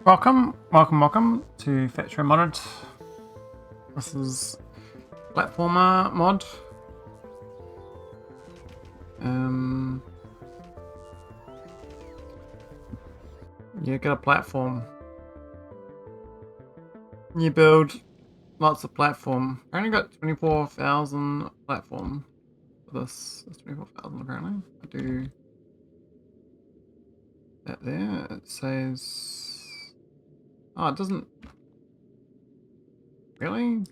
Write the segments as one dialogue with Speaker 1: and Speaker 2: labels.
Speaker 1: Welcome to Factorio Modded. This is platformer mod. You get a platform. You build lots of platform. I only got 24,000 platform for this. It's 24,000 apparently. I do that there. It says, oh, it doesn't really.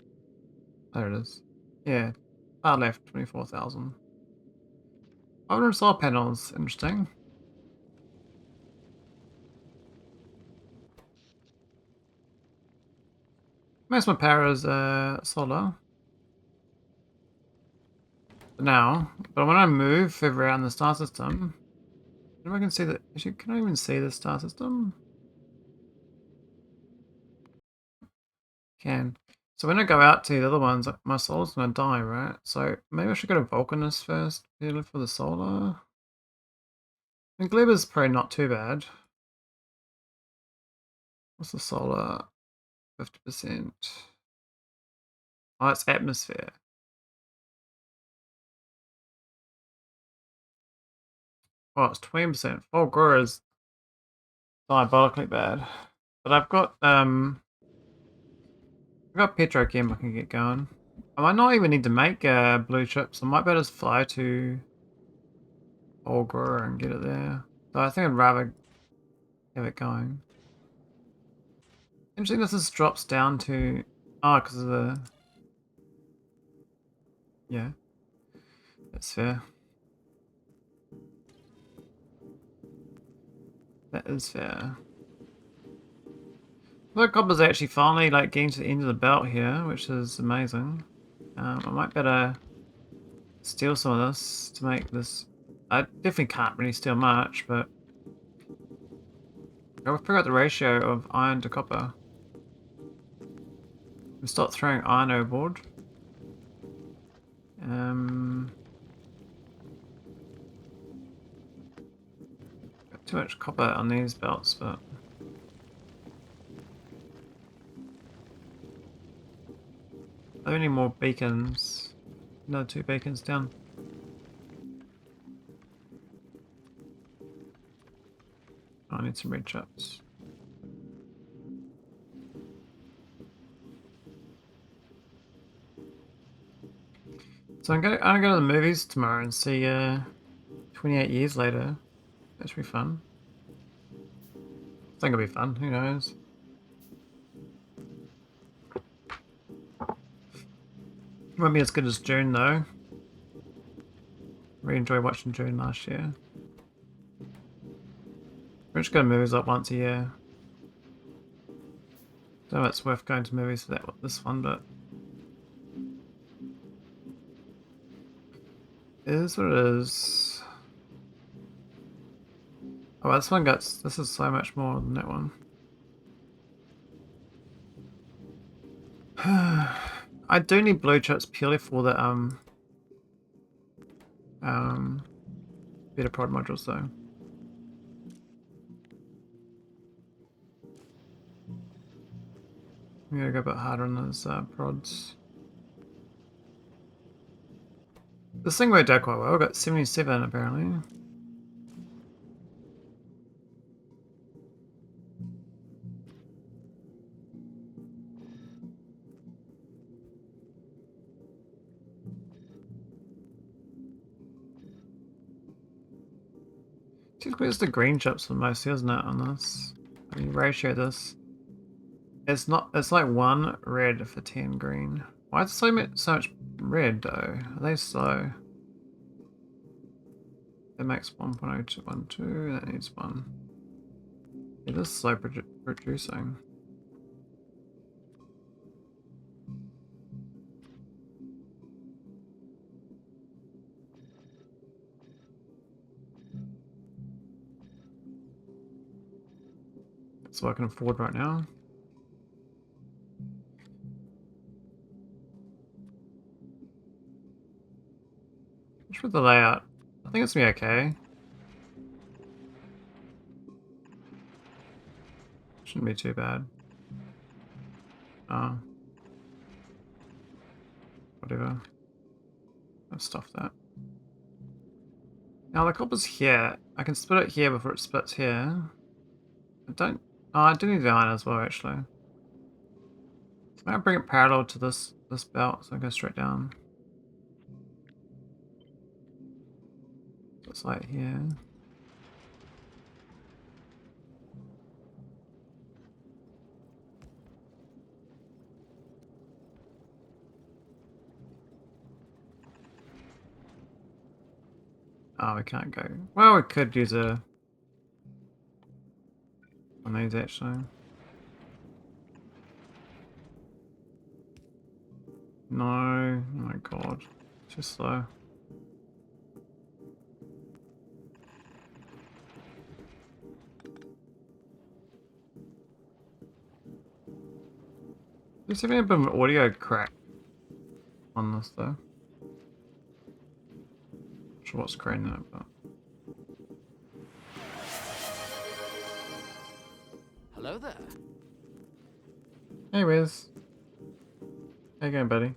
Speaker 1: There it is. Yeah, far left 24,000. 500 solar panels. Interesting. Most of my power is solar for now, but when I move further around the star system, if I can see that, actually, can I even see the star system? Can. So when I go out to the other ones, my solar's gonna die, right? So maybe I should go to Vulcanus first, look for the solar. And Gleba's probably not too bad. What's the solar? 50%. Oh, it's atmosphere. Oh, it's 20%. Fulgur is diabolically bad. But I've got petrochem I can get going. I might not even need to make blue chips. I might better just fly to Fulgur and get it there. So I think I'd rather have it going. Interesting this drops down to... Oh, because of the... Yeah. That's fair. That is fair. The copper's actually finally like getting to the end of the belt here, which is amazing. I might better steal some of this to make this... I definitely can't really steal much, but... I'll figure out the ratio of iron to copper. And start throwing iron overboard. Got too much copper on these belts, but... Are there any more beacons? Another 2 beacons down. Oh, I need some red chips. So I'm gonna go to the movies tomorrow and see 28 years later. That should be fun. I think it'll be fun, who knows? Won't be as good as June though. Really enjoyed watching June last year. We just go to movies like once a year. Don't know if it's worth going to movies for this one, but it is what it is. Oh, this one this is so much more than that one. I do need blue chips purely for the beta prod modules though. I'm gonna go a bit harder on those prods. This thing worked out quite well. I got 77 apparently. Typically it's the green chips for most, isn't it, on this? I mean, ratio this. It's not. It's like 1 red for 10 green. Why is it so much red though? Are they slow? That makes 1.0212. That needs 1. It is slow producing. It's working forward right now. What's with the layout? I think it's gonna be okay. Shouldn't be too bad. Oh. Whatever. Let's stuff that. Now the copper's here. I can split it here before it splits here. I don't... Oh, I do need the iron as well, actually. I'm going to bring it parallel to this belt, so I go straight down. So it's like here. Oh, we can't go. Well, we could use a... one of these, actually. No. Oh my god. It's just slow. There's having a bit of an audio crack on this, though. Not sure what's creating that, but...
Speaker 2: Hello there.
Speaker 1: Hey, Wiz. How you going, buddy?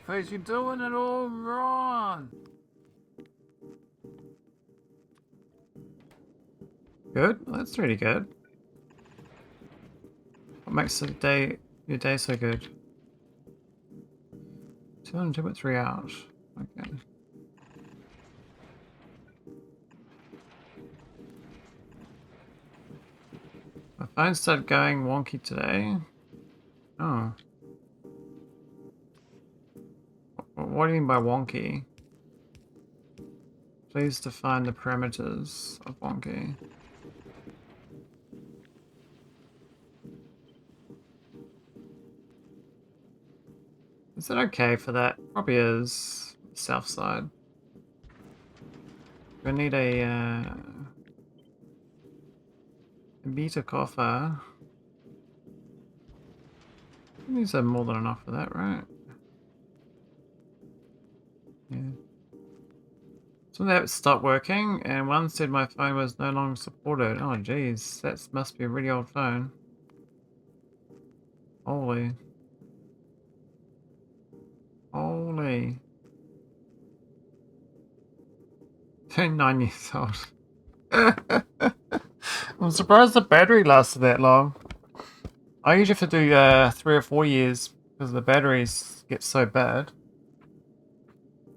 Speaker 1: Face, you're doing it all wrong. Good? Well, that's really good. What makes your day so good? 202.3 hours. Okay. My phone started going wonky today. Oh. What do you mean by wonky? Please define the parameters of wonky. Is it okay for that? Probably is. South side. We need a beta coffer. These are more than enough for that, right? Yeah. So that stopped working, and one said my phone was no longer supported. Oh, geez, that must be a really old phone. Holy. Holy. 9 years old. I'm surprised the battery lasted that long. I usually have to do 3 or 4 years because the batteries get so bad.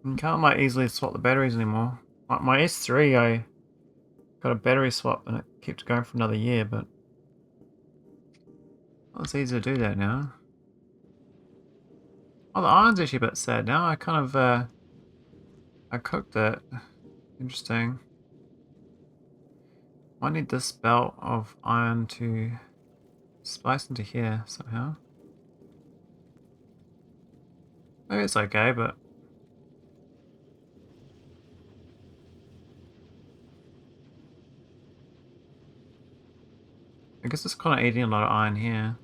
Speaker 1: You can't like easily swap the batteries anymore. Like my S3, I got a battery swap and it kept going for another year, but it's easy to do that now. Oh, the iron's actually a bit sad now. I kind of I cooked it. Interesting. I need this belt of iron to splice into here somehow. Maybe it's okay, but I guess it's kind of eating a lot of iron here.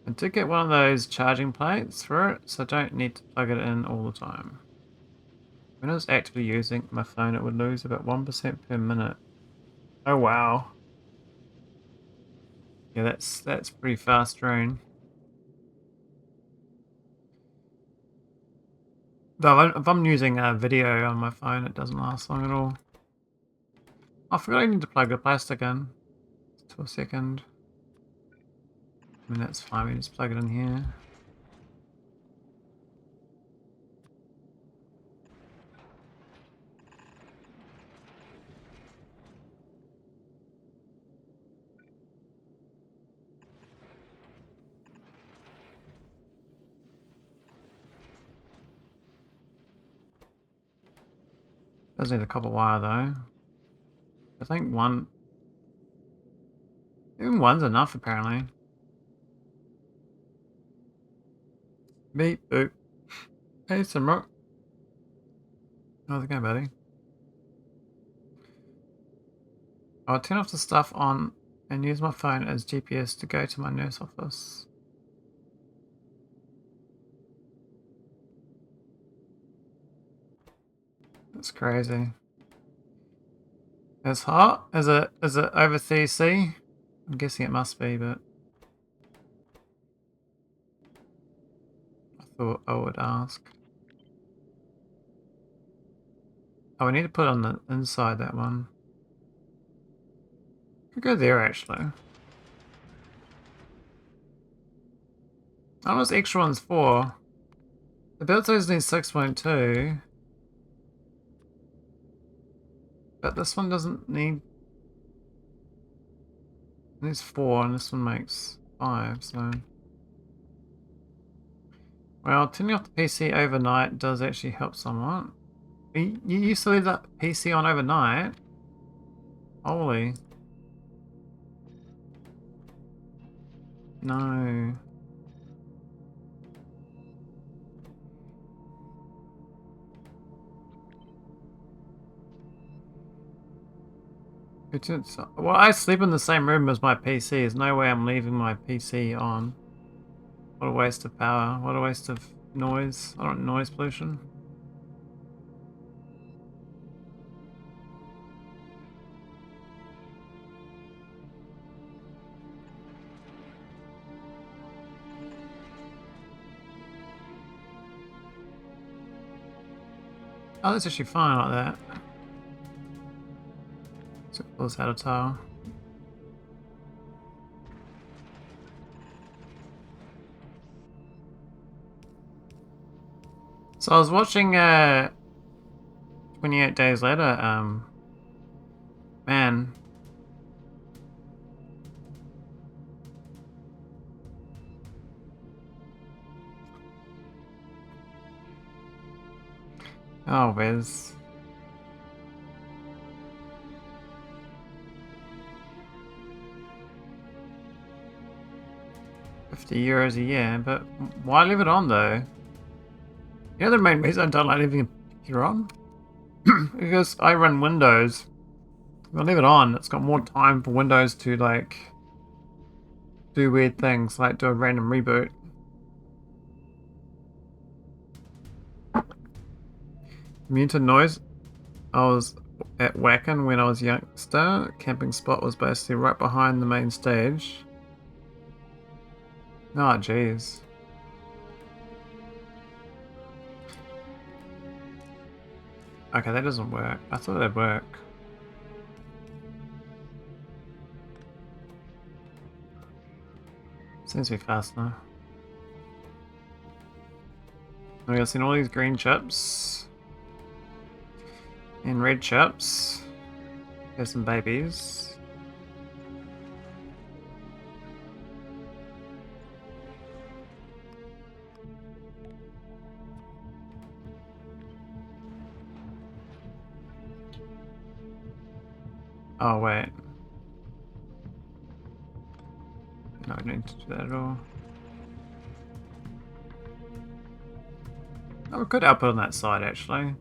Speaker 1: I did get one of those charging plates for it, so I don't need to plug it in all the time. When I was actively using my phone, it would lose about 1% per minute. Oh wow. Yeah, that's pretty fast drain. Though if I'm using a video on my phone, it doesn't last long at all. I forgot I need to plug the plastic in. To a second. I mean, that's fine, we just plug it in here. Does need a copper wire though. I think even one's enough apparently. Beep boop. Hey, Simrock. How's it going, buddy? I'll turn off the stuff on and use my phone as GPS to go to my nurse office. That's crazy. It's hot? Is it over 30°C? I'm guessing it must be, but I thought I would ask. Oh, we need to put on the inside, that one. Could go there, actually. I don't know what this extra one's for. The build size needs 6.2. But this one doesn't need... It needs 4, and this one makes 5, so... Well, turning off the PC overnight does actually help somewhat. You used to leave that PC on overnight? Holy. No. Well, I sleep in the same room as my PC. There's no way I'm leaving my PC on. What a waste of power. What a waste of noise. I don't want noise pollution. Oh, that's actually fine like that. So it pulls out a tile. So I was watching 28 Days Later, man. Oh, Wes. €50 a year, but why leave it on though? You know the main reason I don't like leaving a computer on? Because I run Windows. If I leave it on, it's got more time for Windows to like do weird things, like do a random reboot. Immune to noise. I was at Wacken when I was a youngster. Camping spot was basically right behind the main stage. Oh, jeez. Okay, that doesn't work. I thought that'd work. Seems to be faster. I've seen all these green chips. And red chips. There's some babies. Oh, wait. No, I don't need to do that at all. Oh, we could output on that side, actually.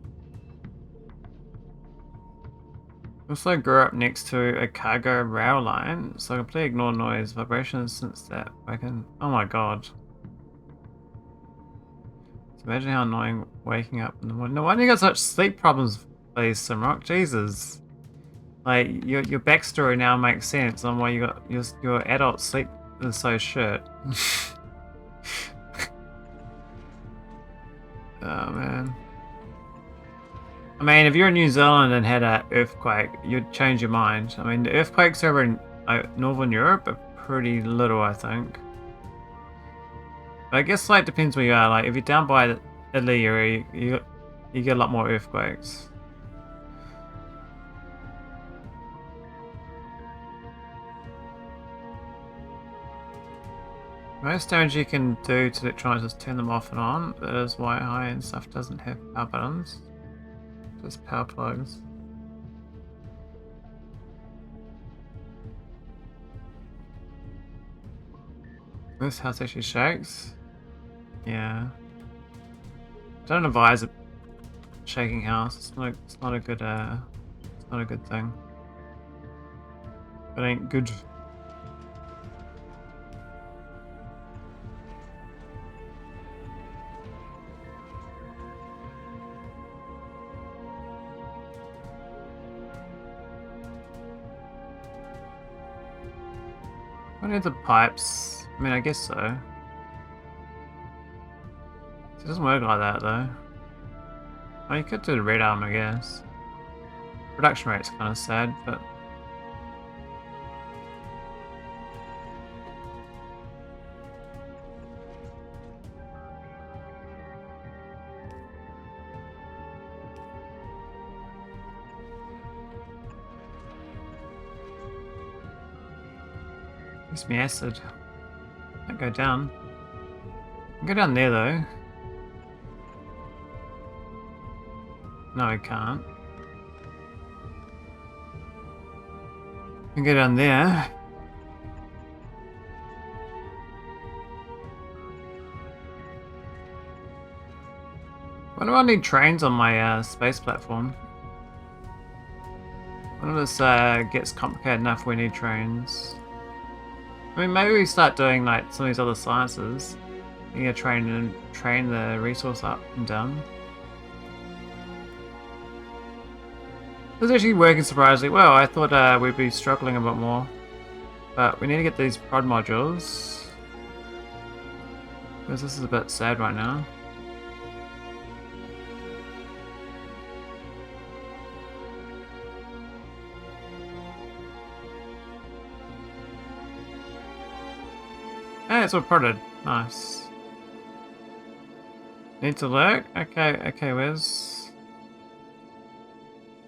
Speaker 1: Also grew up next to a cargo rail line, so I completely ignore noise, vibrations since that I can... Oh my god. So imagine how annoying waking up in the morning. No wonder you got such sleep problems, please, Simrock. Jesus. Like, your backstory now makes sense on why you got your adult sleep is so shit. Oh man. I mean, if you're in New Zealand and had an earthquake, you'd change your mind. I mean, the earthquakes over in Northern Europe are pretty little, I think. But I guess like depends where you are. Like if you're down by the Italy area, you get a lot more earthquakes. Most damage you can do to electronics is turn them off and on. That is why high-end stuff doesn't have power buttons. Just power plugs. This house actually shakes. Yeah. Don't advise a shaking house. It's not a good thing. It ain't good. What are the pipes? I mean, I guess so. It doesn't work like that though. Oh, you could do the red arm, I guess. Production rate's kind of sad, but gives me acid. Don't go down. Go down there though. No, I can't. I can go down there. Why do I need trains on my space platform? When this gets complicated enough, we need trains. I mean, maybe we start doing like some of these other sciences. You know, train the resource up and down. This is actually working surprisingly well. I thought we'd be struggling a bit more. But we need to get these prod modules. Because this is a bit sad right now. Hey, it's all prodded. Nice. Need to lurk? Okay, Wiz.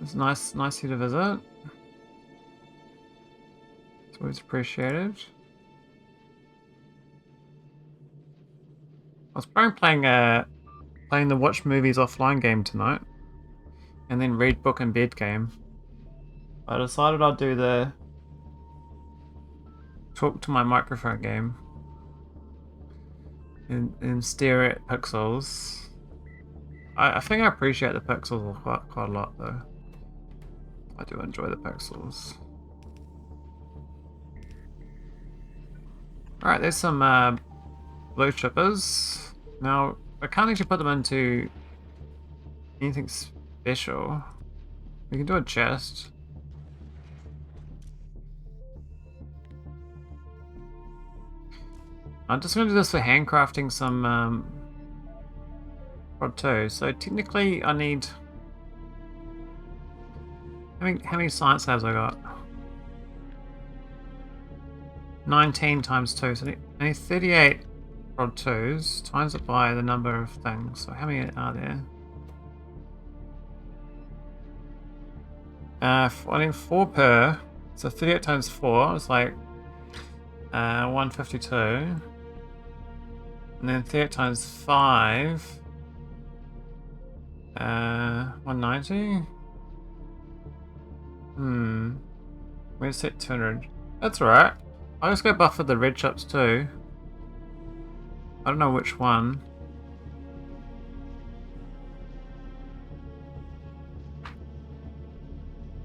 Speaker 1: It's nice here to visit. It's always appreciated. I was playing the watch movies offline game tonight, and then read book in bed game. I decided I'd do the talk to my microphone game and stare at pixels. I think I appreciate the pixels quite a lot though. I do enjoy the pixels. Alright, there's some blue chippers. Now, I can't actually put them into anything special. We can do a chest. I'm just going to do this for handcrafting some prod 2. So technically I need... How many science labs I got? 19 times 2, so I need 38 prod 2s, times it by the number of things. So how many are there? I need 4 per, so 38 times 4 is like 152. And then 38 times 5, 190? Where's set 200? That's alright. I'll just go buffer the red chips too. I don't know which one.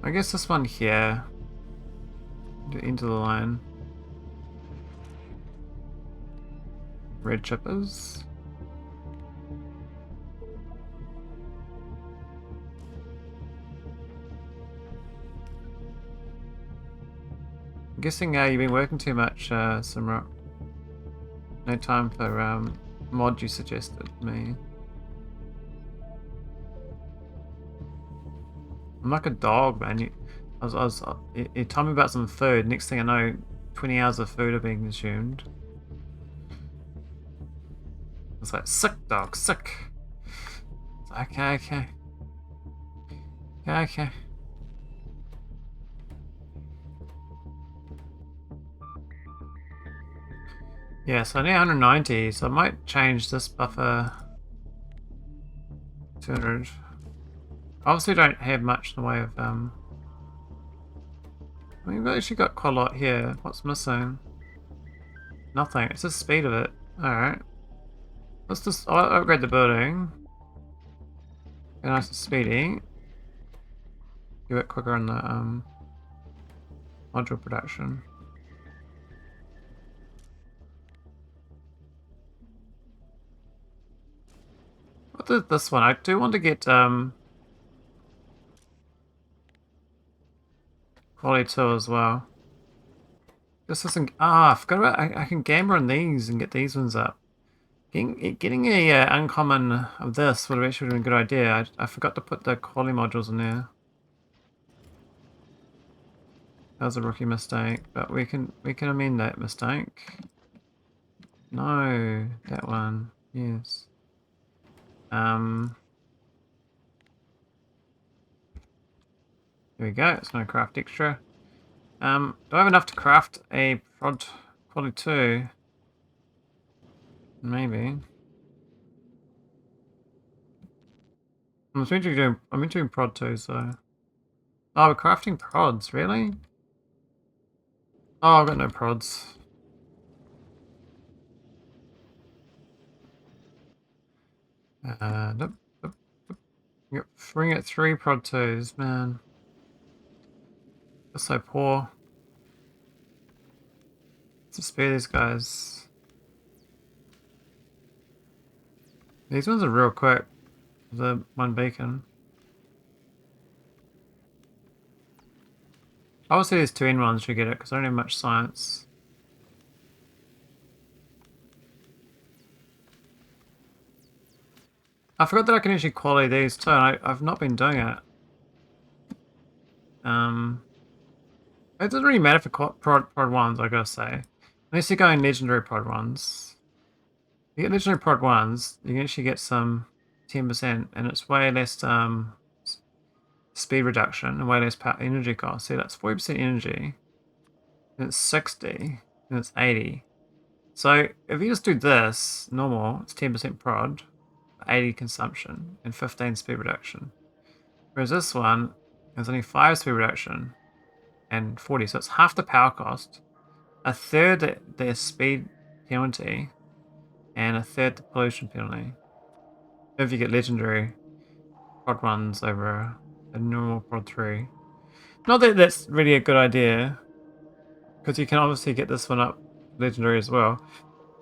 Speaker 1: I guess this one here. Into the line. Red chippers. I'm guessing you've been working too much, Simrock. No time for mod you suggested me. I'm like a dog, man. You told me about some food. Next thing I know, 20 hours of food are being consumed. It's like, sick dog, sick. Okay. Yeah, so I need 190, so I might change this buffer 200. Obviously don't have much in the way of I mean, we've actually got quite a lot here. What's missing? Nothing, it's the speed of it. Alright. Let's just I'll upgrade the building. Get nice and speedy. Do it quicker on module production. What is this one? I do want to get quality 2 as well. This isn't. Ah, I forgot about. I can gamble on these and get these ones up. Getting a uncommon of this would have actually been a good idea. I forgot to put the quality modules in there. That was a rookie mistake, but we can amend that mistake. No, that one. Yes. There we go. It's going to craft extra. Do I have enough to craft a prod quality 2? Maybe. I'm doing prod 2, so. Oh, we're crafting prods, really? Oh, I've got no prods. Nope. Yep, bring it 3 prod 2s, man. That's so poor. Let's spare these guys. These ones are real quick. The 1 beacon. Obviously these 2 N1s should get it because I don't have much science. I forgot that I can actually quality these too, and I've not been doing it. It doesn't really matter for prod 1s, I gotta say. Unless you're going legendary prod 1s. You get legendary prod 1s, you can actually get some 10%, and it's way less speed reduction and way less energy cost. See, that's 40% energy, and it's 60, and it's 80. So if you just do this, normal, it's 10% prod, 80 consumption, and 15 speed reduction. Whereas this one is only 5 speed reduction and 40, so it's half the power cost, a third the speed penalty, and a third the pollution penalty. If you get legendary prod 1s over a normal prod 3. Not that that's really a good idea, because you can obviously get this one up legendary as well.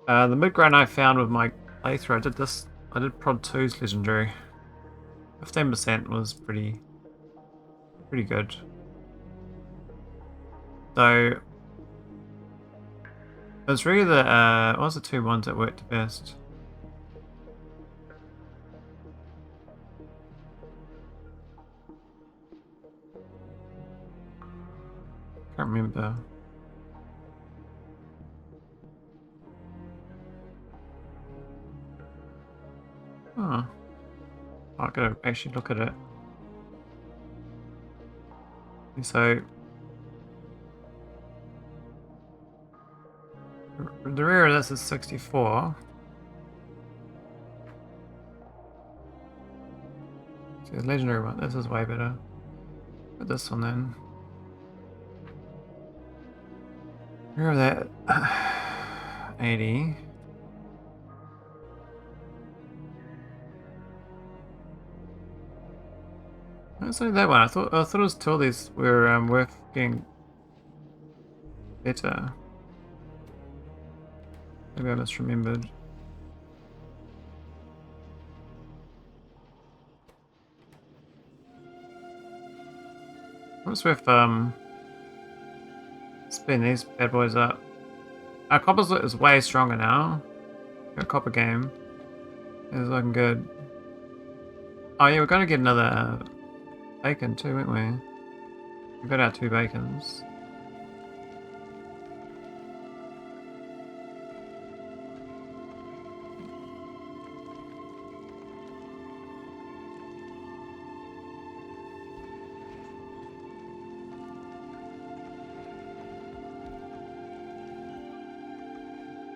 Speaker 1: The mid-ground I found with my playthrough, I did prod 2's legendary. 15% was pretty good. So it was really what was the 2 ones that worked the best? Can't remember. Oh. I gotta actually look at it. So the rear of this is 64. See, the legendary one, this is way better. Put this one then. Rear of that 80. Let's say that one. I thought it was 2 of these were worth getting better. Maybe I misremembered. What's with spin these bad boys up? Our copper's is way stronger now. Our copper game is looking good. Oh yeah, we're gonna get another bacon too, weren't we? We got our 2 bacons.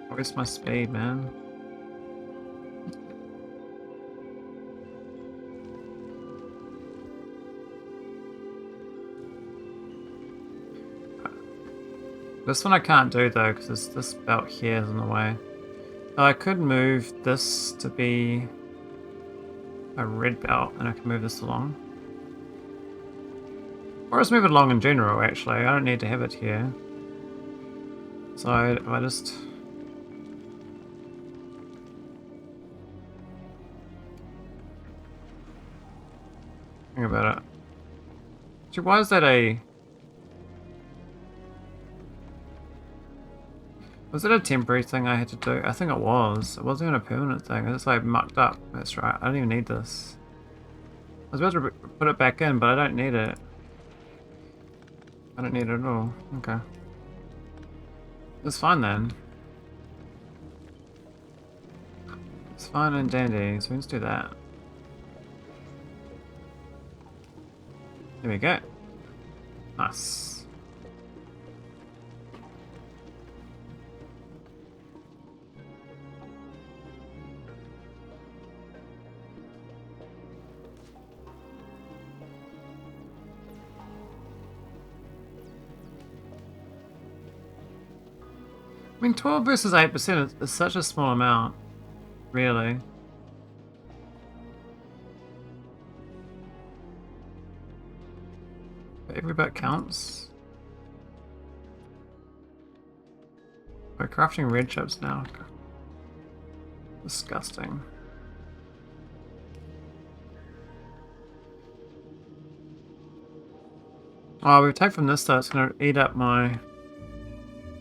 Speaker 1: Where's my speed, man? This one I can't do though, because this belt here is in the way. So I could move this to be a red belt, and I can move this along. Or just move it along in general, actually. I don't need to have it here. So if I just... think about it. Actually, why is that a... was it a temporary thing I had to do? I think it was. It wasn't even a permanent thing. It's like mucked up. That's right. I don't even need this. I was about to put it back in, but I don't need it. I don't need it at all. Okay. It's fine then. It's fine and dandy, so let's do that. There we go. Nice. I mean, 12 versus 8% is such a small amount, really. But every bit counts. We're crafting red chips now. Disgusting. Oh, we've taken from this though, it's gonna eat up my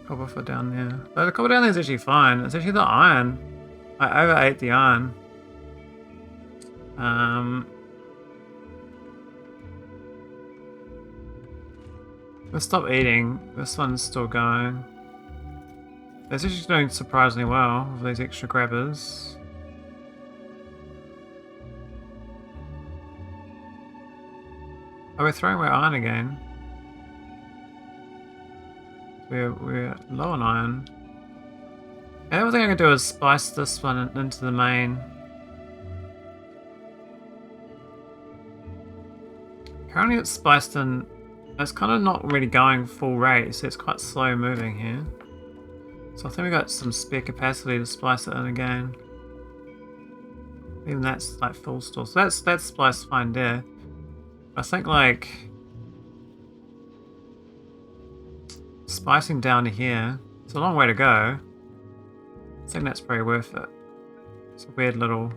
Speaker 1: copper for down there. But the copper down there is actually fine. It's actually the iron. I overate the iron. Let's stop eating. This one's still going. It's actually doing surprisingly well with these extra grabbers. Oh, we're throwing away iron again. We're low on iron. And the other thing I can do is spice this one into the main. Currently it's spiced in. It's kind of not really going full rate, so it's quite slow moving here. So I think we got some spare capacity to splice it in again. Even that's like full still. So that's spliced fine there. I think like spicing down to here, it's a long way to go. I think that's pretty worth it. It's a weird little...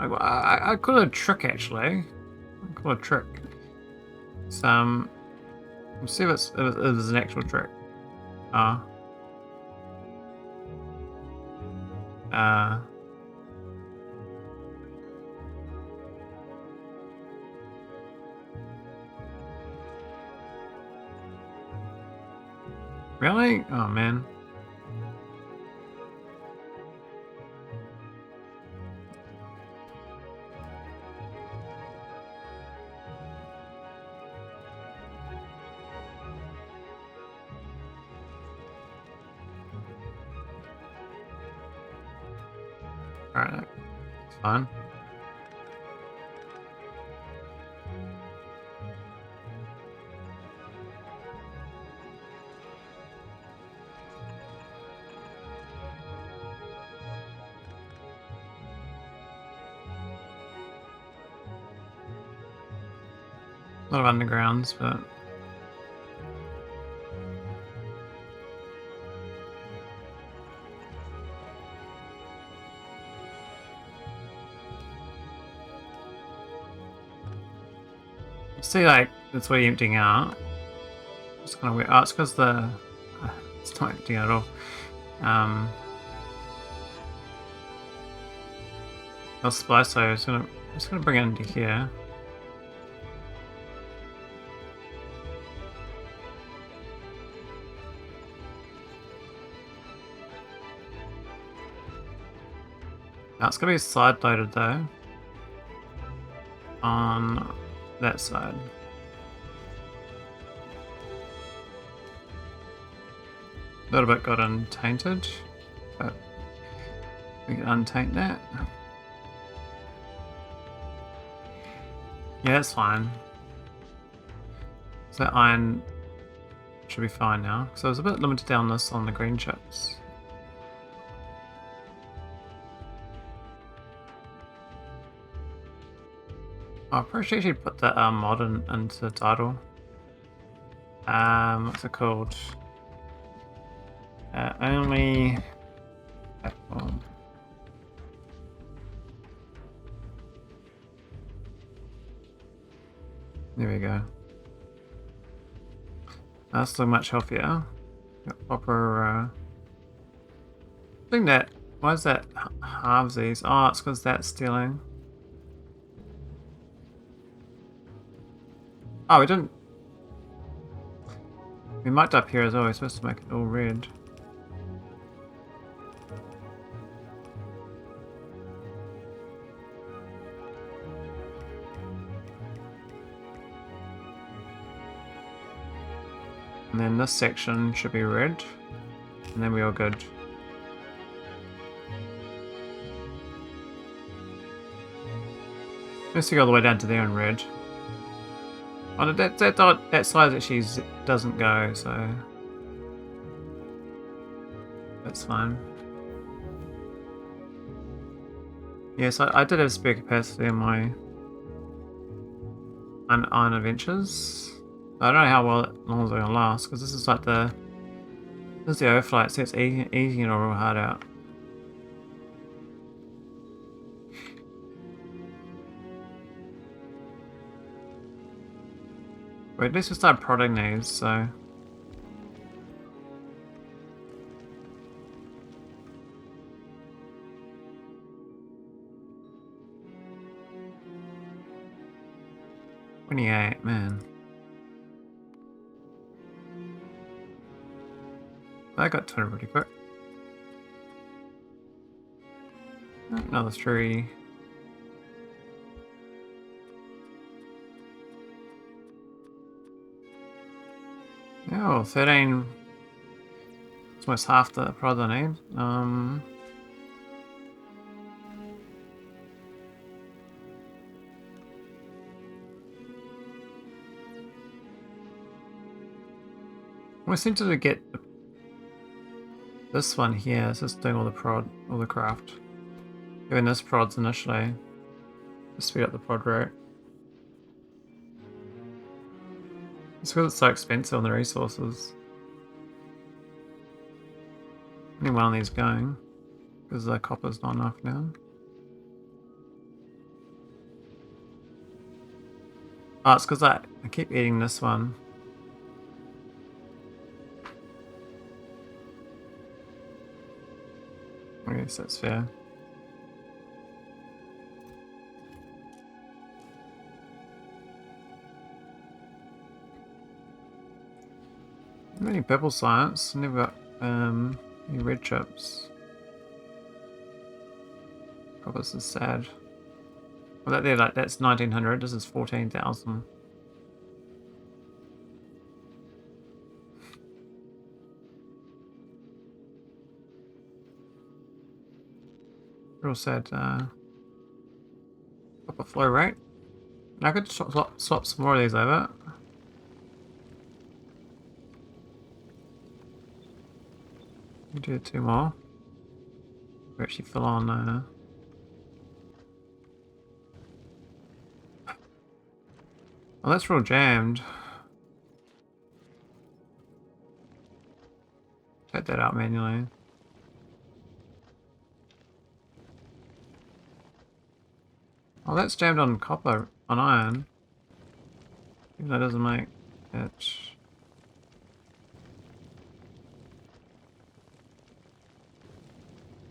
Speaker 1: I call it a trick actually. I call it a trick. It's, let's see if it's an actual trick. Really? Oh man. Alright, it's fine. A lot of undergrounds, but see, like it's really emptying out. It's kind of weird. Oh, it's because the it's not emptying at all. I'll splice so I'm just gonna bring it into here. Now it's gonna be side loaded though. On that side. A little bit got untainted, but we can untaint that. Yeah, that's fine. So that iron should be fine now. So I was a bit limited down this on the green chips. I appreciate you put the mod into the title. What's it called? Only platform. There we go. That's still much healthier. Got proper. I think that. Why is that halves these? Oh, it's because that's stealing. Oh, we didn't. We marked up here as well. We're supposed to make it all red. And then this section should be red. And then we're all good. Let's go all the way down to there in red. Oh, that side actually doesn't go, so that's fine. Yes, I did have spare capacity in my iron adventures. I don't know how long it's going to last, because this is like this is the overflight, so it's eating it all real hard out. Wait, let's just start prodding these, so. $28, man. I got 200 pretty quick. Another 3. Oh, 13. It's almost half the prod I need. We seem to get this one here. It's just doing all the craft. Doing this prods initially to speed up the prod rate. It's because it's so expensive on the resources. Only one of these going because the copper's not enough now. Oh, it's because I keep eating this one. I guess that's fair. Many purple science, never got any red chips. Oh, this is sad. Well, that there, like that's 1900. This is 14,000. Real sad. Copper flow rate. I could swap some more of these over. We do 2 more. We actually fill on. Oh, that's real jammed. Take that out manually. Oh, that's jammed on copper, on iron. Even though it doesn't make it.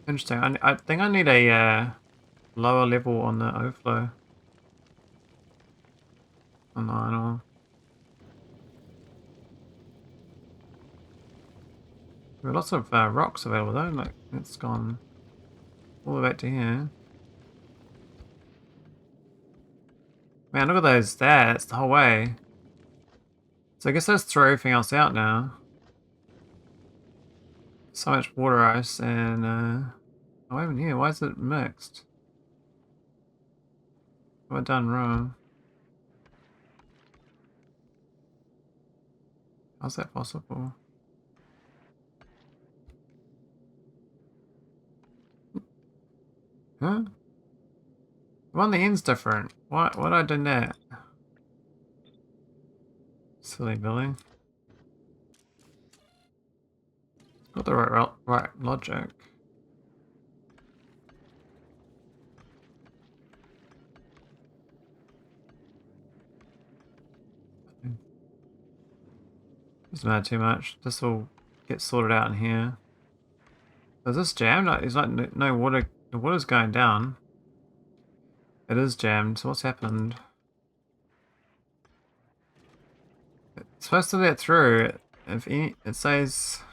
Speaker 1: Interesting. I think I need a lower level on the overflow. On the iron ore. There are lots of rocks available though, like it's gone all the way back to here. Man, look at those there, that's the whole way. So I guess let's throw everything else out now. So much water ice and oh, even here, why is it mixed? What have I done wrong? How's that possible? Huh? The one on the end's different. Why did I do that? Silly Billy. Got the right logic. Doesn't matter too much. This will get sorted out in here. Is this jammed? It's like no water. The water's going down. It is jammed. So what's happened? It's supposed to let through. If any, it says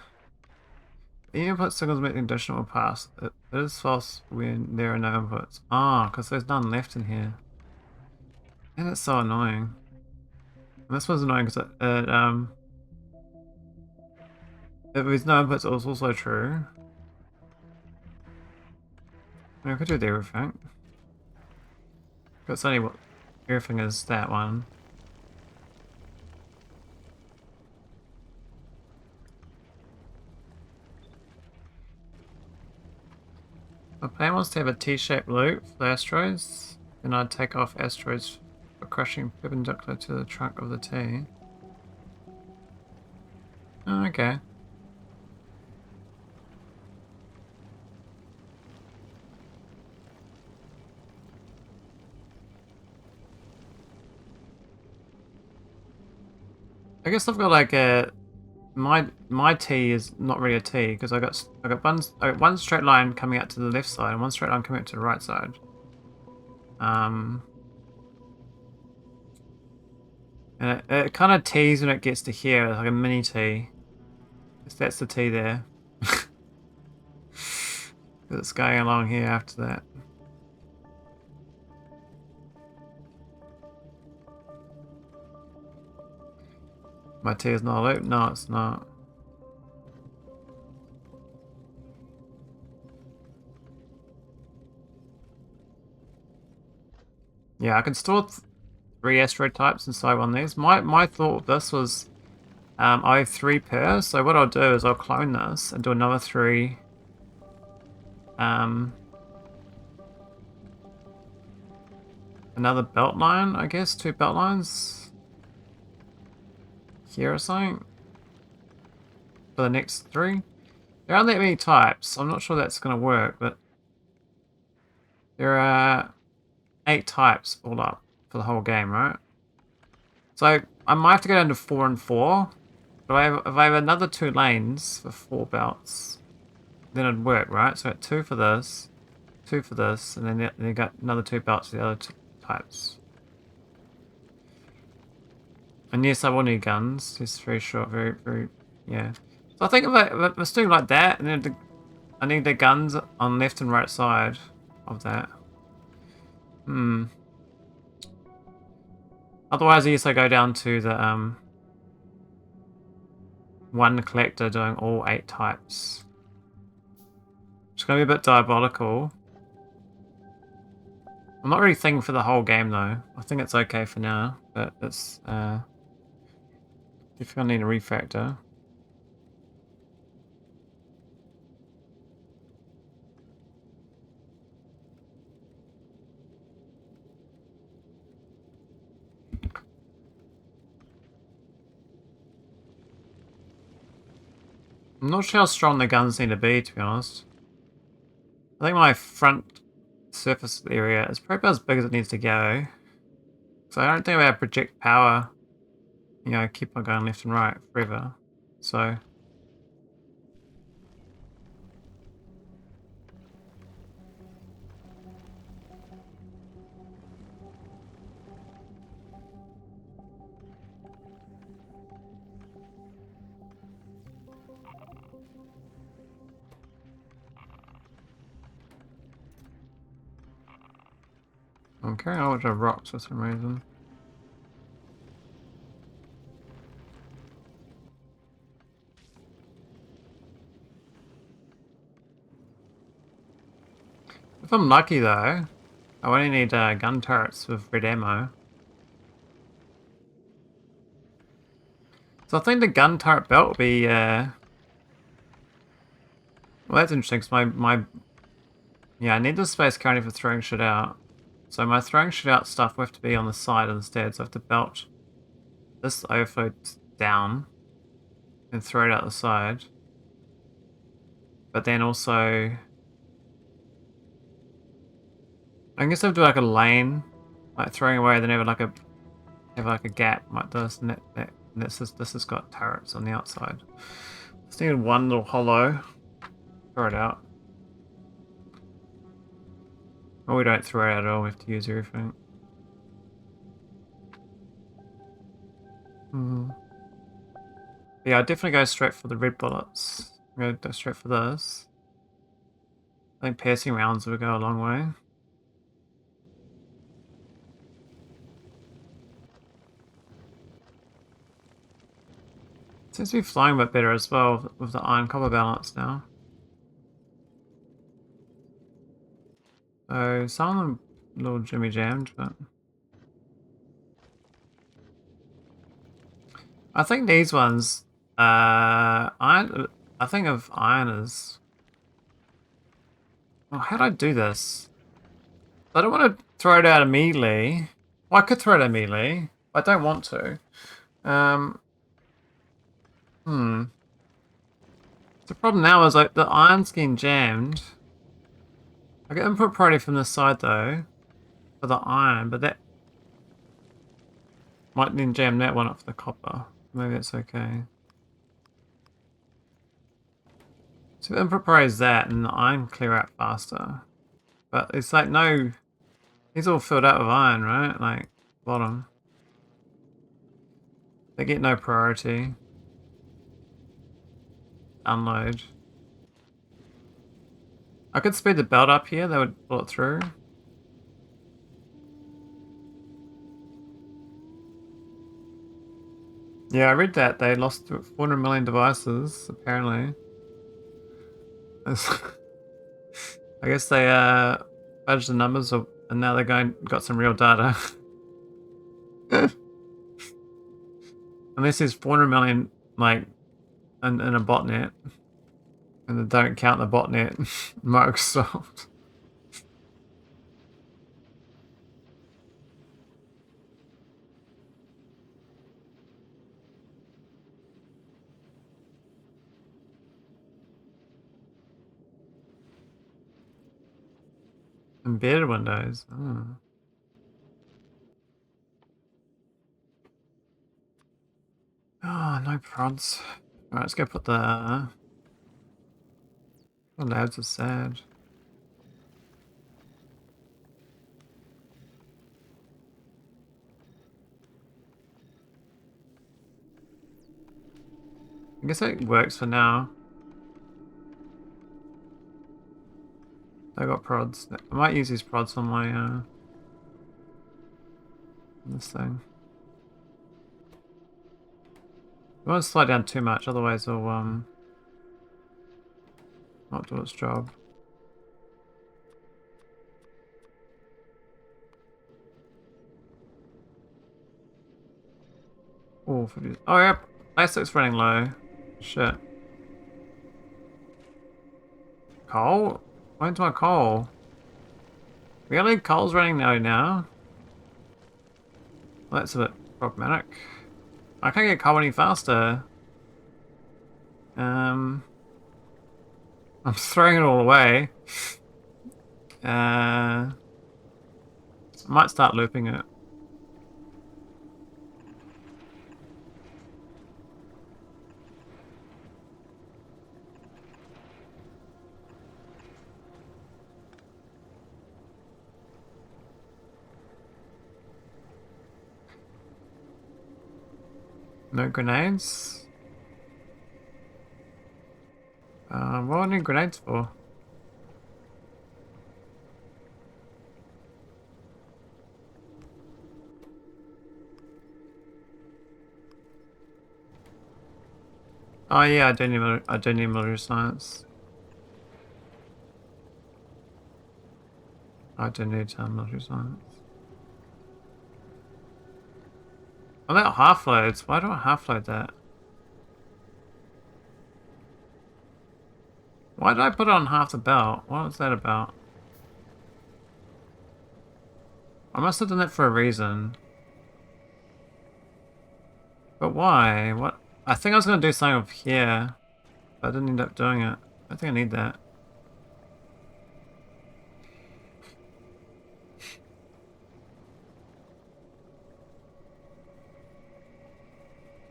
Speaker 1: any input signals make the condition will pass. It is false when there are no inputs. Ah, because there's none left in here. And it's so annoying. And this was annoying because if there's no inputs, it was also true. I could do everything. But it's only what everything is that one. My plan was to have a T-shaped loop for the asteroids. Then I'd take off asteroids for crushing perpendicular to the trunk of the T. Oh, okay. I guess I've got like a my T is not really a T because I got one straight line coming out to the left side and one straight line coming out to the right side. And it kind of T's when it gets to here, like a mini T. That's the T there. It's going along here after that. My T is not a loop? No, it's not. Yeah, I can store 3 asteroid types inside one of these. My thought of this was I have 3 per, so what I'll do is I'll clone this and do another 3. Another belt line, I guess, 2 belt lines. Here or something. For the next 3. There aren't that many types, so I'm not sure that's going to work, but there are 8 types all up for the whole game, right? So I might have to go down to 4 and 4. But if I have another 2 lanes for 4 belts, then it'd work, right? So I got 2 for this, 2 for this, and then you got another 2 belts for the other 2 types. And yes, I will need guns. It's very short, very, yeah. So I think if I do like that, and then I need the guns on left and right side of that. Otherwise, I guess I go down to the one collector doing all 8 types. It's going to be a bit diabolical. I'm not really thinking for the whole game though. I think it's okay for now, but it's definitely going to need a refactor. I'm not sure how strong the guns need to be be honest. I think my front surface area is probably about as big as it needs to go. So I don't think I have project power, you know, keep on going left and right forever. So I'm carrying a whole bunch of rocks for some reason. If I'm lucky though, I only need gun turrets with red ammo. So I think the gun turret belt will be well, that's interesting because yeah, I need the space currently for throwing shit out. So my throwing shit out stuff will have to be on the side instead, so I have to belt this overflow down and throw it out the side. But then also, I guess I have to do like a lane, like throwing away, then have like a gap like this, and this has got turrets on the outside. Just need one little hollow. Throw it out. Or we don't throw it out at all. We have to use everything. Yeah, I'd definitely go straight for the red bullets. I'm go straight for this. I think piercing rounds would go a long way. Seems to be flying a bit better as well with the iron copper balance now. So some of them a little jimmy jammed, but I think these ones, iron. I think of iron as. Oh, how do I do this? I don't want to throw it out immediately. Well, I could throw it out immediately. I don't want to. The problem now is like the iron's getting jammed. I get input priority from this side though for the iron, but that might then jam that one up for the copper. Maybe that's okay. So input priority is that, and the iron clear out faster. But it's like no, he's all filled out with iron, right? Like bottom. They get no priority. Unload. I could speed the belt up here, that would pull it through. Yeah, I read that. They lost 400 million devices, apparently. I guess they fudged the numbers, and now they're got some real data. Unless there's 400 million, like, in a botnet. And they don't count the botnet, Microsoft. Embedded Windows. Oh. Oh, no prods. Alright, let's go put the labs are sad. I guess it works for now. I got prods. I might use these prods on my this thing. I won't slow down too much, otherwise it'll not do its job. Oh, oh yeah, plastic's running low. Shit. Coal? Where's my coal? Really? Coal's running low now? Well, that's a bit problematic. I can't get coal any faster. I'm throwing it all away. I might start looping it. No grenades? What do I need grenades for? Oh yeah, I do need military science. I do need military science. Oh, that half loads. Why do I half load that? Why did I put it on half the belt? What was that about? I must have done that for a reason. But why? What? I think I was going to do something over here, but I didn't end up doing it. I think I need that.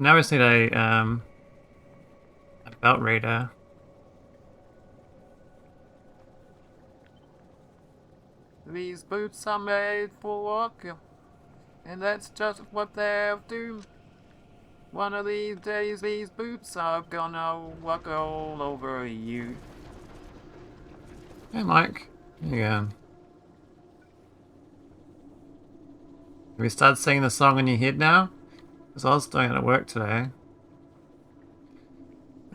Speaker 1: Now we just need a belt reader.
Speaker 2: These boots are made for walking, and that's just what they'll do. One of these days, these boots are gonna walk all over you.
Speaker 1: Hey, Mike. There you go. Have you started singing the song in your head now? Because I was doing it at work today.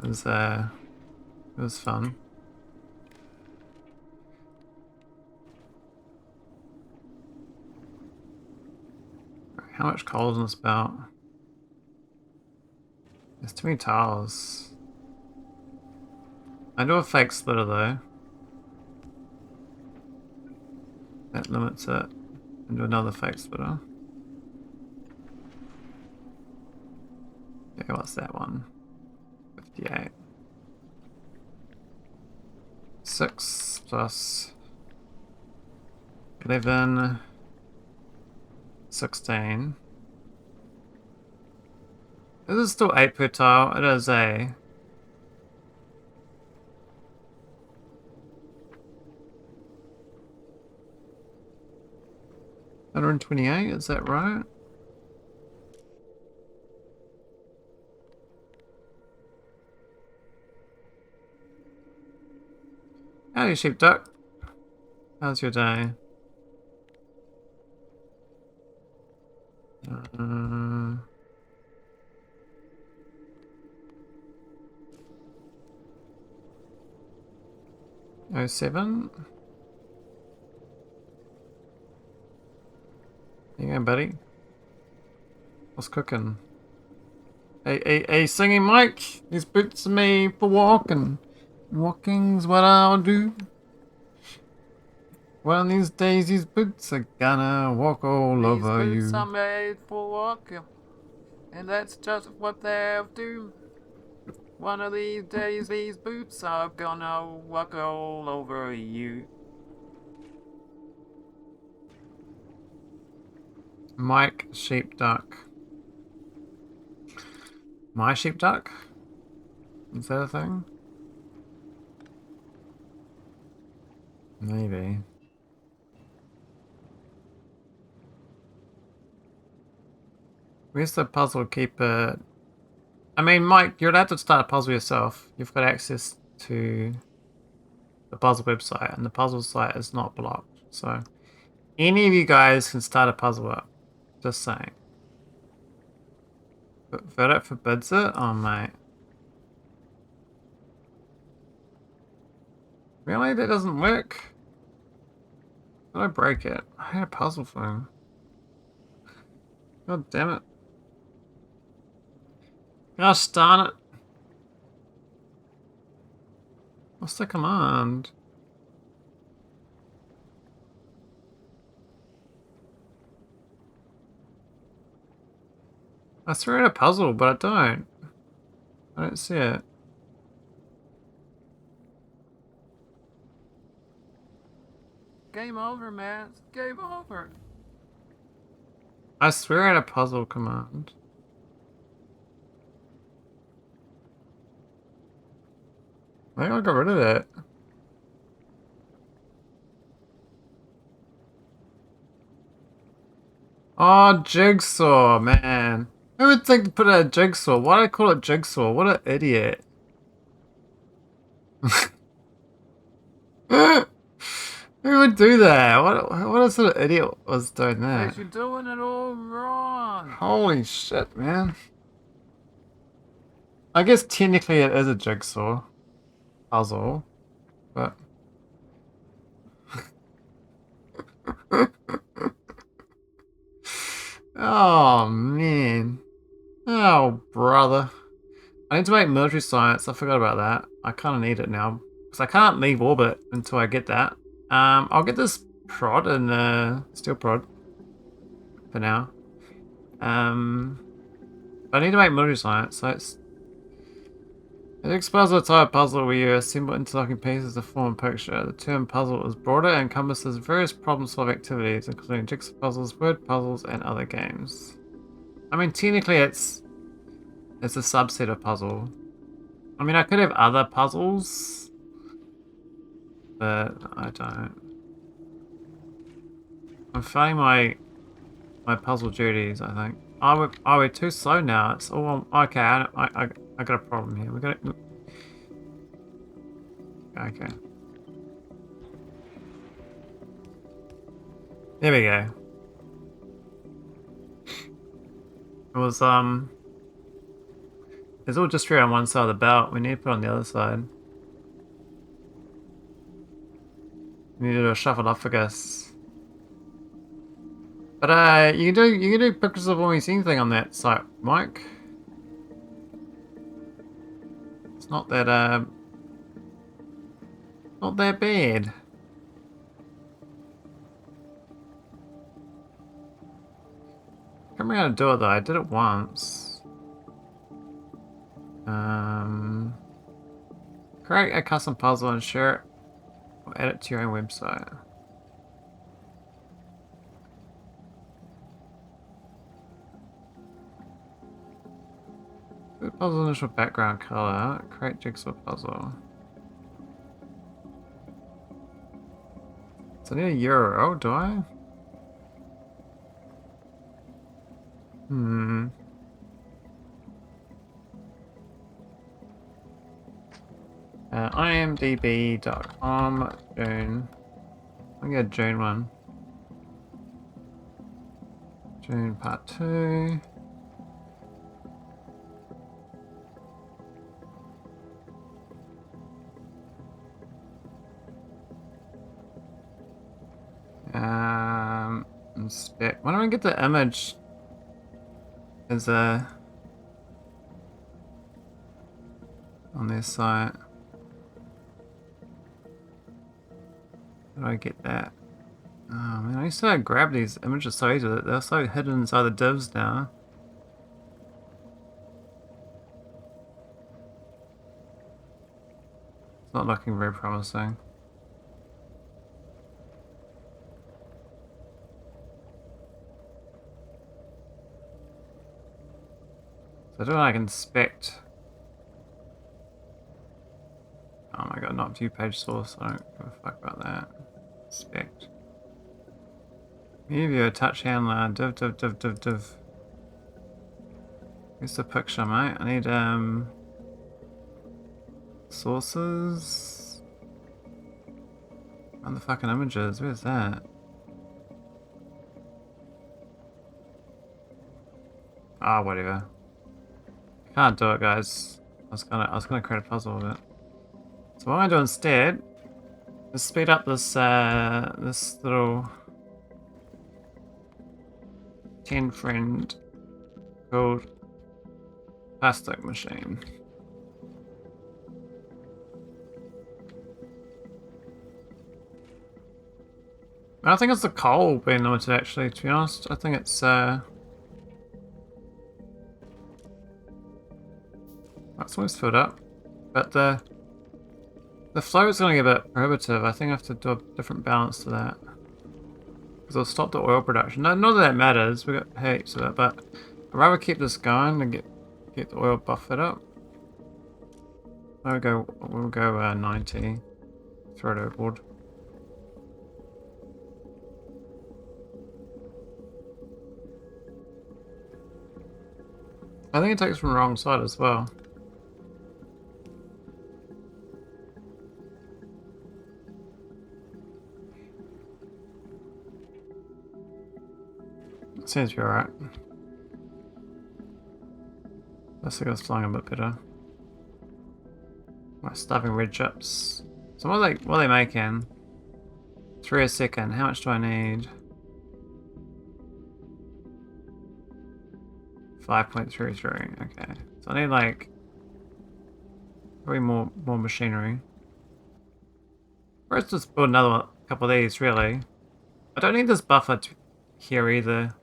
Speaker 1: It was fun. How much coal is in this belt? There's too many tiles. I do a fake splitter though. That limits it. And do another fake splitter. Okay, what's that one? 58. 6 plus 11. 16. Is it still 8 per tile? It is a. $128, is that right? Howdy, sheepdog. How's your day? 07. There you go, buddy. What's cooking? Hey, singing Mike! These boots are made for walking. Walking's what I'll do. One of these days, these boots are gonna walk all over you.
Speaker 2: These boots are made for walking, and that's just what they'll do. One of these days, these boots are gonna walk all over you.
Speaker 1: Mike Sheepduck. My sheepduck? Is that a thing? Maybe. Where's the puzzle keeper? I mean, Mike, you're allowed to start a puzzle yourself. You've got access to the puzzle website, and the puzzle site is not blocked. So, any of you guys can start a puzzle up. Just saying. But Verdict forbids it? Oh, mate. Really? That doesn't work? Did I break it? I had a puzzle thing. God damn it. Gosh darn it. What's the command? I swear I had a puzzle, but I don't. I don't see it.
Speaker 2: Game over, man. It's game over.
Speaker 1: I swear I had a puzzle command. I think I got rid of it. Oh, jigsaw, man. Who would think to put a jigsaw? Why do I call it jigsaw? What an idiot. Who would do that? What sort of idiot was doing that?
Speaker 2: You're doing it all wrong.
Speaker 1: Holy shit, man. I guess technically it is a jigsaw puzzle, but... Oh, man. Oh, brother. I need to make military science. I forgot about that. I kind of need it now. Because I can't leave orbit until I get that. I'll get this prod and steel prod. for now. But I need to make military science, so it's... It explores a type of puzzle where you assemble interlocking pieces to form a picture. The term puzzle is broader and encompasses various problem-solving activities, including jigsaw puzzles, word puzzles, and other games. I mean, technically it's a subset of puzzle. I mean, I could have other puzzles, but I don't. I'm failing my puzzle duties, I think. Oh, we're too slow now. It's all okay. I got a problem here. We got it. Okay. There we go. It was it's all just on one side of the belt. We need to put it on the other side. We need to do a shuffleophagus. But you can do pictures of almost anything on that site, Mike. It's not that not that bad. I can't remember how to do it though. I did it once. Create a custom puzzle and share it or add it to your own website. Puzzle initial background color. Create jigsaw puzzle. So I need €1, do I? IMDb.com, June. I'll get June 1. June part 2. Inspect. Why don't I get the image as a on their site? How do I get that? Oh man, I used to grab these images so easily. They're so hidden inside the divs now. It's not looking very promising. So I don't like inspect. Oh my god, not view page source. I don't give a fuck about that. Inspect. View a touch handler. Div. Here's the picture, mate. I need sources. And the fucking images. Where's that? Ah, whatever. Can't do it, guys. I was gonna create a puzzle with it. So what I'm gonna do instead is speed up this this little 10 friend called plastic machine. I don't think it's the coal being limited actually, to be honest. I think it's that's almost filled up. But the flow is going to get a bit prohibitive. I think I have to do a different balance to that. Because I'll stop the oil production. No, not that that matters, we got heaps of it, but I'd rather keep this going and get the oil buffered up. We'll go 90. Throw it overboard. I think it takes from the wrong side as well. Seems to be alright. Let's see if it's flying a bit better. My stuffing red chips. So what are they making? 3 a second. How much do I need? 5.33. Okay. So I need like probably more machinery. Or let's just build another couple of these really. I don't need this buffer here either.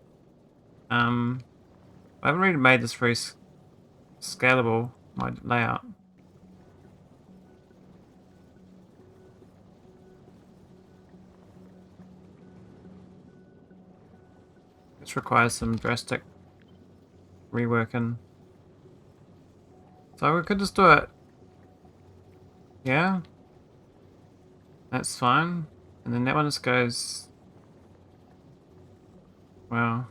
Speaker 1: I haven't really made this very scalable, my layout. This requires some drastic reworking. So we could just do it. Yeah. That's fine. And then that one just goes... Well...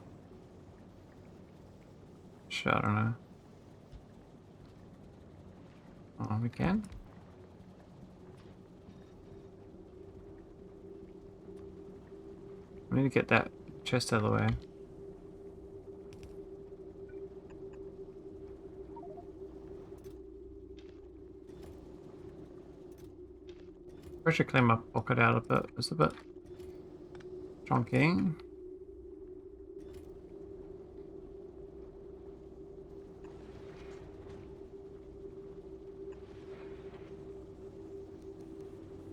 Speaker 1: Sure, I don't know. Oh, we can? We need to get that chest out of the way. I should clean my pocket out a bit. It's a bit chunky.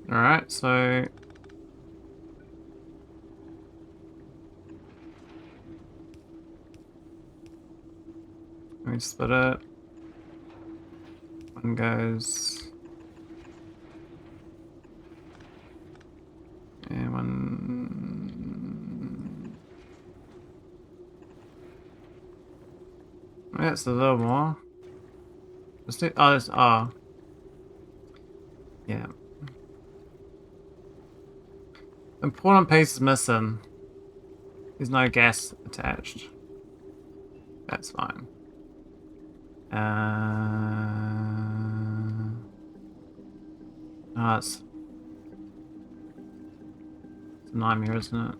Speaker 1: Alright, so... Let me split it. One goes... And one... That's a little more. Let's do... Oh, there's... Oh. Yeah. Important piece is missing. There's no gas attached. That's fine. Oh, it's a nightmare, isn't it?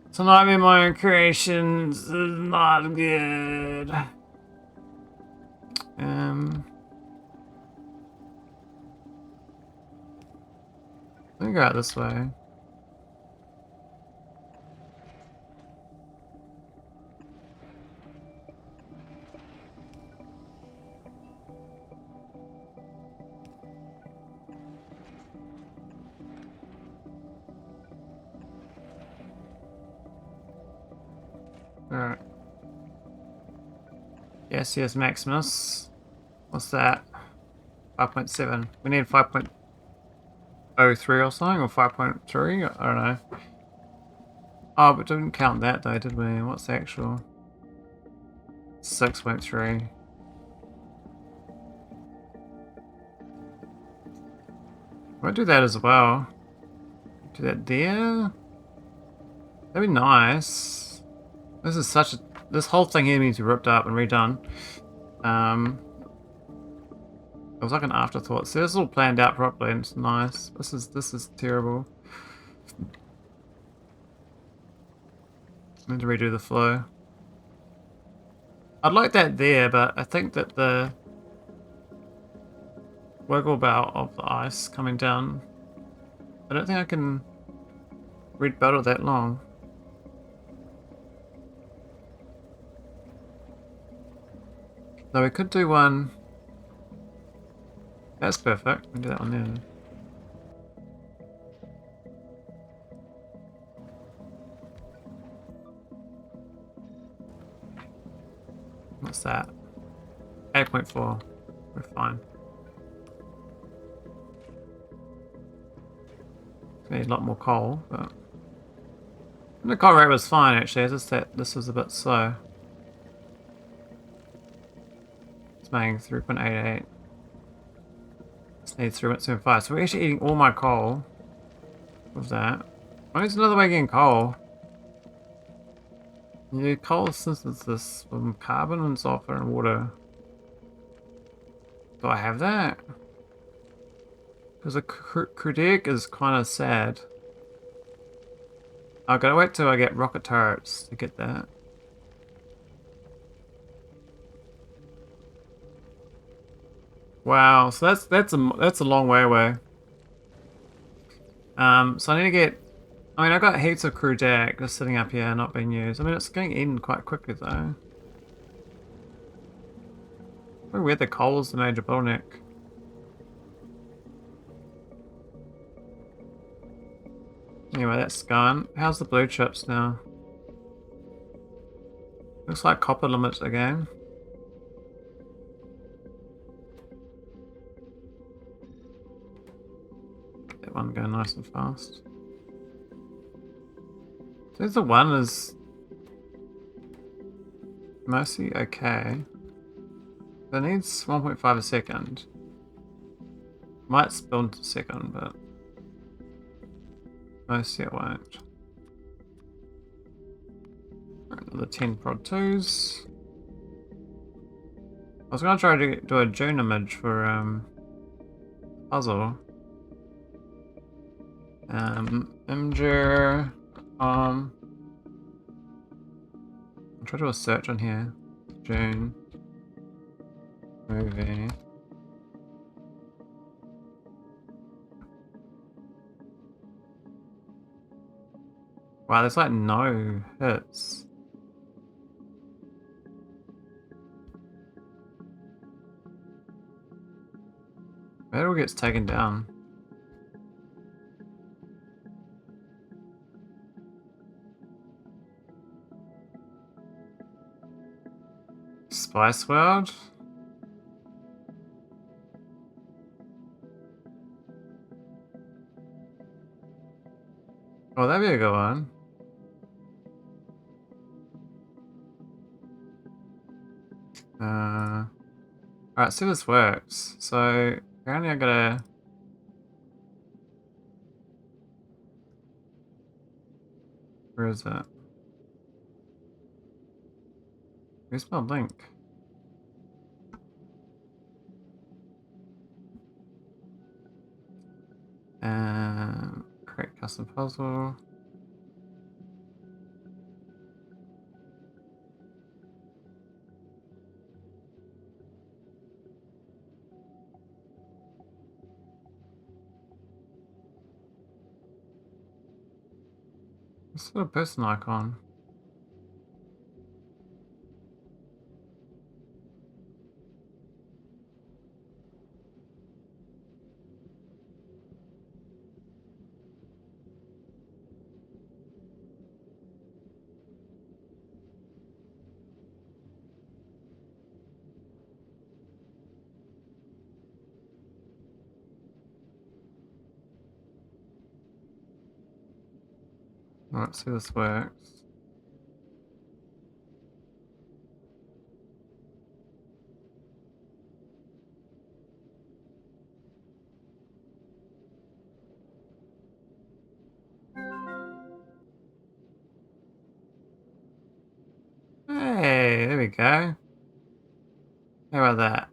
Speaker 1: It's a nightmare. My own creations is not good. Let me go out this way. Alright. Yes, Maximus. What's that? 5.7. We need 5.03 or something, or 5.3? I don't know. Oh, but didn't count that though, did we? What's the actual? 6.3. We'll do that as well. Do that there. That'd be nice. This is such a... This whole thing here needs to be ripped up and redone. It was like an afterthought. See, this is all planned out properly and it's nice. This is terrible. I need to redo the flow. I'd like that there, but I think that the wiggle belt of the ice coming down, I don't think I can rebuild it that long. Though we could do one. That's perfect. We can do that one there. What's that? 8.4. We're fine. Need a lot more coal, but the coal rate was fine actually. It's just that this was a bit slow. It's making 3.88. This needs 3.75. So we're actually eating all my coal with that. Oh, there's another way of getting coal. You need coal synthesis from carbon and sulfur and water. Do I have that? Because the Krudik is kind of sad. I've got to wait till I get rocket turrets to get that. Wow, so that's a long way away. So I need to get... I mean, I've got heaps of Krudik just sitting up here not being used. I mean, it's getting eaten quite quickly though. Where the coal is the major bottleneck. Anyway, that's gone. How's the blue chips now? Looks like copper limits again. That one go nice and fast. So the one is mostly okay. It needs 1.5 a second. Might spill into a second, but mostly it won't. Another 10 prod 2s. I was gonna try to do a June image for puzzle. Imgur. I'll try to do a search on here. June movie. Wow, there's like no hits. It all gets taken down. Spice World? Oh, that'd be a good one. Alright, see if this works. So, apparently I gotta... Where is it? Where's my link? Create custom puzzle. What's the person icon? Let's see if this works. Hey, there we go. How about that?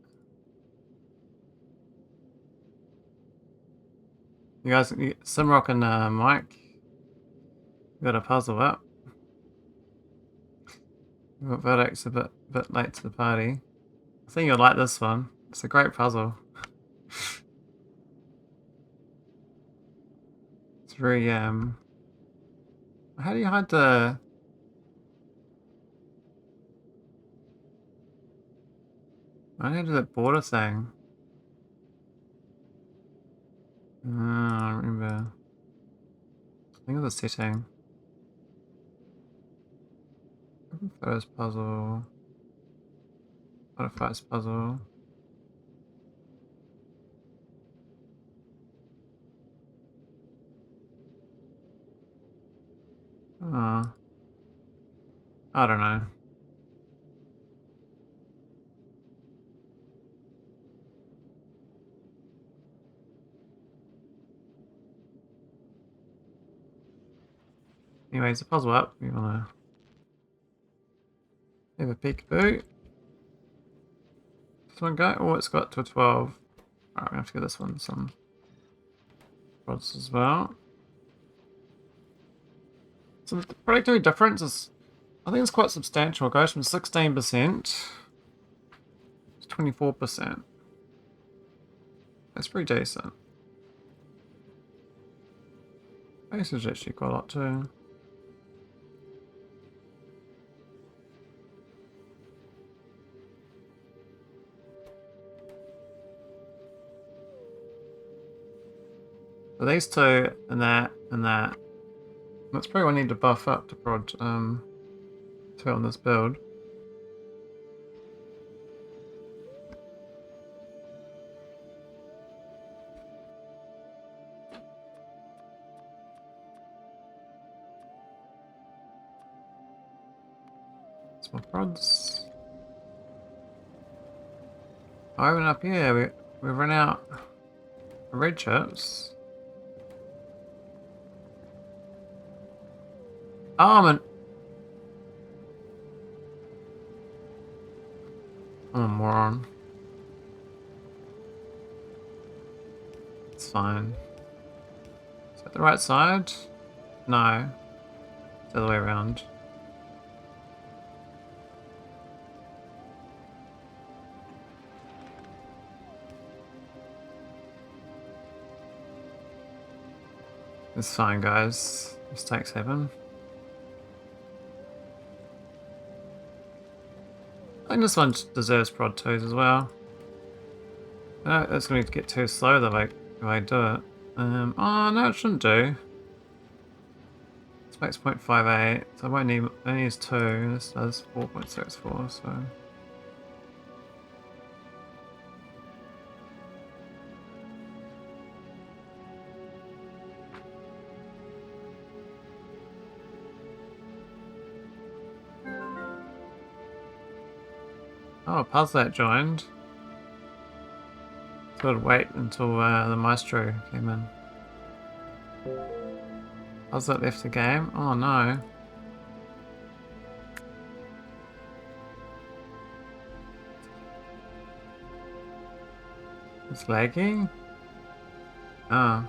Speaker 1: You guys, Simrock and Mike, got a puzzle up. Verdict's a bit late to the party. I think you'll like this one. It's a great puzzle. It's very how do you hide the... I don't know that border thing. I remember. I think it was a setting. Photos puzzle. Modifies puzzle. I don't know. Anyways, the puzzle up. We wanna have a peekaboo. This one go? Oh, it's got to a 12. Alright, we have to give this one some rods as well. So the productivity difference is, I think it's quite substantial. It goes from 16% to 24%. That's pretty decent. Base is actually quite a lot too. So these two and that and that. That's probably what I need to buff up to prod 2 on this build. More prods. Oh, even up here, we run out of red chips. Almond. I'm a moron. It's fine. Is that the right side? No. It's the other way around. It's fine, guys. Mistakes happen. I think this one deserves prod 2s as well. It's going to get too slow if I do it. Oh no, it shouldn't do. This makes 0.58, so I won't need. It needs 2. This does 4.64, so. Oh, Puzzlet joined. Thought I'd wait until the Maestro came in. Puzzlet left the game? Oh no. It's lagging? Oh.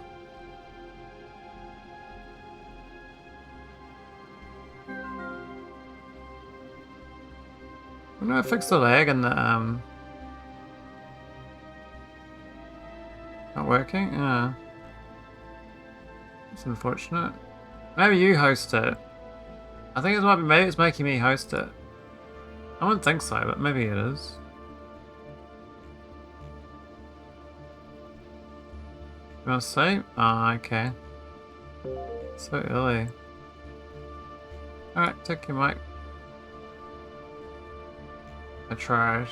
Speaker 1: I'm gonna fix the lag and the not working? Yeah. It's unfortunate. Maybe you host it. I think maybe it's making me host it. I wouldn't think so, but maybe it is. You wanna see? Ah, okay. So early. Alright, take your mic. I tried.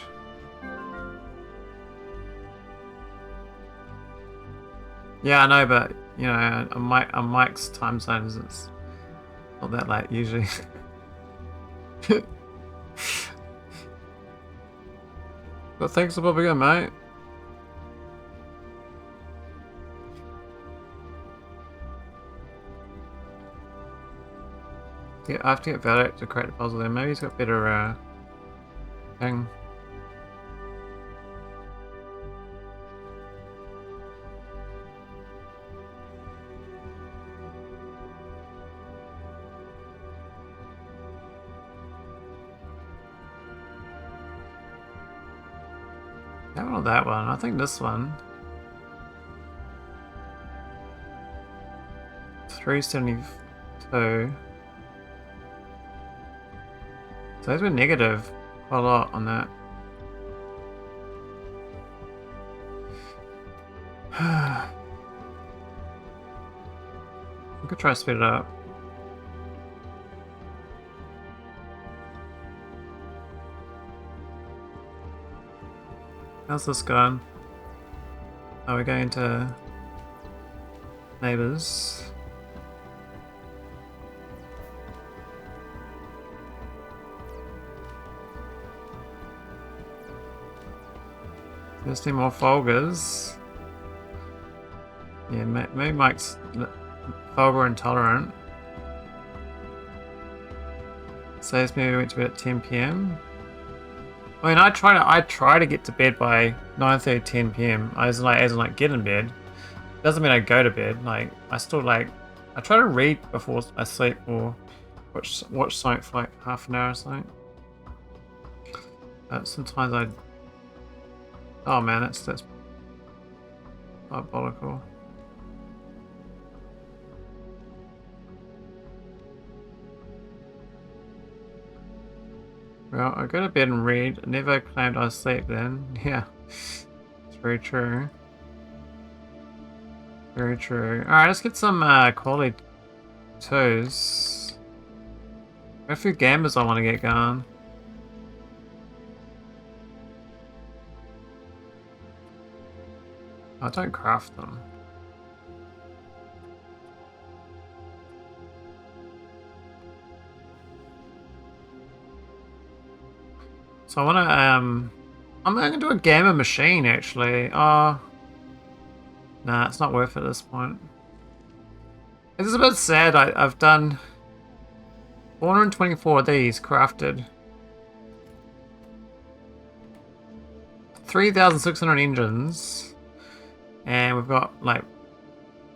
Speaker 1: Yeah, I know, but you know, on Mike's time zones, it's not that late usually. But thanks for popping in, mate. Yeah, I have to get Valak to create the puzzle then. Maybe he's got better thing. That one or that one? I think this one. 372. So those were negative quite a lot on that. We could try to speed it up. How's this going? Are we going to neighbors? Just need more Folgers. Yeah, maybe Mike's Folger intolerant. Says maybe we went to bed at 10 PM. I mean, I try to get to bed by 9:30, 10 PM. As in like get in bed. Doesn't mean I go to bed. Like I still I try to read before I sleep or watch something for like half an hour or something. Sometimes oh man, that's diabolical. Well, I go to bed and read. Never claimed I sleep then. Yeah. It's very true. Very true. Alright, let's get some quality twos. A few gambas I want to get going. I don't craft them. So I want to, I'm going to do a gamma machine actually. Oh, nah, it's not worth it at this point. It's a bit sad. I've done 424 of these crafted. 3,600 engines. And we've got like,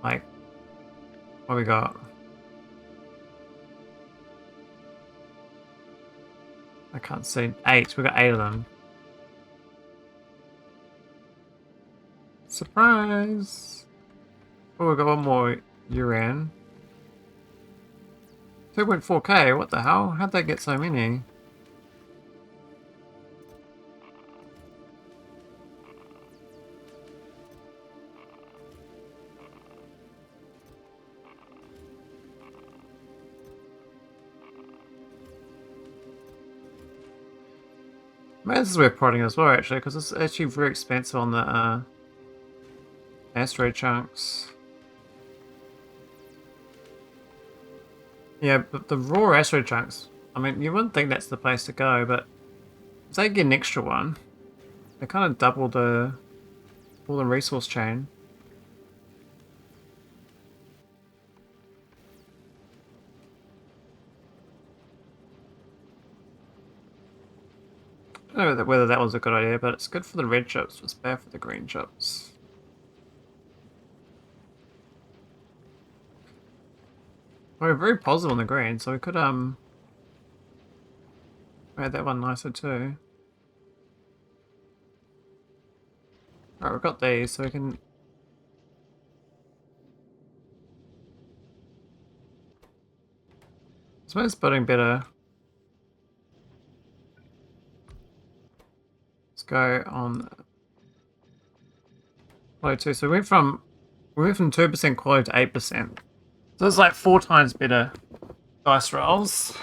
Speaker 1: what we got? I can't see. 8. We've got 8 of them. Surprise! Oh, we've got one more Uran. 2.4k, what the hell? How'd they get so many? Maybe this is worth prodding as well, actually, because it's actually very expensive on the asteroid chunks. Yeah, but the raw asteroid chunks, I mean, you wouldn't think that's the place to go, but if they get an extra one, they kind of double the resource chain. I don't know whether that was a good idea, but it's good for the red chips, it's bad for the green chips. We're very positive on the green, so we could make that one nicer too. Alright, we've got these, so we can... Smelt's building better. Let's go on quality 2. So we went from 2% quality to 8%. So it's like 4 times better dice rolls.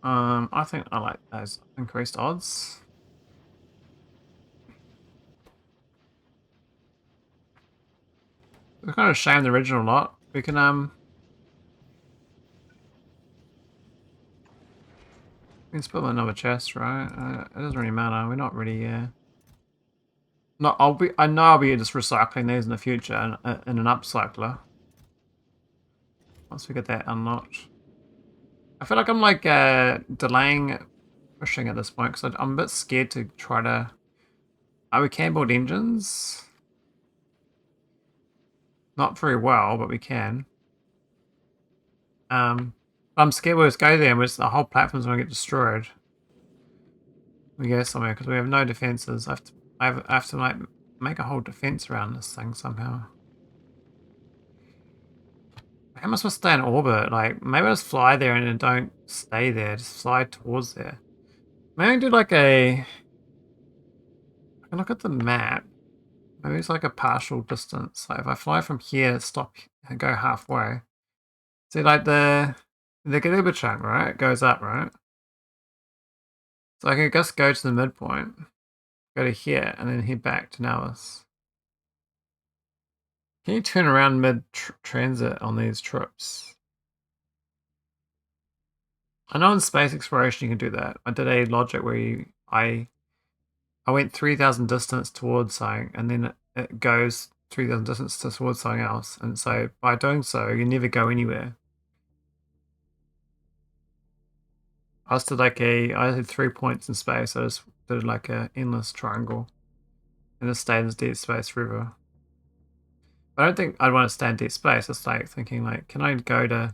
Speaker 1: I think I like those increased odds. It's kind of a shame the original lot. We can we can split them in another chest, right? It doesn't really matter. We're not really not. I know I'll be just recycling these in the future in an upcycler. Once we get that unlocked. I feel like I'm like delaying pushing at this point because I'm a bit scared to try to... we can build engines. Not very well, but we can. I'm scared we'll just go there and the whole platform's going to get destroyed. We go somewhere because we have no defenses. I have to like make a whole defense around this thing somehow. How am I supposed to stay in orbit? Like, maybe I just fly there and then don't stay there. Just fly towards there. Maybe I do like I can look at the map. Maybe it's like a partial distance. Like if I fly from here, stop and go halfway. See, like the gleba chunk, right? It goes up, right? So I can just go to the midpoint, go to here, and then head back to Nellis. Can you turn around mid-transit on these trips? I know in space exploration you can do that. I did a logic where I went 3,000 distance towards something, and then it goes 3,000 distance towards something else. And so by doing so, you never go anywhere. I just did like I had 3 points in space. I just did like a endless triangle, and just stayed in deep space forever. I don't think I'd want to stay in deep space. It's like thinking like, can I go to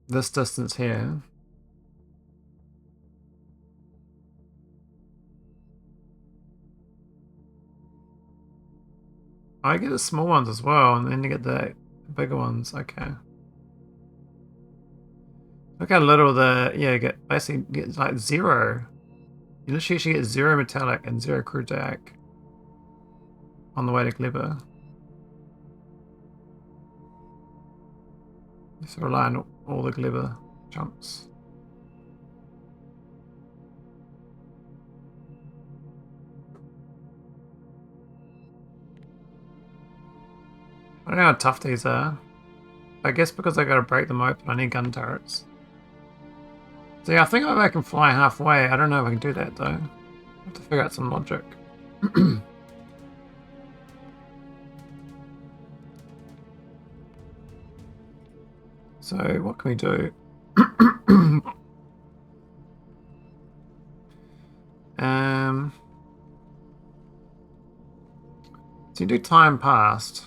Speaker 1: this distance here? I get the small ones as well, and then you get the bigger ones. Okay. Look how little you get like 0. You literally get 0 metallic and 0 crude deck on the way to gleba. Just rely on all the gleba chunks. I don't know how tough these are. I guess because I gotta break them open, I need gun turrets. So yeah, I think I can fly halfway. I don't know if I can do that though. I have to figure out some logic. So what can we do? So you do time passed.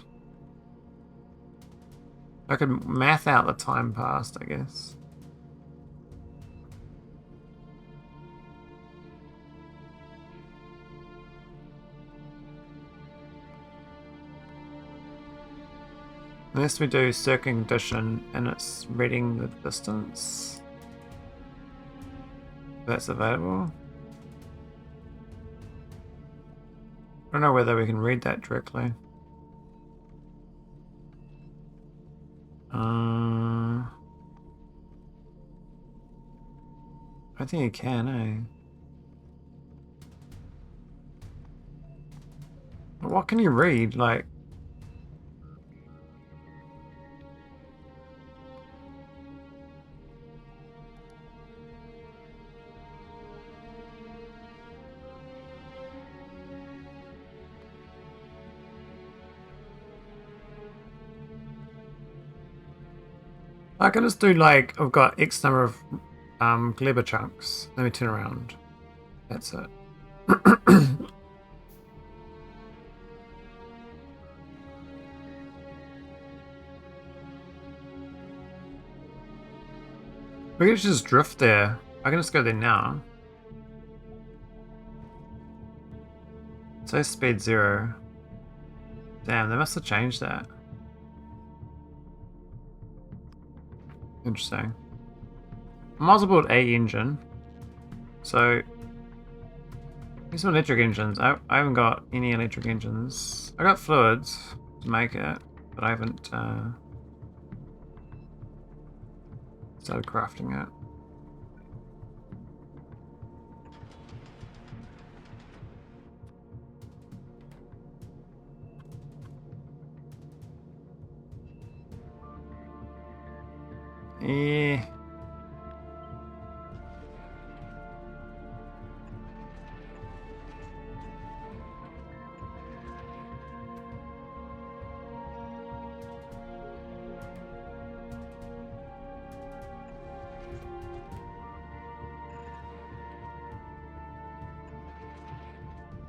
Speaker 1: I could math out the time passed, I guess. Unless we do circling condition and it's reading the distance. That's available. I don't know whether we can read that directly. I think you can, eh? What can you read? Like, I can just do like, I've got X number of gleba chunks. Let me turn around. That's it. We can just drift there. I can just go there now. Say speed 0. Damn, they must have changed that. Interesting. I might as well build a engine. So, here's some electric engines. I haven't got any electric engines. I got fluids to make it, but I haven't started crafting it. Yeah.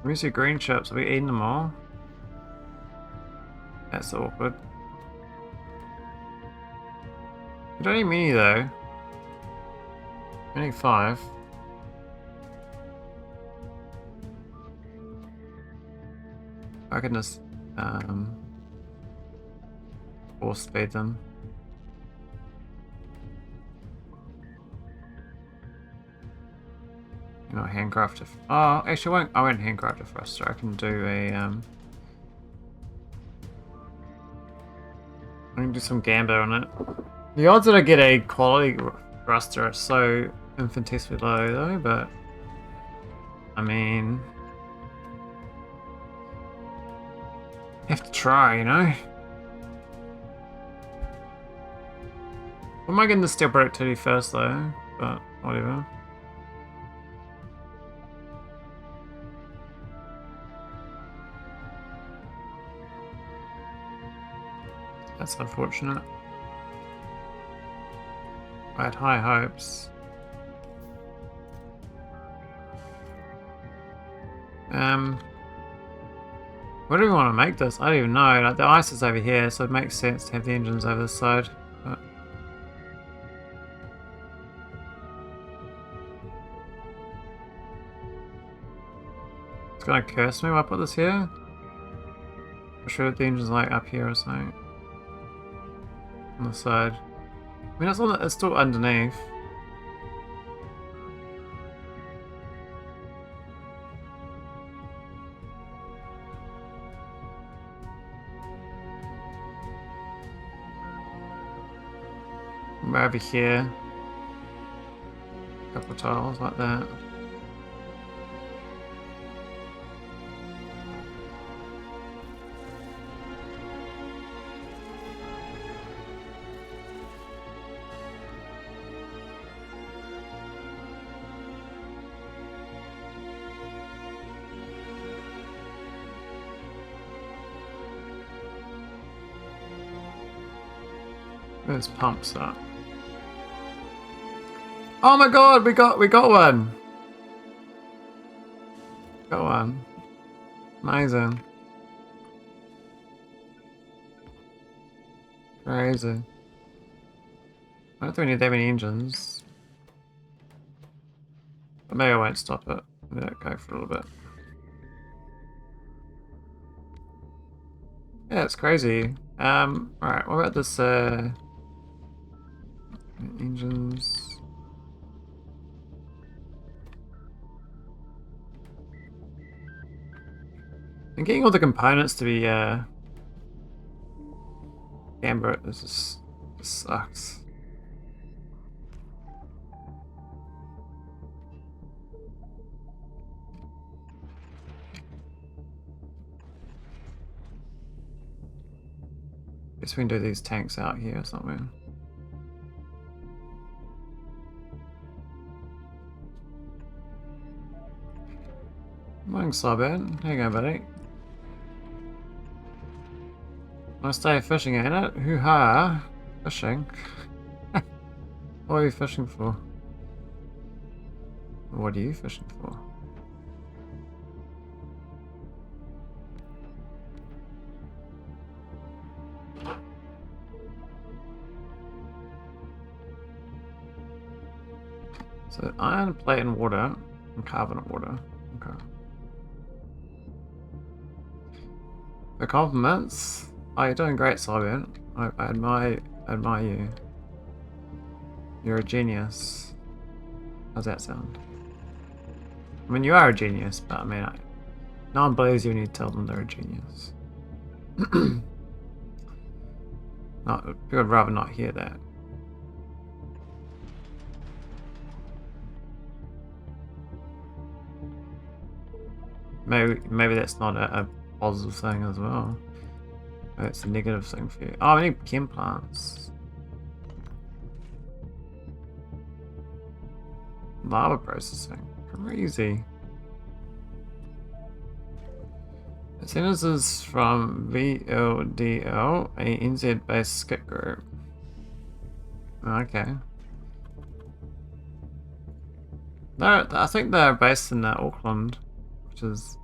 Speaker 1: Where's your green chips? Are we eating them all? That's awkward. We don't need many though. We need 5. I can just force feed them. You know, handcraft it. Oh, actually, I won't handcraft it first. So I can do a I can do some gambo on it. The odds that I get a quality thruster are so infinitesimally low, though. But I mean, have to try, you know. I might get the steel productivity first, though. But whatever. That's unfortunate. I had high hopes. What do we want to make this? I don't even know. Like, the ice is over here, so it makes sense to have the engines over this side. But it's gonna curse me when I put this here. I'm sure the engine's like up here or something. On the side. I mean, it's still underneath. over here. A couple of tiles like that. There's pumps up. Oh my god, we got one. Got one. Amazing. Crazy. I don't think we need that many engines. But maybe I won't stop it. Let it go for a little bit. Yeah, it's crazy. Alright, what about this engines? And getting all the components to be amber, this sucks. Guess we can do these tanks out here somewhere. Morning, Slobin. How you going, buddy? Nice day of fishing, ain't it? Hoo-ha! Fishing? What are you fishing for? What are you fishing for? So iron plate and water and carbonate water. Okay. For compliments. Oh, you're doing great, Cybian. I admire you. You're a genius. How's that sound? I mean, you are a genius, but I mean, no one believes you when you tell them they're a genius. Not, people would rather not hear that. Maybe that's not a positive thing as well. Maybe it's a negative thing for you. Oh, we need chem plants. Lava processing. Crazy. As soon as this is from VLDL, a NZ based skip group. Okay. I think they're based in Auckland, which is,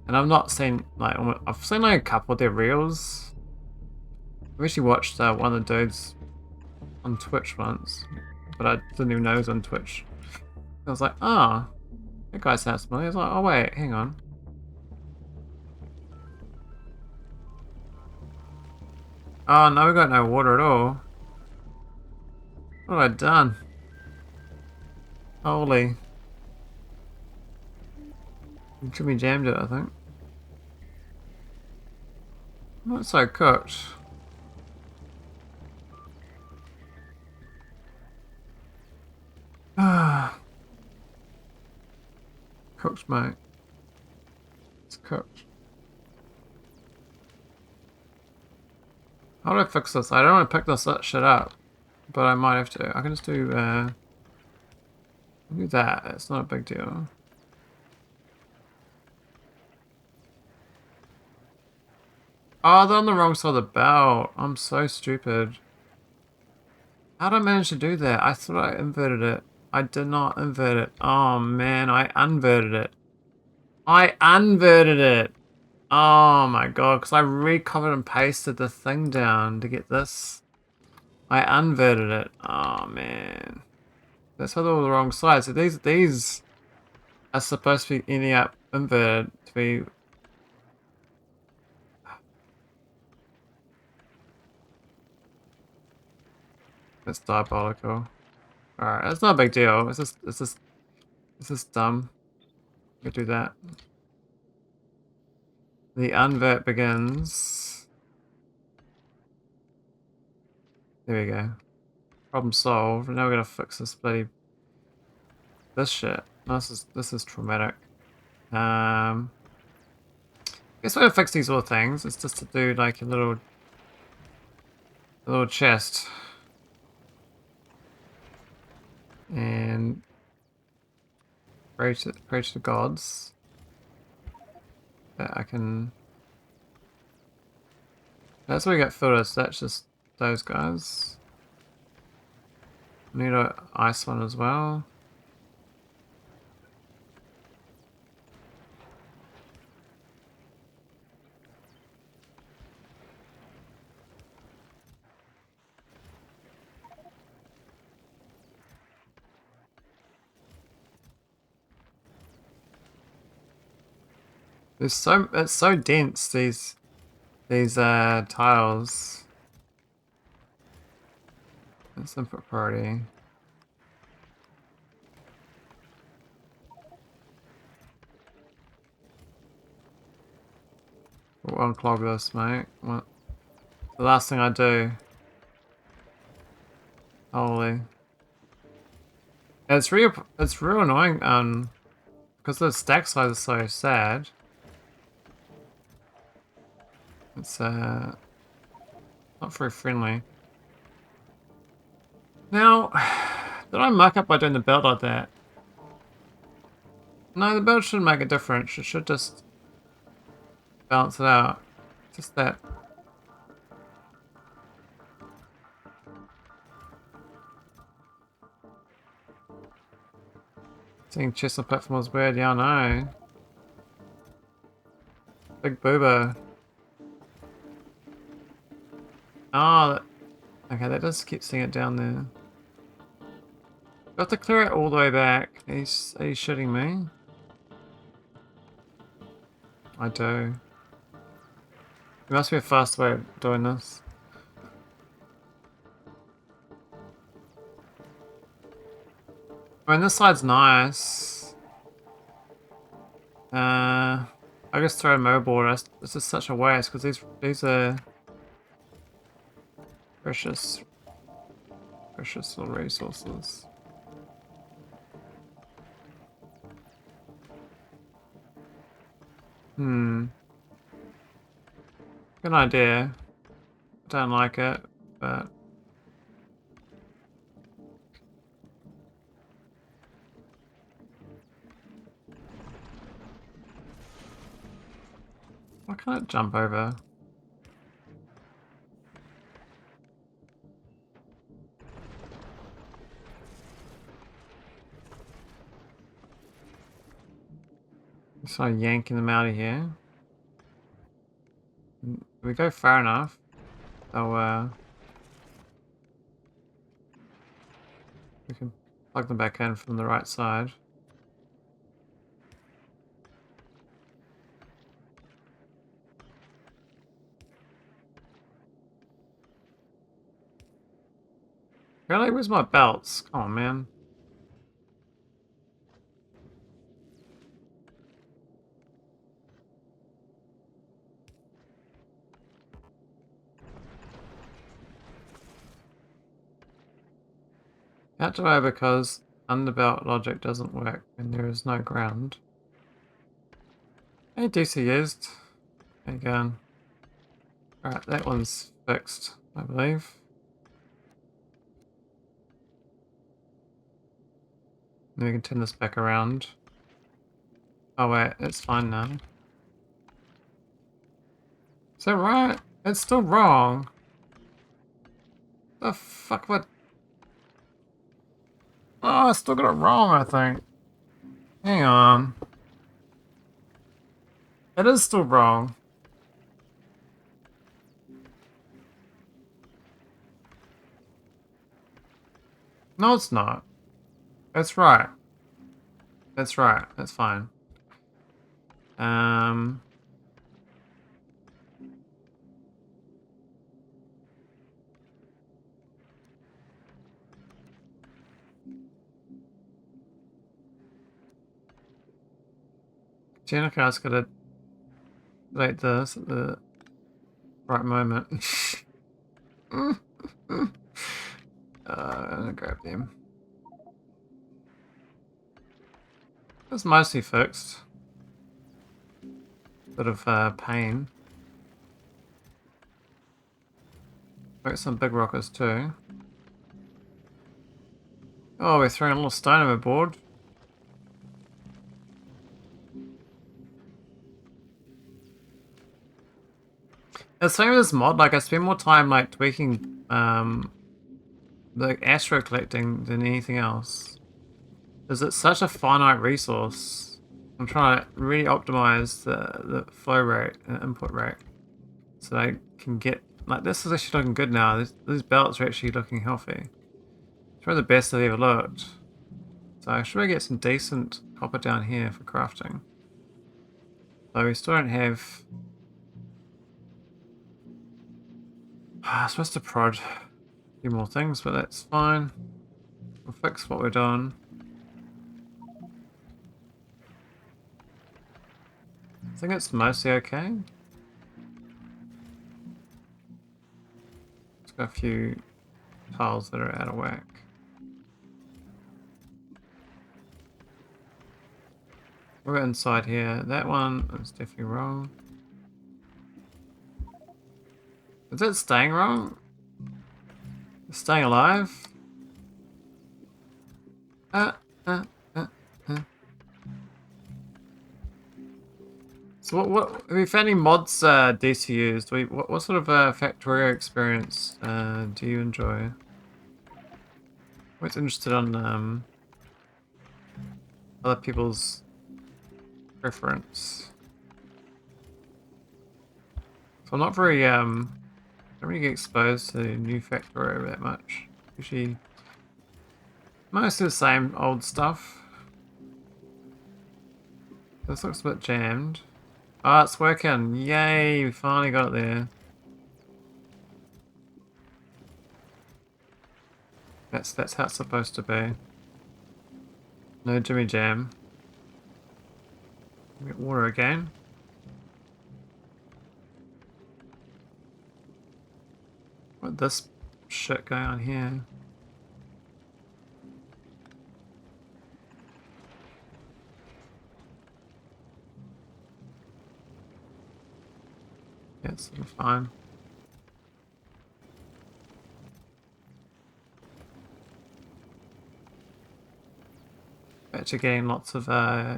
Speaker 1: and I've not seen like I've seen like a couple of their reels. I've actually watched one of the dudes on Twitch once, but I didn't even know he was on Twitch. I was like, oh, that guy sounds familiar. I was like, oh wait, hang on. Oh no, we got no water at all. What have I done? Holy. Jimmy jammed it, I think. Not so cooked. Ah. Cooked, mate. It's cooked. How do I fix this? I don't want to pick this shit up, but I might have to. I can just do that. It's not a big deal. Oh, they're on the wrong side of the belt. I'm so stupid. How did I manage to do that? I thought I inverted it. I did not invert it. Oh man, I unverted it. I unverted it. Oh my god, because I recovered and pasted the thing down to get this. I unverted it. Oh man. That's why they're all the wrong side. So these are supposed to be ending up inverted to be. That's diabolical. Alright, that's not a big deal. It's just dumb. We do that. The unvert begins. There we go. Problem solved. Now we're gonna fix this this shit. No, this is traumatic. I guess we're gonna fix these little things. It's just to do like a little chest. And pray to the gods that I can. That's where we get filters. That's just those guys. Need an ice one as well. It's so dense, these tiles. That's input priority. We'll unclog this, mate. What? The last thing I do. Holy. It's real annoying, because the stack size is so sad. It's not very friendly. Now, did I muck up by doing the belt like that? No, the belt shouldn't make a difference. It should just balance it out. Just that. Seeing chest on platform was weird, yeah, I know. Big boober. Oh, okay, that does keep seeing it down there. Got to clear it all the way back. Are you shitting me? I do. There must be a fast way of doing this. I mean, this side's nice. I just throw a moboard. This is such a waste because these are precious little resources. Good idea. Don't like it, but why can't it jump over? So yanking them out of here. If we go far enough, they'll we can plug them back in from the right side. Really? Where's my belts? Come on, man. Out to over because underbelt logic doesn't work when there is no ground. Hey, DC used. Again. Alright, that one's fixed, I believe. Then we can turn this back around. Oh wait, it's fine now. Is that right? It's still wrong. The fuck, what? Oh, I still got it wrong, I think. Hang on. It is still wrong. No, it's not. That's right. That's right. That's fine. Janica's gotta like this at the right moment. them. It's mostly fixed. Bit of pain. Got some big rockets too. Oh, we're throwing a little stone overboard. The same with this mod, like I spend more time like tweaking the asteroid collecting than anything else. Because it's such a finite resource. I'm trying to really optimize the flow rate and input rate. So I can get, like this is actually looking good now. These belts are actually looking healthy. It's probably the best they've ever looked. So I should really get some decent copper down here for crafting. So we still don't have... I'm supposed to prod a few more things, but that's fine. We'll fix what we're doing. I think it's mostly okay. It's got a few tiles that are out of whack. We're inside here. That one is definitely wrong. Is it staying wrong? It's staying alive? Uh. So what have you found any mods DCUs? What sort of Factorio experience do you enjoy? Always interested on other people's preference. So I'm not very don't really get exposed to new Factorio that much. Usually mostly the same old stuff. This looks a bit jammed. Oh, it's working. Yay, we finally got it there. That's how it's supposed to be. No Jimmy Jam. Get water again. What this shit going on here? Yeah, it's sort of fine. Back to getting lots of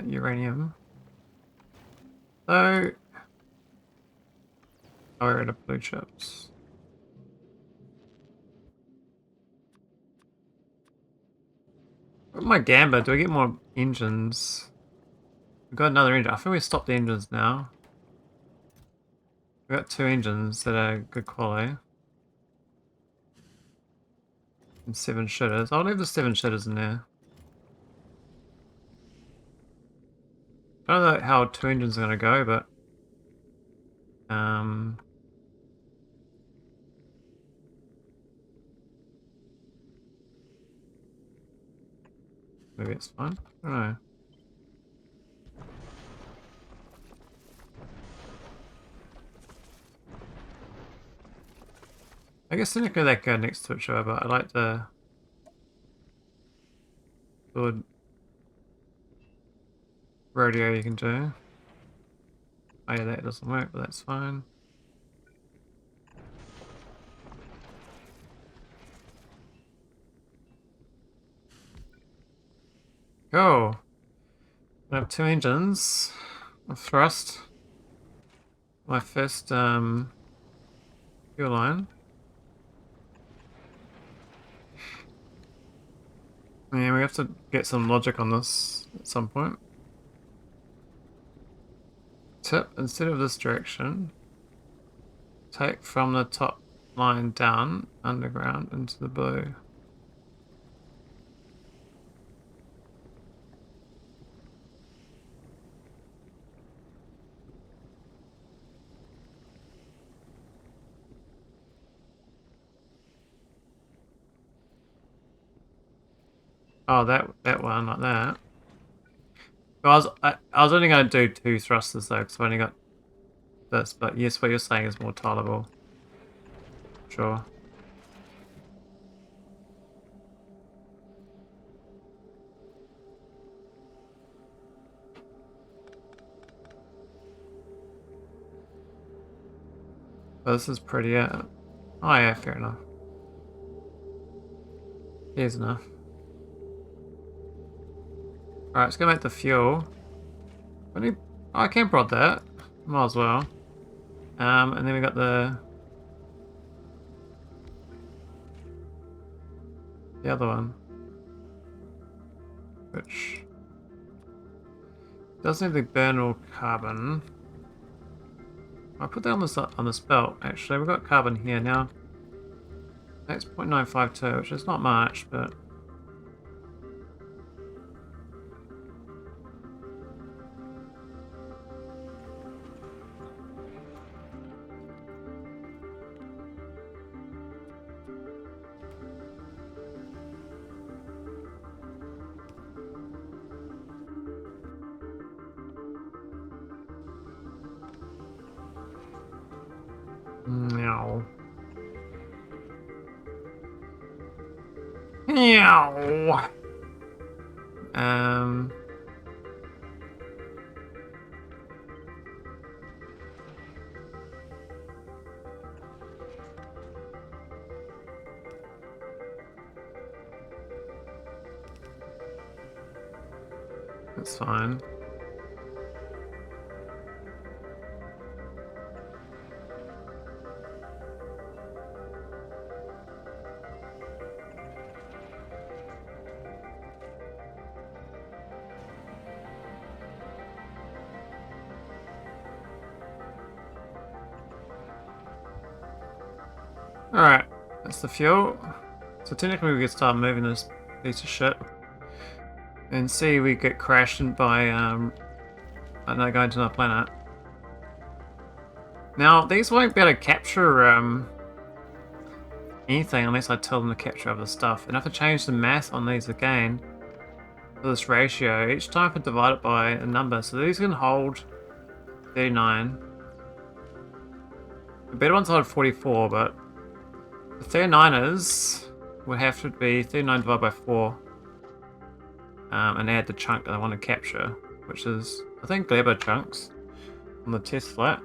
Speaker 1: uranium. So, oh, we're out of blue chips. What my gamba? Do I get more engines? We've got another engine. I think we stopped the engines now. We've got 2 engines that are good quality. And 7 shitters. I'll leave the 7 shitters in there. I don't know how 2 engines are going to go, but... maybe it's fine. I don't know. I guess technically they go next to each other, but I like the good rodeo you can do. Oh yeah, that doesn't work, but that's fine. Go! I have 2 engines of thrust. My first fuel line. Yeah, we have to get some logic on this at some point. Tip, instead of this direction, take from the top line down, underground, into the blue. Oh, that one, like that. I was only going to do 2 thrusters though, because I've only got this. But yes, what you're saying is more tolerable. Sure. Oh, this is pretty, oh yeah, fair enough. Here's enough. Alright, let's go make the fuel. Oh, I can prod that. Might as well. And then we got the other one, which doesn't need to burn all carbon. I'll put that on this belt. Actually, we've got carbon here now. That's 0.952, which is not much, but no. Meow. That's fine. Alright, that's the fuel. So technically we could start moving this piece of shit. And see we get crashed by another going to another planet. Now these won't be able to capture anything unless I tell them to capture other stuff. And I have to change the math on these again for this ratio. Each time I divide it by a number. So these can hold 39. The better ones hold 44, but the 39ers would have to be 39 divided by 4. And add the chunk that I want to capture, which is, I think, gleba chunks on the test flight.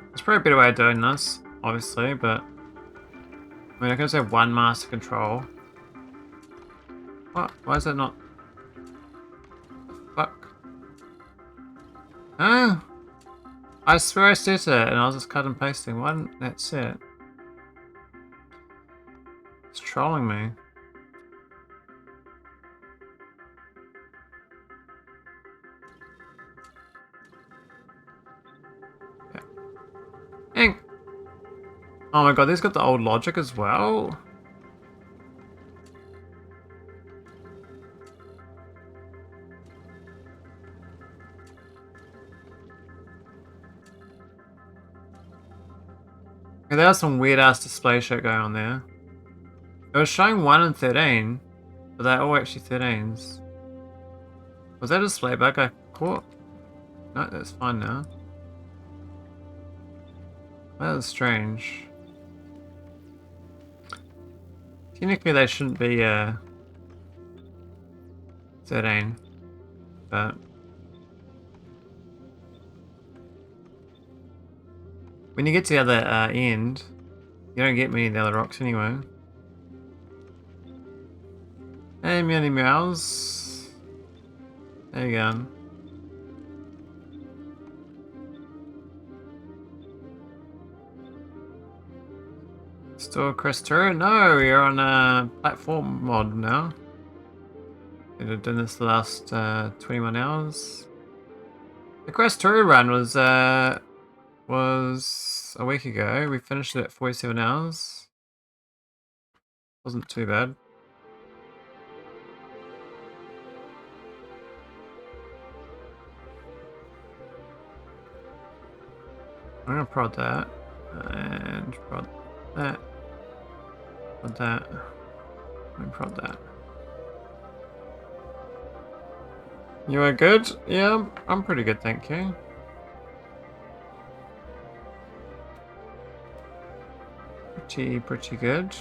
Speaker 1: There's probably a better way of doing this, obviously, but I mean, I can just have one master control. What? Why is that not? Fuck. Oh! I swear I set it and I was just cut and pasting. Why didn't that set? It's trolling me. Okay. Oh my god, these got the old logic as well? Okay, there was some weird ass display shit going on there. It was showing 1 and 13, but they're all actually 13s. Was that a display bug I caught? No, that's fine now. That was strange. Technically they shouldn't be 13, but when you get to the other end, you don't get many of the other rocks anyway. Hey, meowly meows. There you go. Still Crestero? No, you're on a platform mod now. I've done this the last 21 hours. The Crestero run was a week ago. We finished it at 47 hours. Wasn't too bad. I'm gonna prod that and prod that. Prod that. And prod that. You are good? Yeah, I'm pretty good, thank you. Pretty good.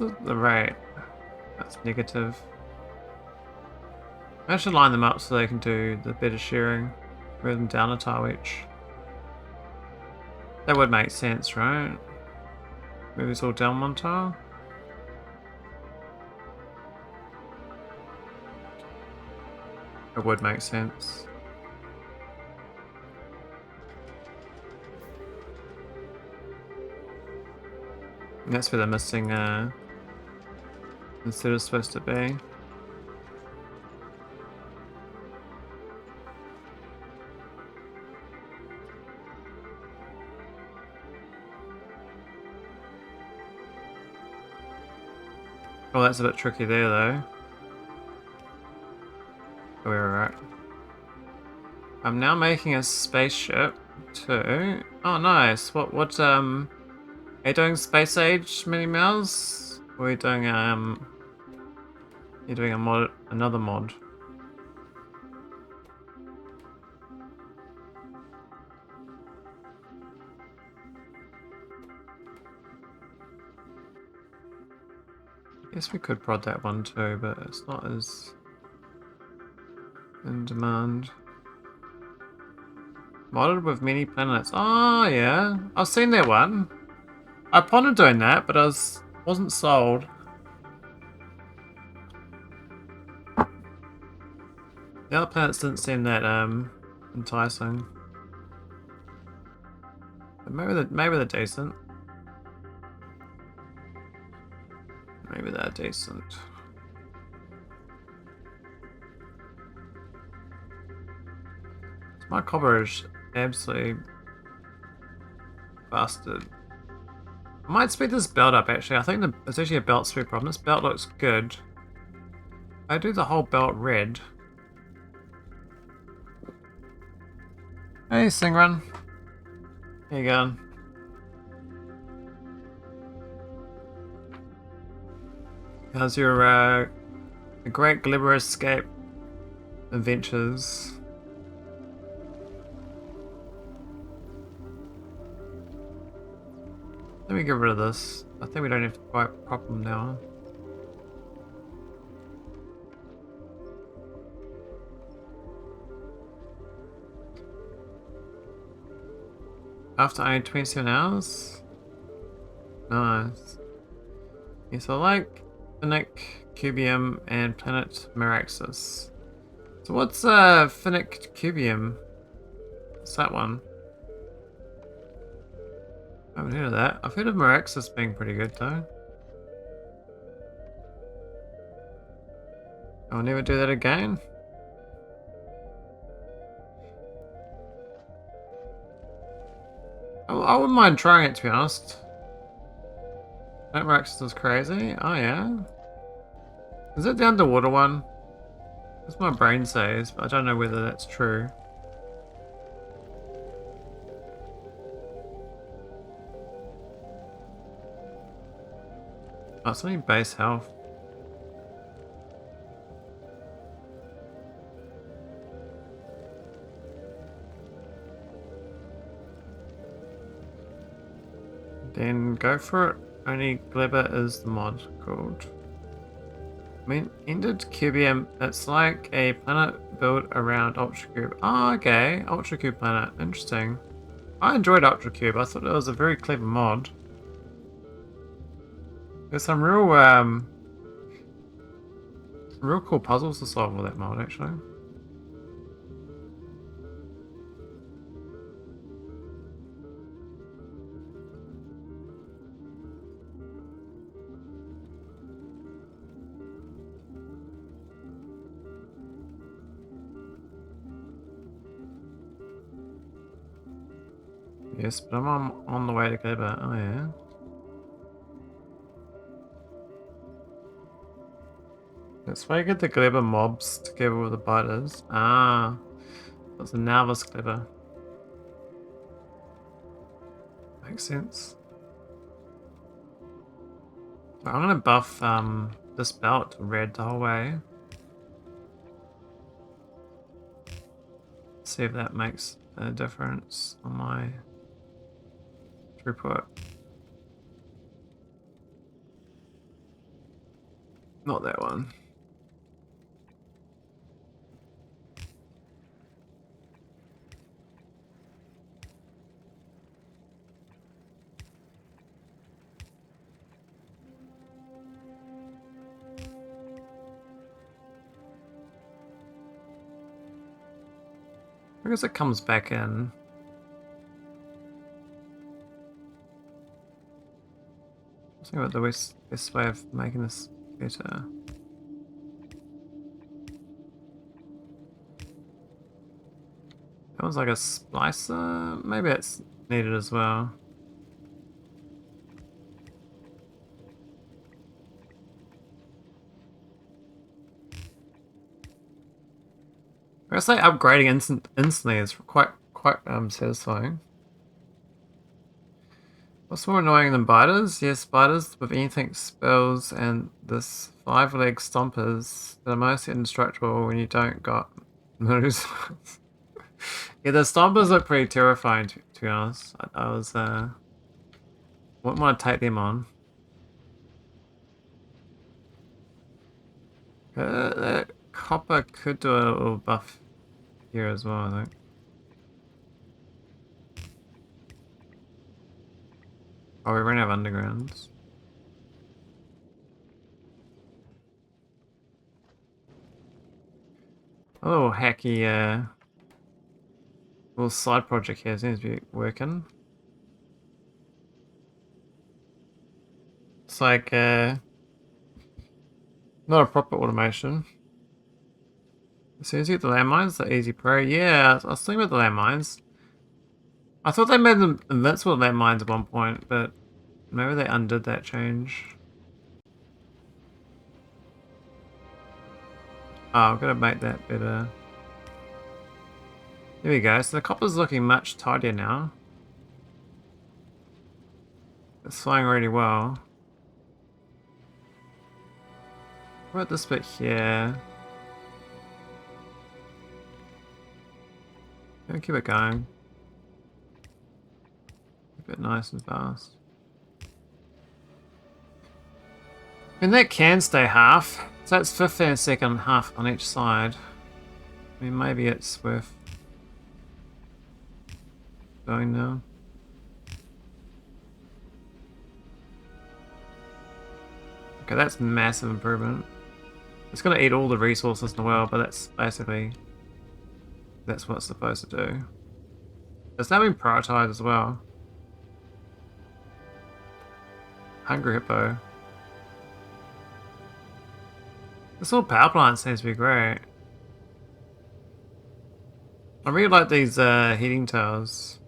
Speaker 1: the rate? That's negative. I should line them up so they can do the better sharing. Move them down a tile each. That would make sense, right? Move this all down one tile. It would make sense. And that's where the missing instead is supposed to be. Oh, that's a bit tricky there though. We were right. I'm now making a spaceship too. Oh nice. What are you doing space age mini mouse? Or are you doing you're doing a mod, another mod? Guess we could prod that one too, but it's not as in demand. Modded with many planets. Oh yeah, I've seen that one. I pondered doing that, but wasn't sold. The other planets didn't seem that enticing. But maybe they're decent. Maybe they're decent. My copper is absolutely busted. I might speed this belt up actually. I think it's actually a belt speed problem. This belt looks good. I do the whole belt red. Hey Singrun. Here you go. How's your the Great Gleba Escape adventures? Let me get rid of this. I think we don't have to quite prop them now. After only 27 hours? Nice. Yes, I like Finnic, Cubium, and Planet Meraxis. So what's Finnic Cubium? What's that one? I haven't heard of that. I've heard of Meraxis being pretty good though. I'll never do that again. I wouldn't mind trying it to be honest. That Meraxis is crazy. Oh yeah. Is it the underwater one? That's what my brain says, but I don't know whether that's true. Oh, it's only base health. Then go for it. Only gleba is the mod called. I mean, ended Cubium. It's like a planet built around Ultracube. Oh, okay. Ultracube planet. Interesting. I enjoyed Ultracube. I thought it was a very clever mod. There's some real cool puzzles to solve with that mod, actually. Yes, but I'm on the way to Gleba. Oh yeah. Let's why get the Gleba mobs together with the biters. Ah, that's a Nalvis Gleba. Makes sense. I'm gonna buff this belt to red the whole way. See if that makes a difference on my throughput. Not that one. I guess it comes back in. Let's think about the best way of making this better. That one's like a splicer. Maybe it's needed as well. I guess like upgrading instantly is quite satisfying. What's more annoying than biters? Yes, biters with anything spells and this 5-leg stompers that are mostly indestructible when you don't got moves. Yeah, the stompers look pretty terrifying to be honest. I was wouldn't want to take them on. That copper could do a little buff here as well, I think. Oh, we ran out of undergrounds. A little hacky little side project here seems to be working. It's like not a proper automation. As soon as you get the landmines, the easy prey. Yeah, I was thinking about the landmines. I thought they made them invincible landmines at one point, but maybe they undid that change. Oh, I've got to make that better. There we go. So the copper's looking much tidier now. It's flying really well. What about this bit here? Gonna keep it going. Keep it nice and fast. And that can stay half. So that's 15 a second, half on each side. I mean, maybe it's worth doing now. Okay, that's massive improvement. It's gonna eat all the resources in the world, but that's basically that's what it's supposed to do. It's now been prioritized as well. Hungry hippo. This whole power plant seems to be great. I really like these heating towers.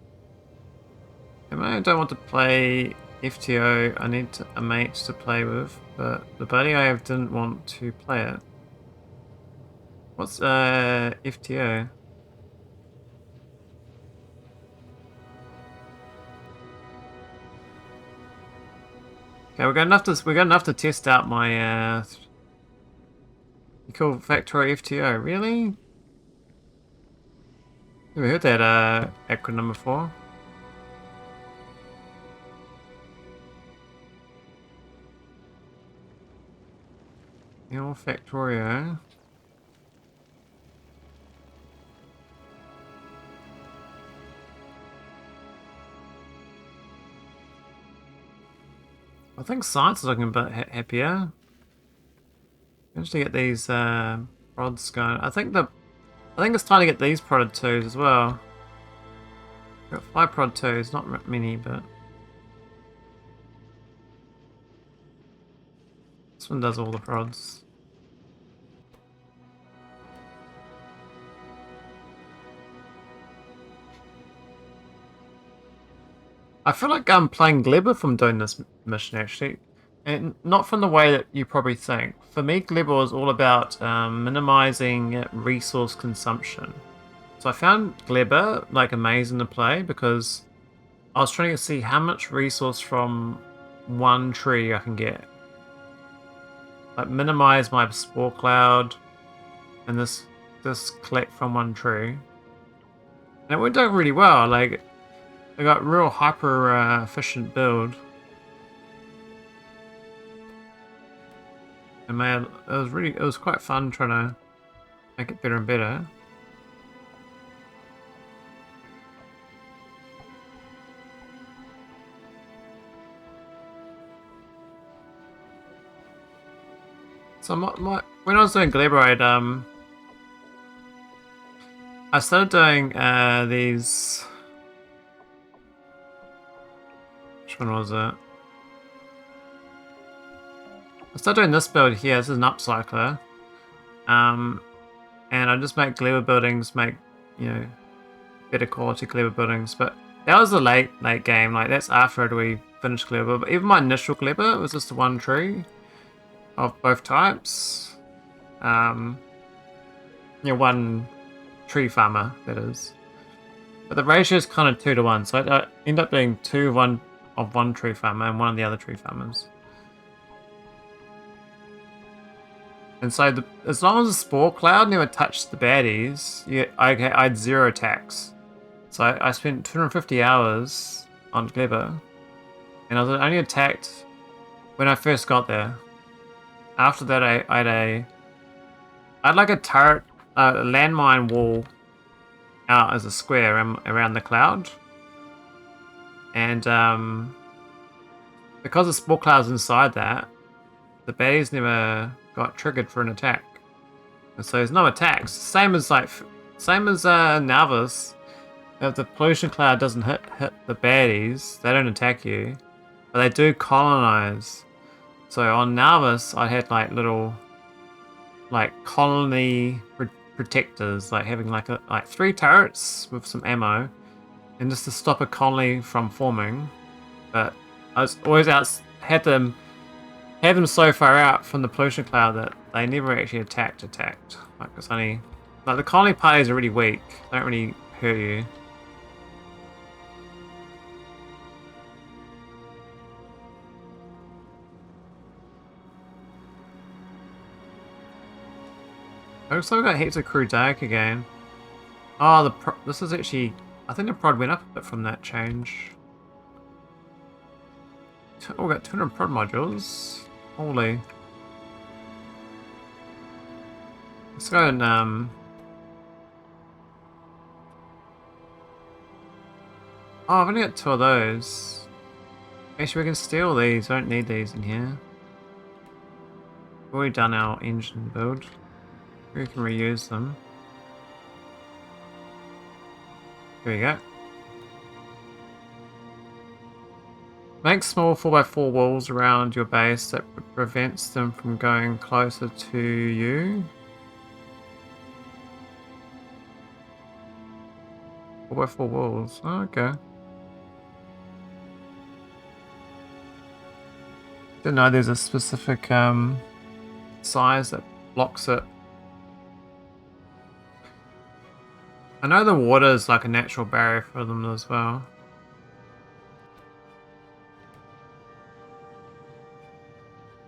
Speaker 1: I don't want to play FTO. I need a mate to play with, but the buddy I have didn't want to play it. What's FTO? Okay, we're got enough to test out my you call Factorio FTO, really? Never heard that acronym before. Factorio. I think science is looking a bit happier. Managed to get these prods going. I think it's time to get these prodded twos as well. Got 5 prod twos, not many, but this one does all the prods. I feel like I'm playing gleba from doing this mission actually, and not from the way that you probably think. For me, gleba was all about minimizing resource consumption. So I found gleba like amazing to play because I was trying to see how much resource from one tree I can get. Like minimize my spore cloud and this collect from one tree. And it went out really well. Like I got real hyper efficient build. it was quite fun trying to make it better and better. So when I was doing gleba, I started doing these. Which one was it? I started doing this build here. This is an upcycler, and I just make gleba buildings, make better quality gleba buildings. But that was the late game. Like that's after we finished gleba. But even my initial gleba was just the one tree of both types. One tree farmer, that is. But the ratio is kind of 2 to 1, so I end up doing 2 of one tree farmer and one of the other tree farmers. And so as long as the spore cloud never touched the baddies, I had 0 attacks. So I spent 250 hours on gleba, and I was only attacked when I first got there. After that, I had like a turret, a landmine wall out as a square around the cloud, and because the spore cloud's inside that, the baddies never got triggered for an attack, and so there's no attacks. Same as Navas. If the pollution cloud doesn't hit the baddies, they don't attack you, but they do colonize. So on Navas, I had like little colony protectors, like having like 3 turrets with some ammo, and just to stop a colony from forming. But I was always had them so far out from the pollution cloud that they never actually attacked. Like it's only the colony parties are really weak. They don't really hurt you. Looks like we got heaps of crew dark again. Oh, this is actually... I think the prod went up a bit from that change. Oh, we got 200 prod modules. Holy. Let's go and... Oh, I've only got 2 of those. Actually, we can steal these. I don't need these in here. We've already done our engine build. We can reuse them. There we go. Make small 4x4 walls around your base that prevents them from going closer to you. 4x4 walls. Oh, okay. Didn't know there's a specific size that blocks it. I know the water is like a natural barrier for them as well.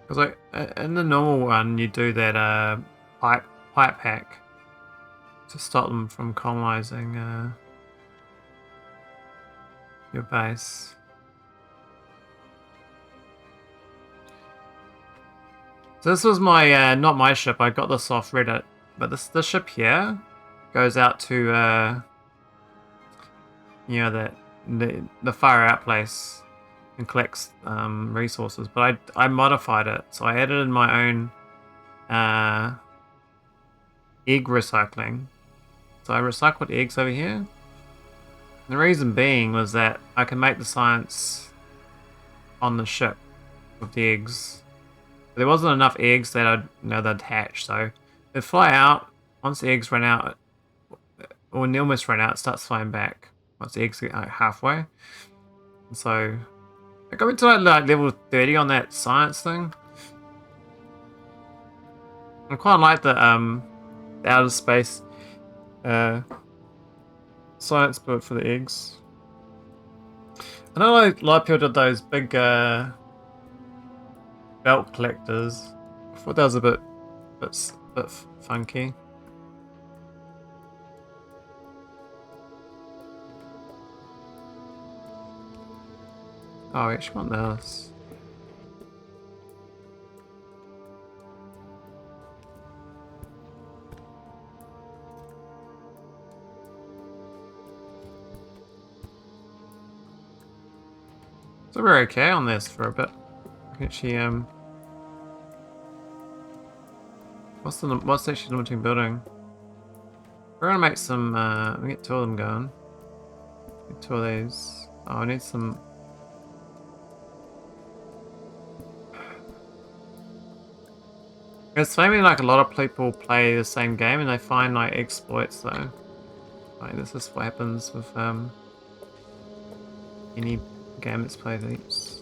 Speaker 1: Because like in the normal one, you do that pipe hack to stop them from colonizing your base. So this was my not my ship. I got this off Reddit, but this ship here goes out to the far out place and collects resources. But I modified it, so I added in my own egg recycling. So I recycled eggs over here. And the reason being was that I can make the science on the ship with the eggs. But there wasn't enough eggs that they'd hatch, so they'd fly out. Once the eggs run out, or almost run out, it starts flying back once the eggs get halfway. And so I got into like level 30 on that science thing. I quite like the outer space science build for the eggs. I know a lot of people did those big belt collectors. I thought that was a bit funky. Oh, I actually want this. So we're okay on this for a bit. Actually, what's actually limiting building? We're gonna make some. We get 2 of them going. Get 2 of these. Oh, I need some. It's maybe like a lot of people play the same game and they find like exploits though. Like this is what happens with any game that's played heaps.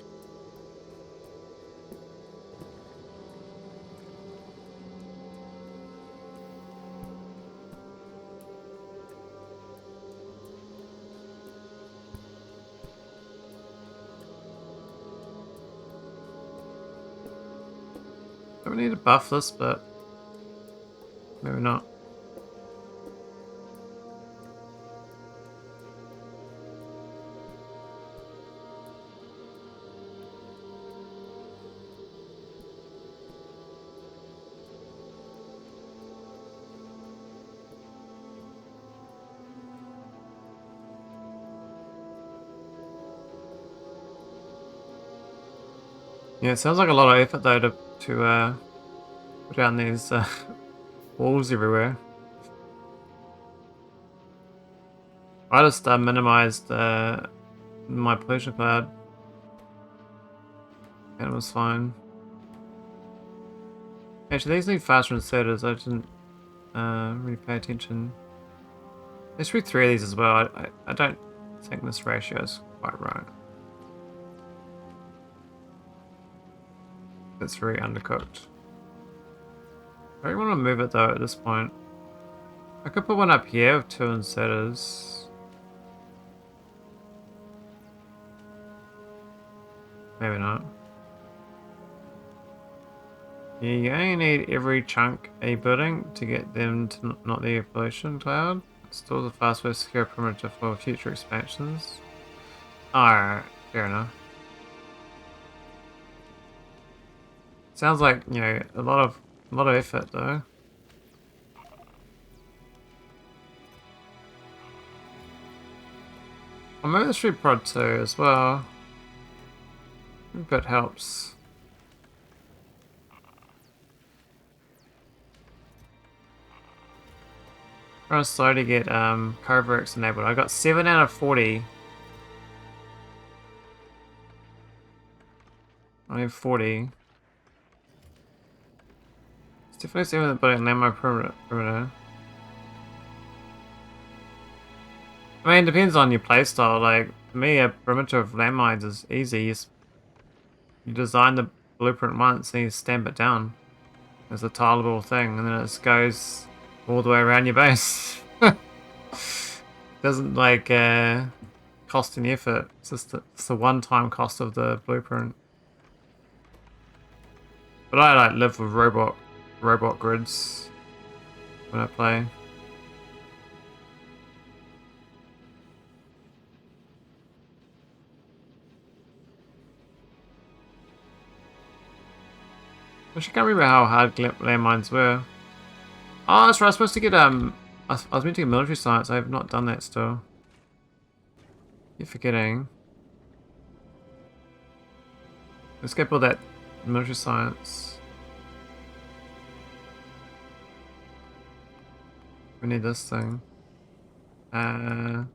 Speaker 1: Do we need to buff this bit? Maybe not. Yeah, it sounds like a lot of effort though to put down these walls everywhere. I just minimized my pollution cloud and it was fine. Actually, these need faster inserters. I didn't really pay attention. There should be 3 of these as well. I don't think this ratio is quite right. It's very undercooked. I don't want to move it though at this point. I could put one up here with 2 inserters. Maybe not. Yeah, you only need every chunk a building to get them to not the pollution cloud. Store the fast-way secure perimeter for future expansions. Alright, fair enough. Sounds like, you know, a lot of effort though. I'll move the street prod too as well. If that helps. Trying to slowly get coverts enabled. I got 7 out of 40. I have 40. It's definitely saving the building and my perimeter. I mean, it depends on your playstyle. Like, for me, a perimeter of landmines is easy. You design the blueprint once and you stamp it down as a tileable thing, and then it just goes all the way around your base. Doesn't like cost any effort. It's just the one-time cost of the blueprint. But I like live with robot grids when I play. I can't remember how hard landmines were. Oh, that's right. I was supposed to get I was meant to get military science. I have not done that still. Keep forgetting. Let's get all that military science. We need this thing. How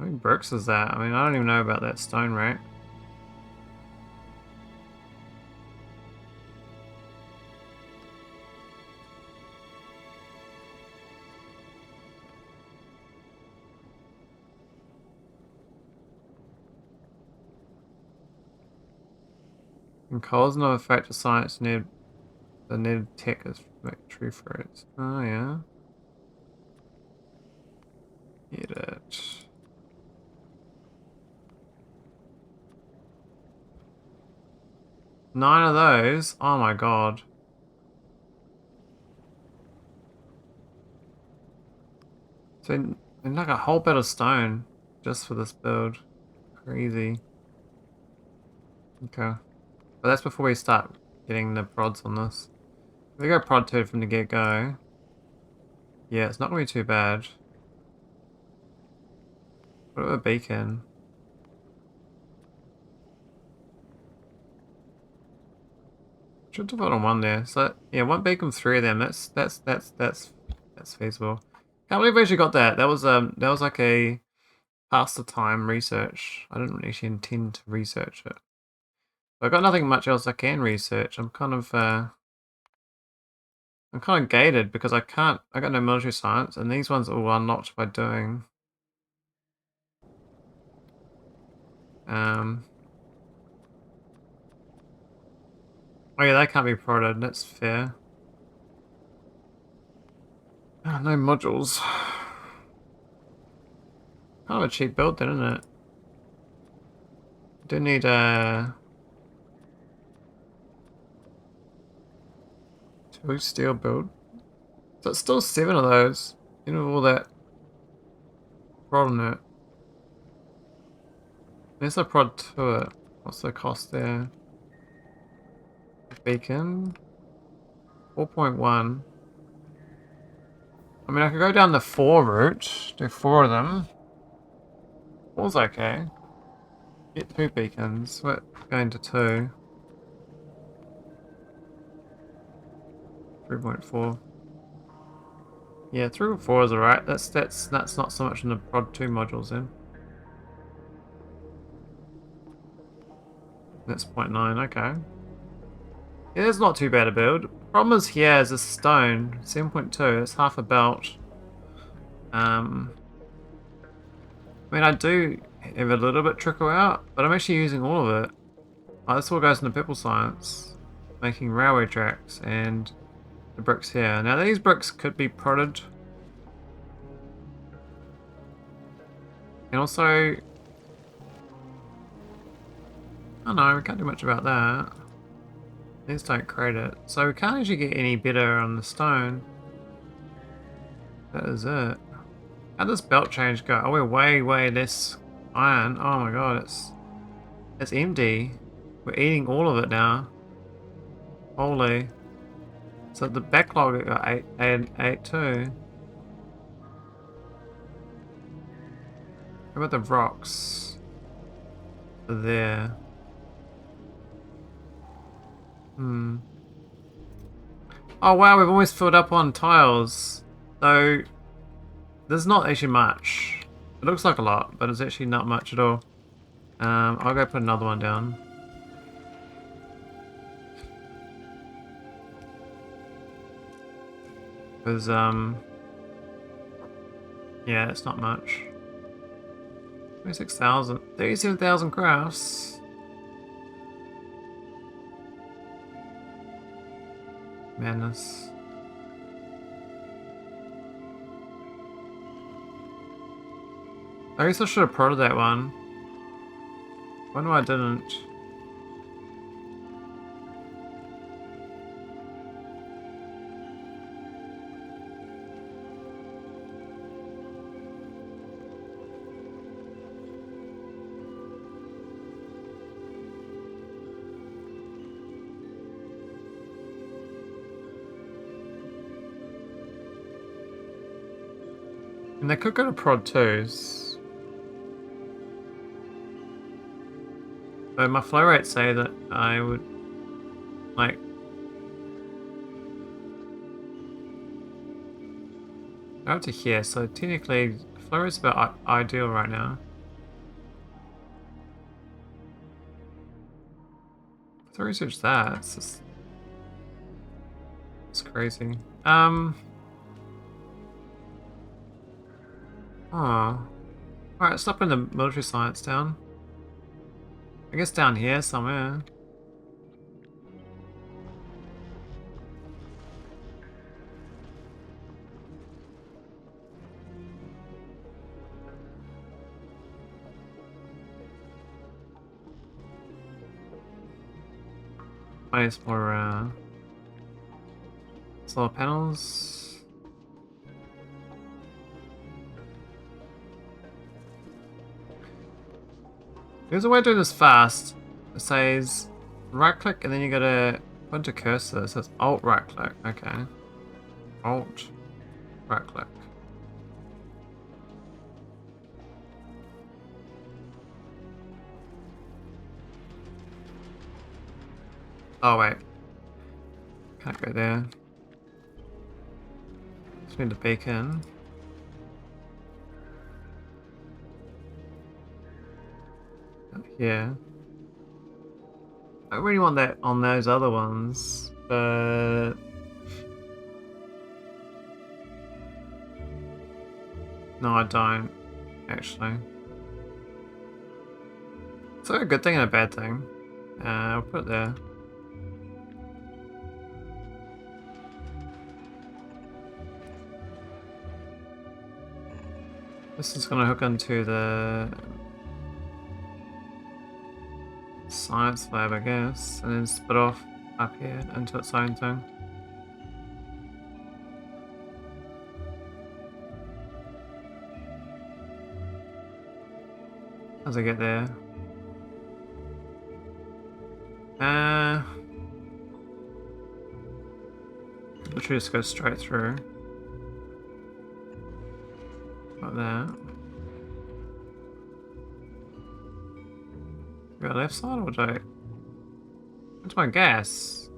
Speaker 1: many bricks is that? I mean, I don't even know about that stone rate. And coal's not a factor science need. The needed tech is tree fruits. Oh yeah. Get it. Nine of those? Oh my god. So in like a whole bit of stone just for this build. Crazy. Okay. But that's before we start getting the prods on this. We go prod 2 from the get-go. Yeah, it's not going to be too bad. What about a beacon? Should have put on one there. So yeah, one beacon, 3 of them. That's feasible. Can't believe we actually got that. That was like a pass the time research. I didn't actually intend to research it. I've got nothing much else I can research. I'm kind of gated because I got no military science, and these ones are all unlocked by doing oh yeah, they can't be prodded, that's fair. Oh, no modules. Kind of a cheap build then, isn't it? Do need two steel build. So it's still 7 of those. You know, all that prod on it. There's a prod to it. What's the cost there? Beacon. 4.1. I mean, I could go down the 4 route. Do 4 of them. 4's okay. Get 2 beacons. We're going to 2. 3.4. Yeah, 3 or 4 is alright. That's not so much in the prod 2 modules then. That's 0.9, okay. Yeah, it's not too bad a build. The problem is here is a stone. 7.2, it's half a belt. I mean, I do have a little bit trickle out, but I'm actually using all of it. Oh, this all goes into purple science. Making railway tracks and the bricks here. Now these bricks could be prodded. And also, I don't know, we can't do much about that. These don't create it. So we can't actually get any better on the stone. That is it. How'd this belt change go? Oh, we're way less iron. Oh my god, it's empty. We're eating all of it now. Holy. So the backlog got 8 too. How about the rocks? They're there. Oh wow, we've almost filled up on tiles. So there's not actually much. It looks like a lot, but it's actually not much at all. I'll go put another one down. Because yeah, it's not much. 26,000, 37,000 crafts. Madness. I guess I should have prodded that one. Wonder why I didn't. And they could go to prod 2s. So my flow rates say that I would like go up to here, so technically flow rate's about ideal right now. Let's research that. It's crazy. Oh. Alright, stop in the military science down. I guess down here somewhere. Minus more solar panels. There's a way to do this fast. It says right click and then you gotta Went to cursor, it says Alt right click, okay. Alt right click. Oh wait. Can't go there. Just need a beacon. Yeah. I really want that on those other ones, but no, I don't actually. It's a good thing and a bad thing. I'll put it there. This is gonna hook into the science lab, I guess, and then split off up here into its own thing. As I get there. Literally just go straight through. Like that. Go left side or do I? What's my gas?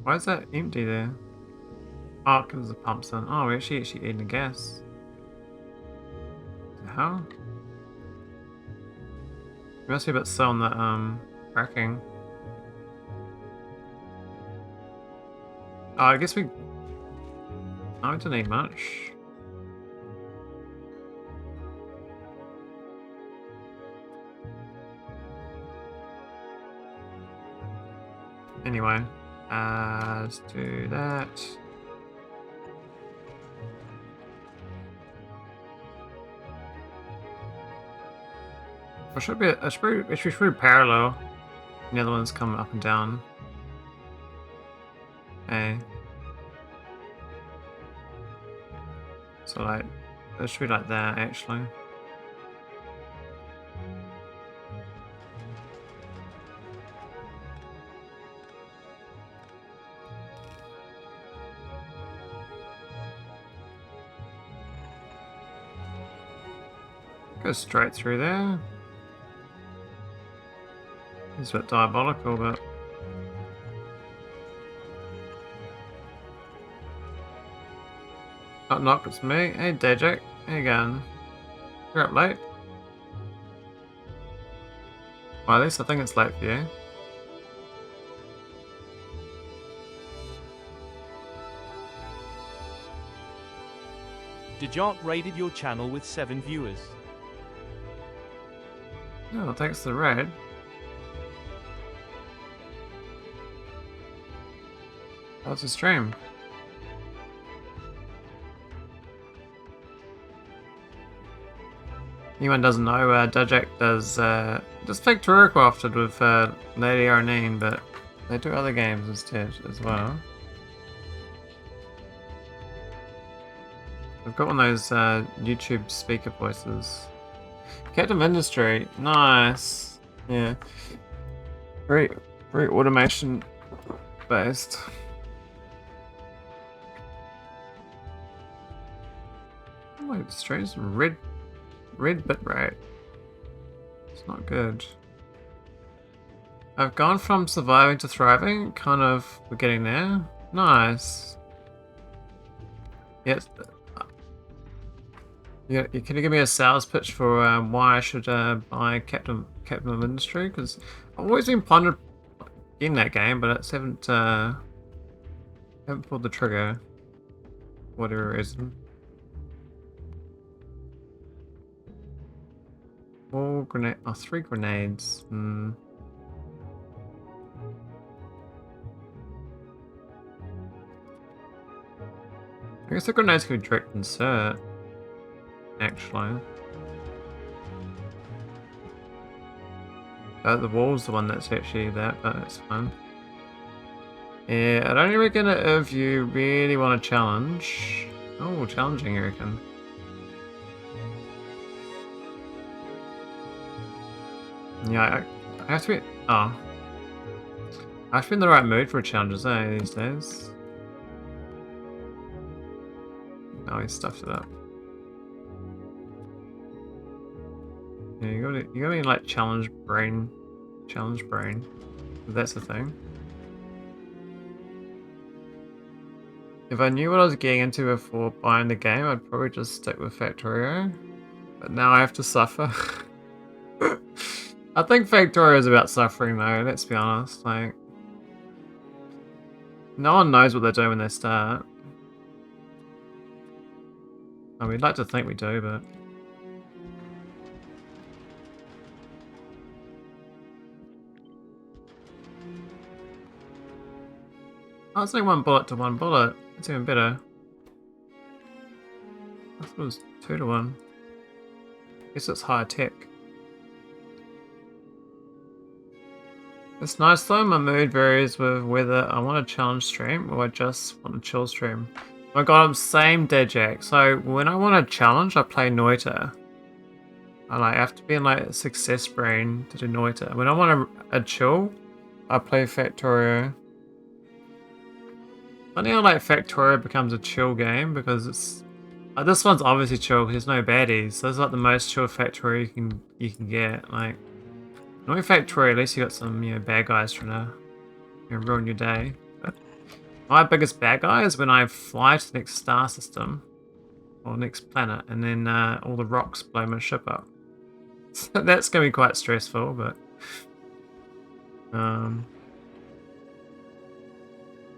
Speaker 1: Why is that empty there? Oh, because the pump's in. Oh, we're actually eating the gas. How? We must be a bit slow on the cracking. Oh, I guess we. Oh, we didn't eat much. Anyway, let's do that. It should be. It should be parallel. The other one's coming up and down. Okay. So like, it should be like that actually. Go straight through there. It's a bit diabolical, but knock knock, it's me. Hey Dejak, how you going? You're up late? Well, at least I think it's late for you.
Speaker 3: Dejak raided your channel with 7 viewers.
Speaker 1: Oh, thanks to the raid. How's the stream? Anyone doesn't know, Dajak does Factorio crafted with Lady Arnine, but they do other games instead as well. I've got one of those YouTube speaker voices. Captain Industry, nice. Yeah, very automation based. Oh my, strange red bit rate. It's not good. I've gone from surviving to thriving. Kind of, we're getting there. Nice. Yes. Yeah, can you give me a sales pitch for why I should buy Captain of Industry? Because I've always been planning in that game, but I just haven't pulled the trigger for whatever reason. 4 grenade, 3 grenades. I guess the grenades could direct insert. Actually, the wall's the one that's actually that, but it's fine. Yeah, I don't reckon if you really want to challenge. Oh, challenging, you reckon? Yeah, I have to be. Oh, I feel in the right mood for challenges, eh, these days. Oh, he stuffed it up. Yeah, you gotta be like challenge brain. If that's the thing. If I knew what I was getting into before buying the game, I'd probably just stick with Factorio. But now I have to suffer. I think Factorio is about suffering though, let's be honest. Like, no one knows what they're doing when they start. I mean, we'd like to think we do, but... Oh, it's only 1 bullet to 1 bullet. That's even better. I thought it was 2 to 1. Guess it's high tech. It's nice though, my mood varies with whether I want a challenge stream or I just want a chill stream. Oh my god, I'm same Dejack. So when I want a challenge, I play Noita. I have to be in like a success brain to do Noita. When I want a chill, I play Factorio. Funny how like Factorio becomes a chill game because it's this one's obviously chill because there's no baddies. So it's like the most chill Factorio you can get. Like normally Factorio, at least you got some bad guys trying to ruin your day. But my biggest bad guy is when I fly to the next star system or next planet and then all the rocks blow my ship up. So that's gonna be quite stressful, but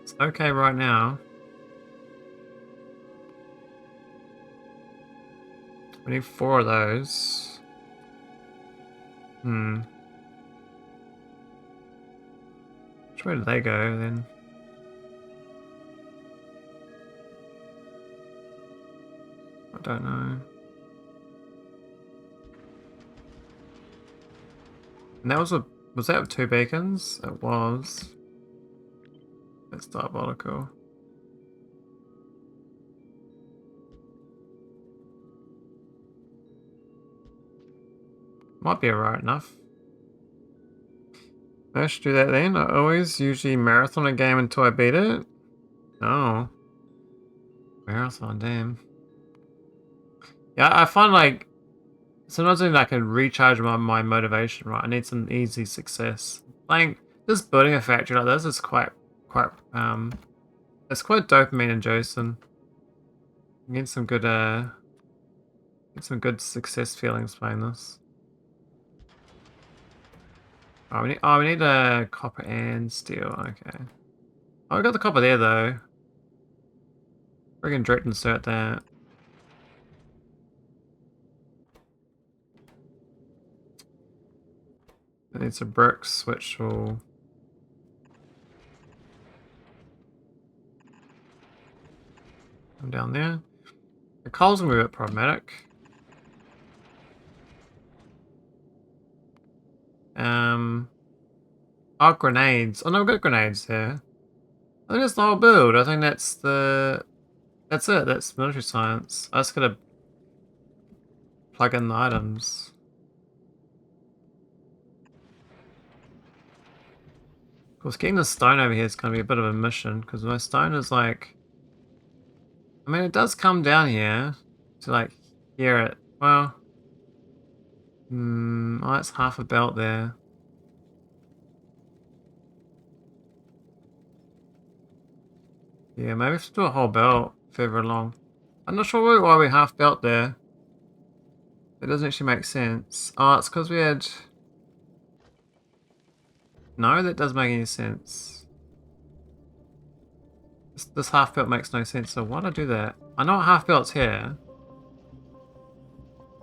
Speaker 1: it's okay right now. We need 4 of those. Which way did they go then? I don't know. And that was that with 2 beacons? It was. That's diabolical. Might be alright enough. I should do that then. I always usually marathon a game until I beat it. Oh. Marathon, damn. Yeah, I find like sometimes I can recharge my motivation, right? I need some easy success. Like just building a factory like this is quite it's quite dopamine inducing. You get some good success feelings playing this. Oh, we need copper and steel. Okay. Oh, we got the copper there though. We can direct insert that. I need some bricks, which will come down there. The coal's gonna be a bit problematic. Oh, grenades. Oh no, we've got grenades here. I think that's the whole build. I think that's it. That's military science. I just gotta plug in the items. Of course, getting the stone over here is gonna be a bit of a mission because my stone is like. I mean, it does come down here to like hear it. Well, oh, that's half a belt there. Yeah, maybe we have to do a whole belt further along. I'm not sure why we half belt there. It doesn't actually make sense. Oh, it's because we had... No, that doesn't make any sense. This half belt makes no sense, so why did I do that? I know half belt's here.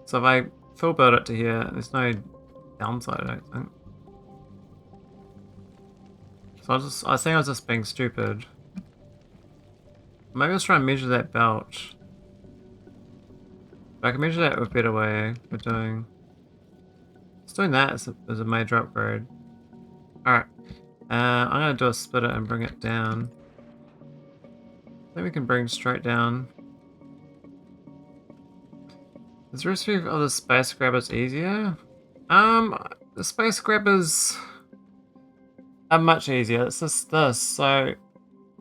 Speaker 1: So if I full belt it to here, there's no downside, I don't think. So I think I was just being stupid. Maybe let's try and measure that belt. If I can measure that with a better way for doing... Just doing that as a major upgrade. Alright. I'm going to do a splitter and bring it down. I think we can bring straight down. Is the recipe of the space grabbers easier? The space grabbers... much easier. It's just this. So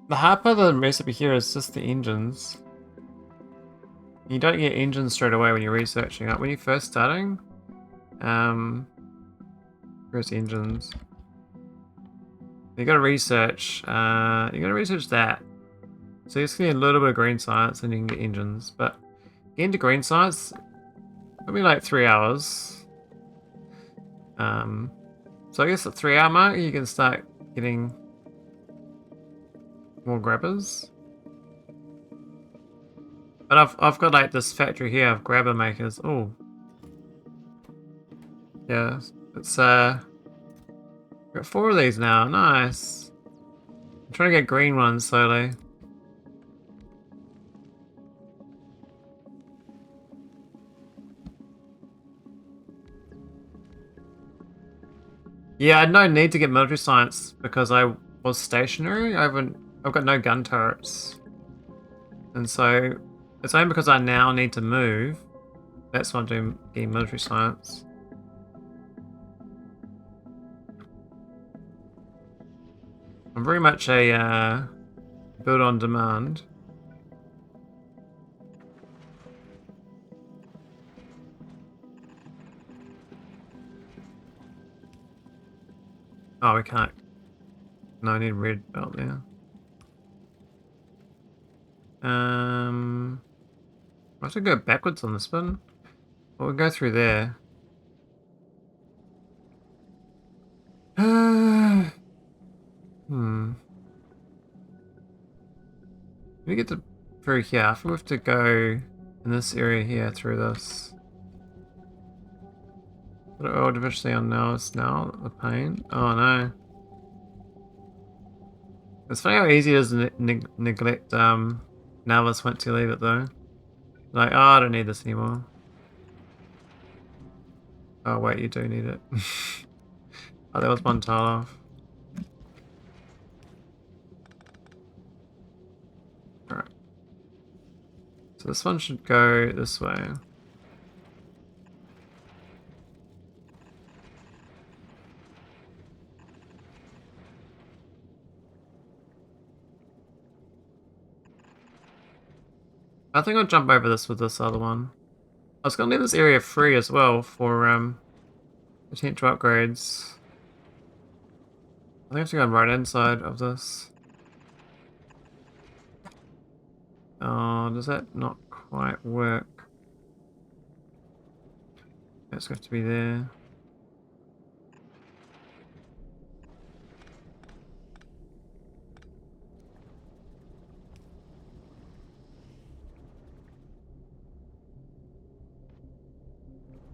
Speaker 1: the hard part of the recipe here is just the engines. You don't get engines straight away when you're researching. Like when you're first starting, where's engines? You gotta research. You gotta research that. So you just need a little bit of green science, and you can get engines. But getting to green science, it'll be like 3 hours. So I guess at 3 hour mark, you can start getting more grabbers. But I've got like this factory here of grabber makers. Oh, yeah, it's got 4 of these now. Nice. I'm trying to get green ones slowly. Yeah, I had no need to get military science because I was stationary. I've got no gun turrets, and so it's only because I now need to move. That's why I'm doing getting military science. I'm very much a build on demand. Oh, we can't. No, I need red belt there. I have to go backwards on this one. Well, we'll go through there. We get to through here. I think we have to go in this area here through this. Oh, eventually on now it's now the pain. Oh no. It's funny how easy it is to neglect Navas once you leave it though. Like, oh, I don't need this anymore. Oh wait, you do need it. Oh, there was one tile off. Alright. So this one should go this way. I think I'll jump over this with this other one. I was gonna leave this area free as well for potential upgrades. I think I have to go on the right hand side of this. Oh, does that not quite work? It's going to have to be there.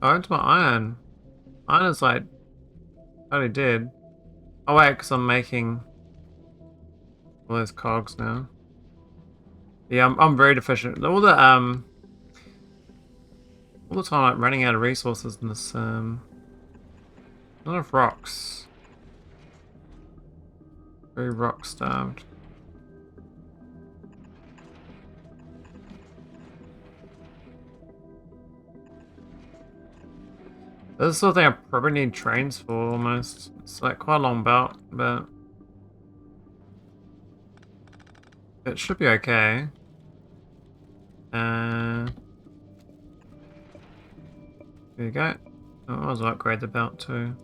Speaker 1: Oh, into my iron. Iron is like totally dead. Oh wait, because I'm making all those cogs now. Yeah, I'm very deficient. All the time like running out of resources in this not enough rocks. Very rock starved. This is the sort of thing I probably need trains for almost. It's like quite a long belt, but it should be okay. There you go. Oh, I might as well upgrade the belt too.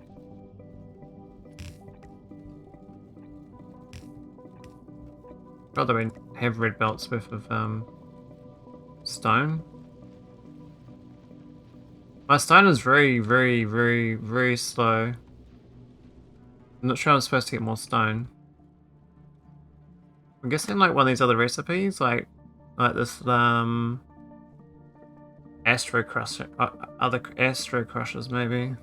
Speaker 1: Not that we have red belts with stone. My stone is very, very, very, very slow. I'm not sure I'm supposed to get more stone. I'm guessing like one of these other recipes, like this astro crusher, other astro crushers maybe.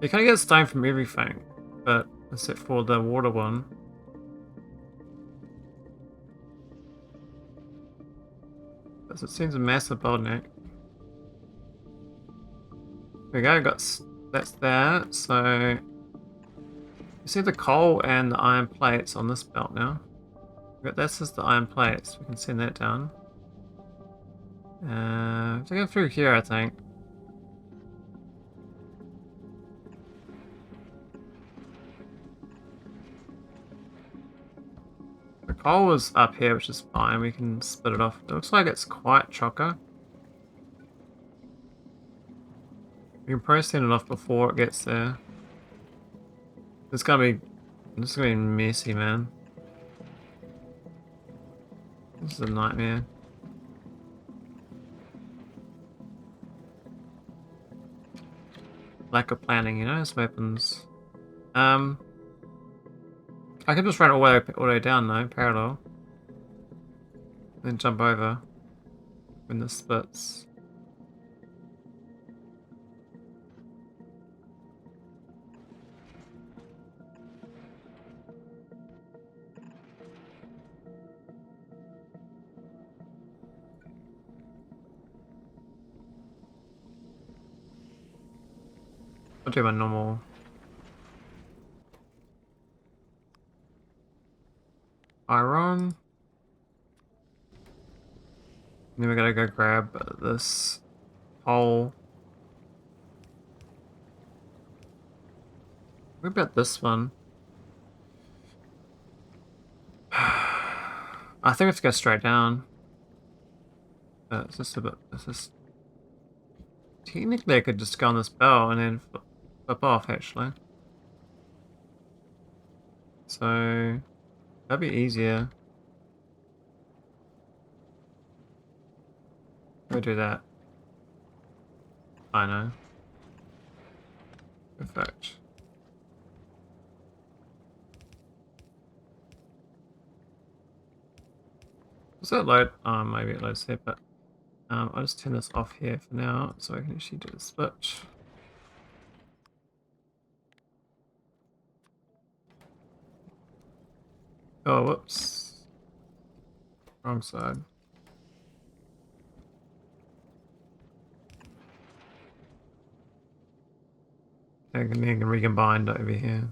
Speaker 1: You kind of get stone from everything, but except for the water one. Because it seems a massive bottleneck. There we go, that's that. So you see the coal and the iron plates on this belt now. That's just the iron plates. We can send that down. To go through here, I think. coal is up here, which is fine. We can split it off. It looks like it's quite chocker. We can probably send it off before it gets there. This is gonna be messy, man. This is a nightmare. Lack of planning, you know, this weapons. I could just run all the way down though, parallel. Then jump over when this splits. I'll do my normal. Iron. Then we gotta go grab this hole. What about this one? I think we have to go straight down. It's just a bit. It's just. Technically, I could just go on this bell and then flip off, actually. So that'd be easier. We'll do that. I know. Perfect. Does that load? Oh, maybe it loads here, but I'll just turn this off here for now so I can actually do the switch. Oh, whoops. Wrong side. I can recombine over here.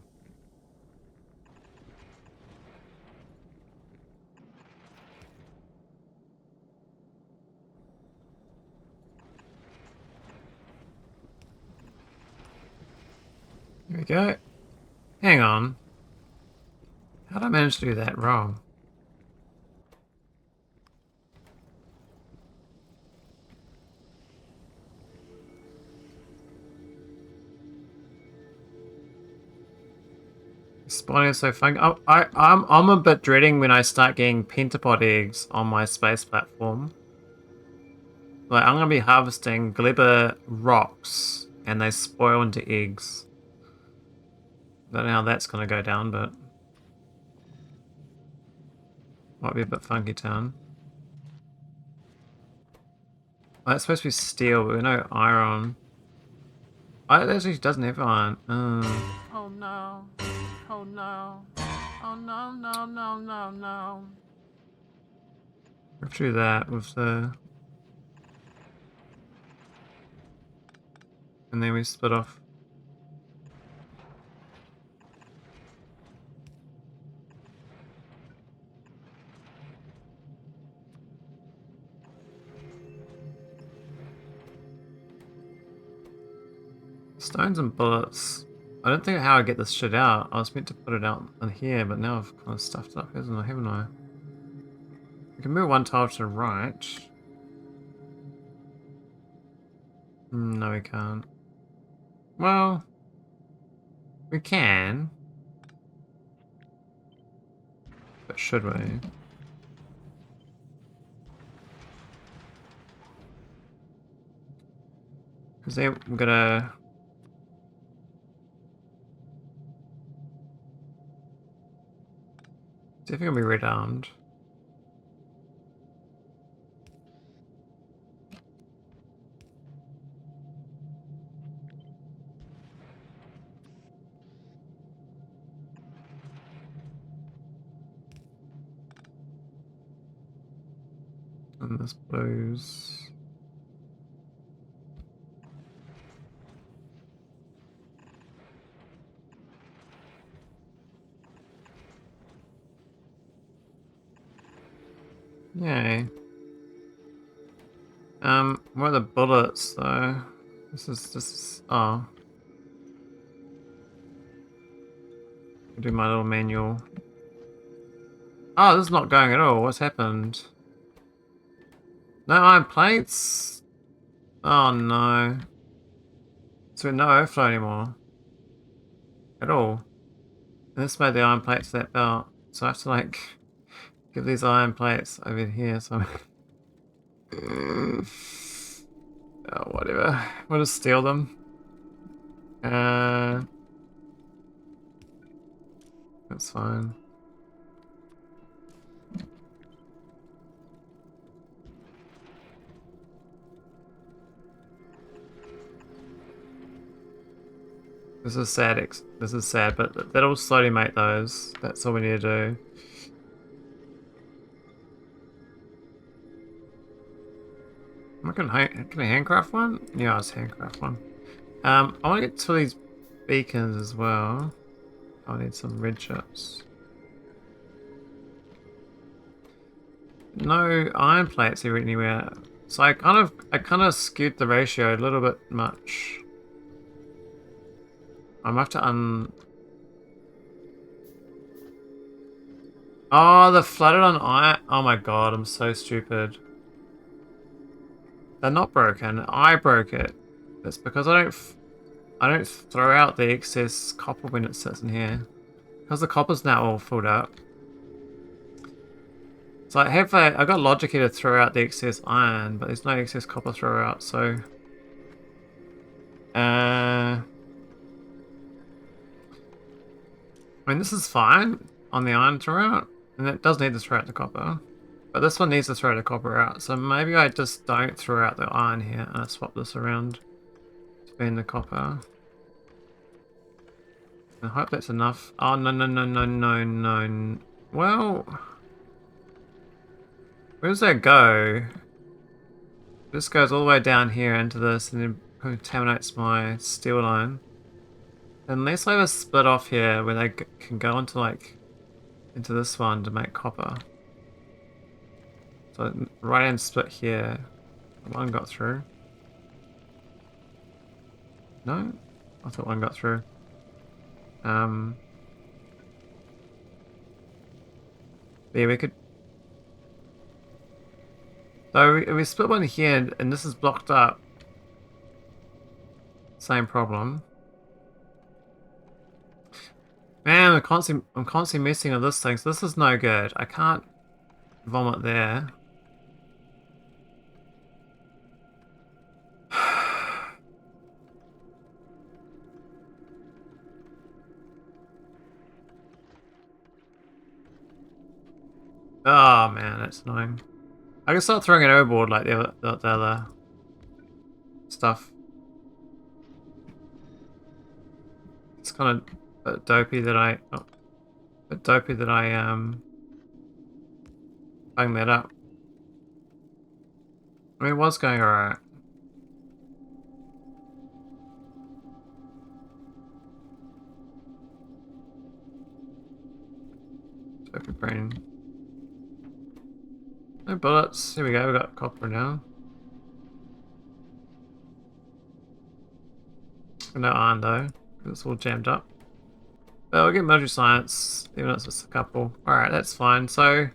Speaker 1: There we go. Hang on. How did I manage to do that wrong? Spawning is so fun. I'm a bit dreading when I start getting pentapod eggs on my space platform. Like, I'm gonna be harvesting gleba rocks and they spoil into eggs. Don't know how that's gonna go down, but might be a bit funky town. Oh, it's supposed to be steel, but we no iron. Oh, it actually doesn't have iron.
Speaker 2: Oh no. Oh no. Oh no, no, no, no, no.
Speaker 1: We'll do that with the... And then we split off. Stones and bullets. I don't think how I get this shit out. I was meant to put it out in here, but now I've kind of stuffed it up, haven't I? We can move one tile to the right. No, we can't. Well, we can. But should we? Because then we're gonna... Definitely gonna be red-armed. And this blues. Yay. What are the bullets though? This is oh. I'll do my little manual. Oh, this is not going at all. What's happened? No iron plates? Oh no. So no airflow anymore. At all. And this made the iron plates that belt. So I have to like give these iron plates over here. So oh, whatever. We'll just steal them. That's fine. This is sad. This is sad, but that'll slowly make those. That's all we need to do. Can I handcraft one? Yeah, it's handcraft one. I want to get to these beacons as well. I need some red chips. No iron plates here anywhere. So I kind of skewed the ratio a little bit much. I might have to Oh, the flooded on iron. Oh my god, I'm so stupid. They're not broken. I broke it. That's because I don't throw out the excess copper when it sits in here. Because the copper's now all filled up. So I got logic here to throw out the excess iron, but there's no excess copper throw out, so I mean this is fine on the iron throw out, and it does need to throw out the copper. But this one needs to throw the copper out, so maybe I just don't throw out the iron here and I swap this around to be in the copper. I hope that's enough. Oh, no. Well, where does that go? This goes all the way down here into this and then contaminates my steel line. Unless I have a split off here where they can go into into this one to make copper. So right hand split here. One got through. No? I thought one got through. Yeah, we could... So if we split one here and this is blocked up. Same problem. Man, I'm constantly messing with this thing, so this is no good. I can't vomit there. Oh man, that's annoying. I can start throwing it overboard like the other stuff. It's kind of dopey that I bung that up. I mean, it was going alright. Dopey brain. No bullets. Here we go. We got copper now. No iron though. It's all jammed up. But we'll get military science, even though it's just a couple. Alright, that's fine. So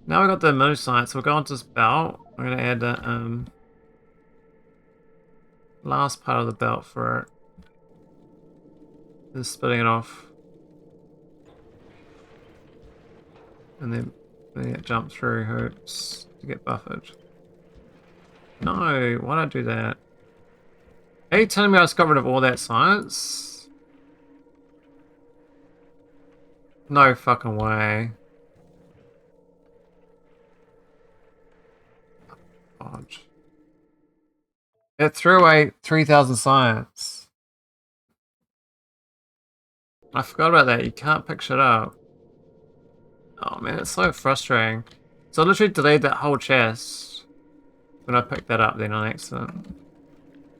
Speaker 1: now we got the military science. We'll go on to this belt. I'm gonna add the last part of the belt for it. Just splitting it off. And then it jump through hoops to get buffered. No, why'd I do that? Are you telling me I just got rid of all that science? No fucking way. God. It threw away 3,000 science. I forgot about that. You can't pick shit up. Oh man, it's so frustrating. So I literally deleted that whole chest when I picked that up then on accident.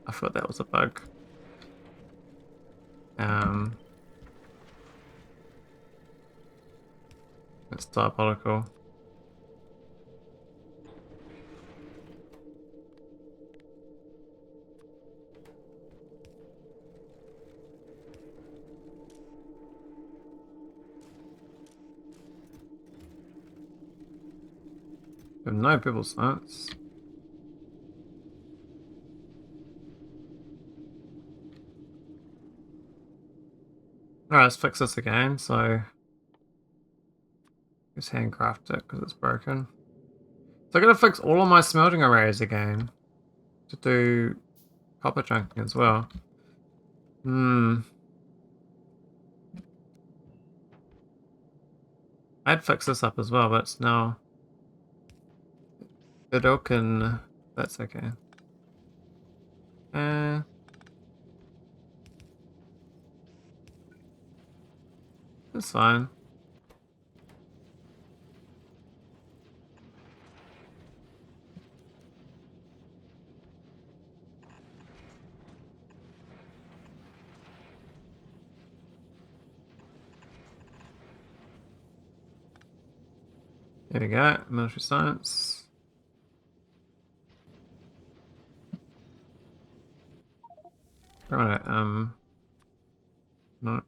Speaker 1: I thought that was a bug. It's diabolical. We have no purple science. Alright, let's fix this again. So just handcraft it because it's broken. So I gotta fix all of my smelting arrays again to do copper chunking as well. I'd fix this up as well, but it's now broken. That's okay. That's fine. There we go, military science. Right, no.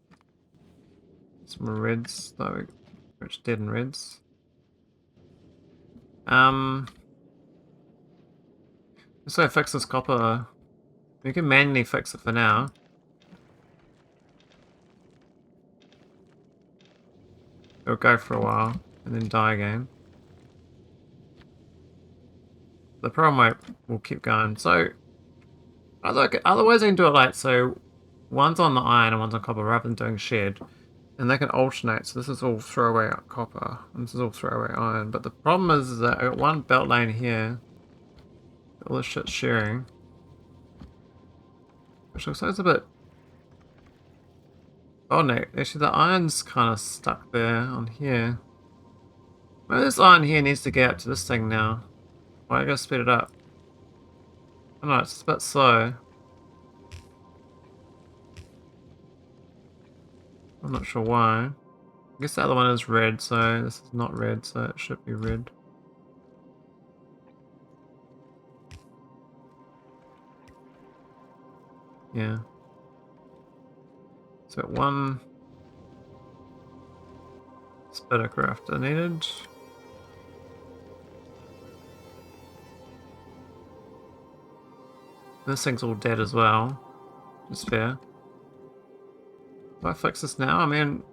Speaker 1: Some reds, though, which dead in reds. So I fix this copper. We can manually fix it for now. It'll go for a while and then die again. The problem will keep going. So otherwise I can do it like so. One's on the iron and one's on copper rather than doing shed. And they can alternate, so this is all throwaway copper, and this is all throwaway iron. But the problem is that I got one belt lane here. All this shit's sharing. Which looks like it's a bit... Oh no, actually the iron's kind of stuck there on here. Maybe this iron here needs to get up to this thing now. Why I gotta speed it up? I don't know, it's a bit slow. I'm not sure why. I guess the other one is red, so this is not red, so it should be red. Yeah. So one spitter crafter needed. This thing's all dead as well. It's fair. Do I fix this now? I mean,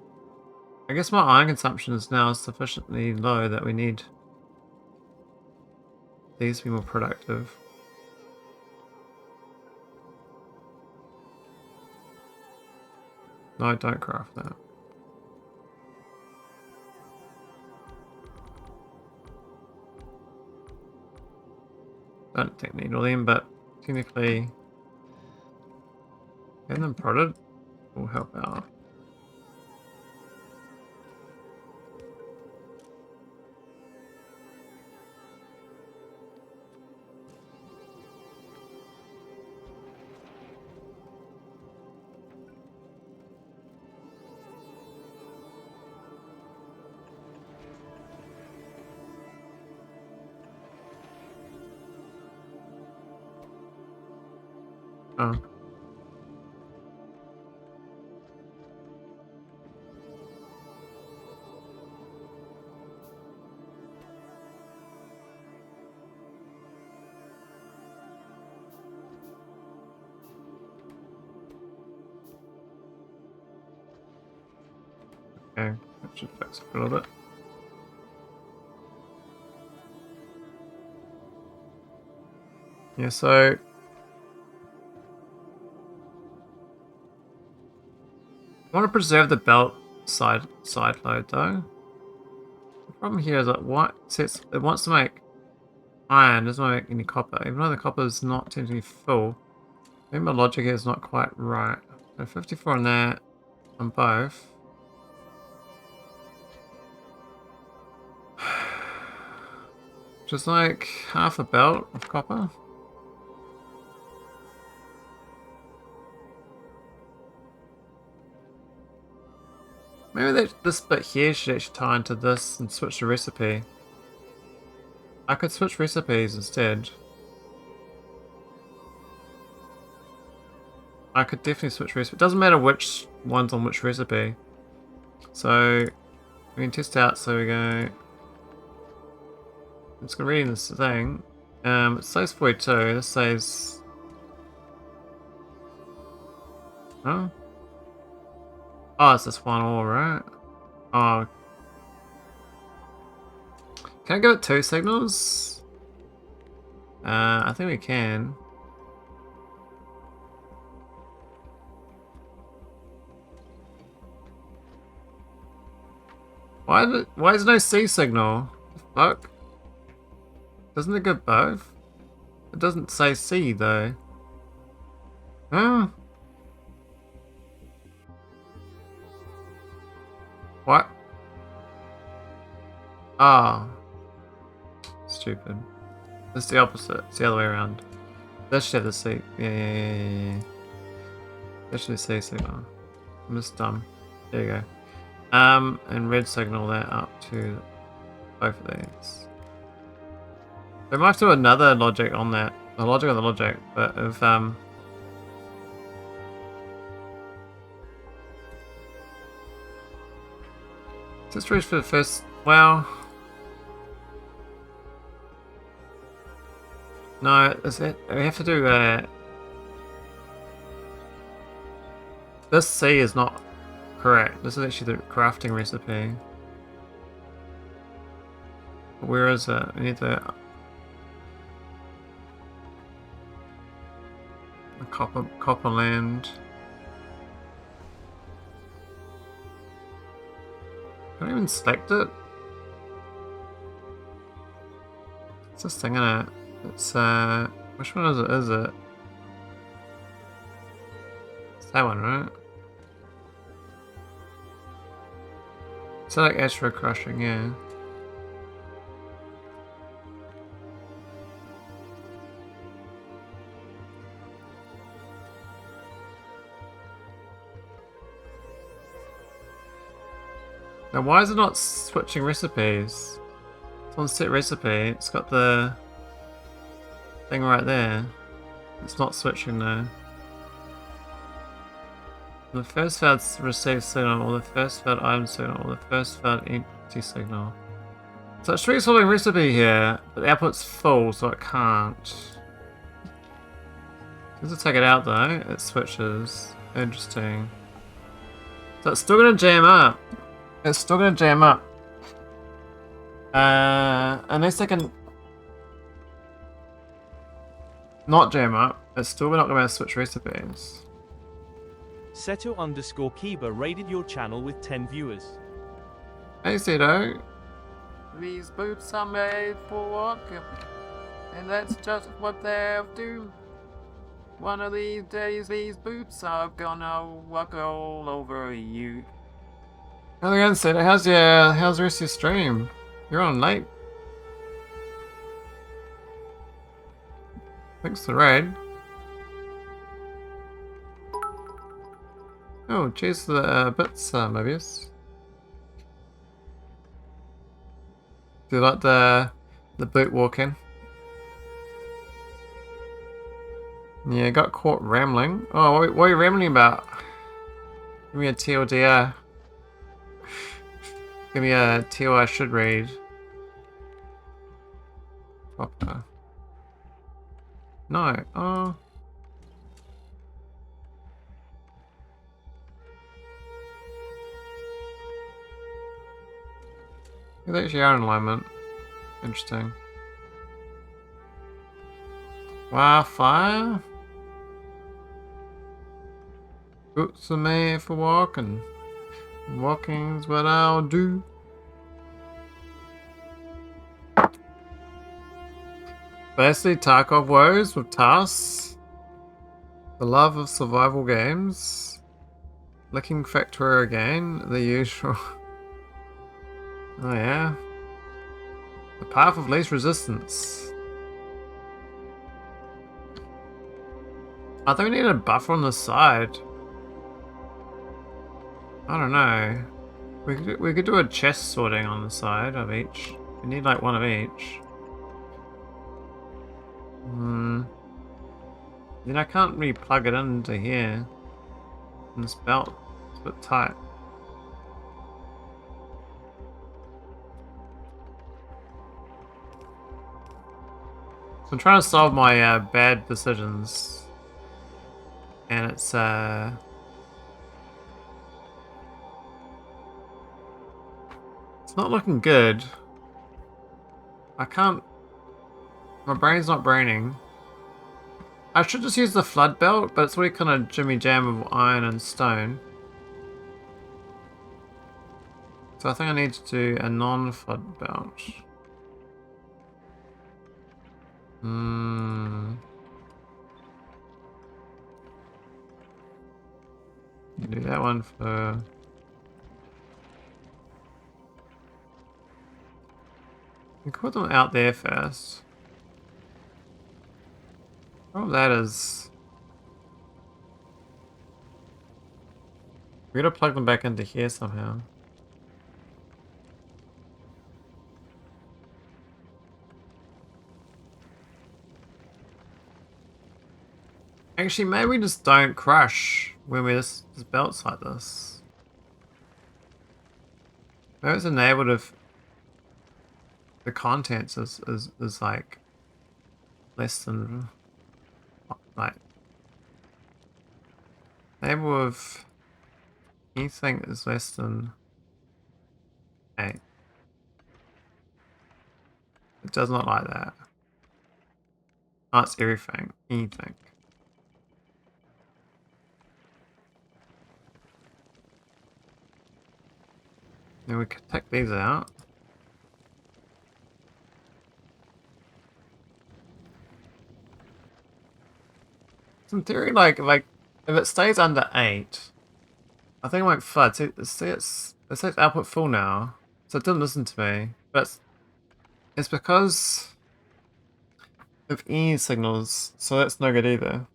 Speaker 1: I guess my iron consumption is now sufficiently low that we need these to be more productive. No, don't craft that. Don't think need all them, but technically getting them prodded will help out. Oh. Okay, that should fix it a little bit. Yeah, so I want to preserve the belt side load though. The problem here is that it wants to make iron, doesn't want to make any copper, even though the copper is not technically full. Maybe my logic here is not quite right. So 54 on that on both. Just like half a belt of copper. Maybe this bit here should actually tie into this and switch the recipe. I could switch recipes instead. I could definitely switch recipe. It doesn't matter which one's on which recipe. So we can test out, so we go just gonna read this thing. It says 42. This says. Huh? Oh, it's this one all right. Oh. Can I give it 2 signals? I think we can. Why is there no C signal? Fuck. Doesn't it give both? It doesn't say C though. Huh? What? Ah. Stupid. It's the opposite. It's the other way around. That should have the C. Yeah. That should be C signal. I'm just dumb. There you go. And red signal that up to both of these. They might have to do another logic on that. The logic of the logic, but if just reach for the first. Well, no, is it? We have to do this C is not correct. This is actually the crafting recipe. Where is it? We need the copper land. Can I even select it? It's this thing in it. It's which one is it? It's that one, right? It's like asteroid crushing, yeah. Now why is it not switching recipes? It's on set recipe, it's got the thing right there. It's not switching though. The first failed receive signal, or the first failed item signal, or the first failed empty signal. So it's resolving recipe here, but the output's full, so it can't. Does it take it out though? It switches. Interesting. So it's still gonna jam up. It's still gonna jam up. Unless I can not jam up, it's still not gonna be able to switch recipes.
Speaker 3: Seto_Kiba raided your channel with 10 viewers.
Speaker 1: Hey Seto.
Speaker 2: These boots are made for walking, and that's just what they'll do. One of these days, these boots are gonna walk all over you.
Speaker 1: How's it going, Seto? How's the rest of your stream? You're on late. Thanks for the raid. Oh, cheers for the bits, Mobius. Do you like the boot walking? Yeah, got caught rambling. Oh, what are you rambling about? Give me a TLDR. Give me a TL I should read. Proper. No. Oh. It's actually our alignment. Interesting. Wow, fire? Boots are made for walking. Walking's what I'll do. Basically, Tarkov woes with tasks. The love of survival games. Licking Factorio again. The usual. Oh yeah. The path of least resistance. I think we need a buffer on the side. I don't know. We could do a chest sorting on the side of each. We need like one of each. Then I can't really plug it into here. And this belt is a bit tight. I'm trying to solve my bad decisions. And it's not looking good. I can't... My brain's not braining. I should just use the flood belt, but it's really kind of jimmy jam of iron and stone. So I think I need to do a non-flood belt. Do that one for... You can put them out there first. Oh, that is... We gotta plug them back into here somehow. Actually, maybe we just don't crush when we just belts like this. Maybe it's enabled if the contents is like less than like enable if anything is less than 8. It does not like that. Oh, it's everything. Anything. Then we can take these out. So in theory, like if it stays under 8, I think it won't flood. See, it says output full now, so it didn't listen to me. But it's because of E signals, so that's no good either.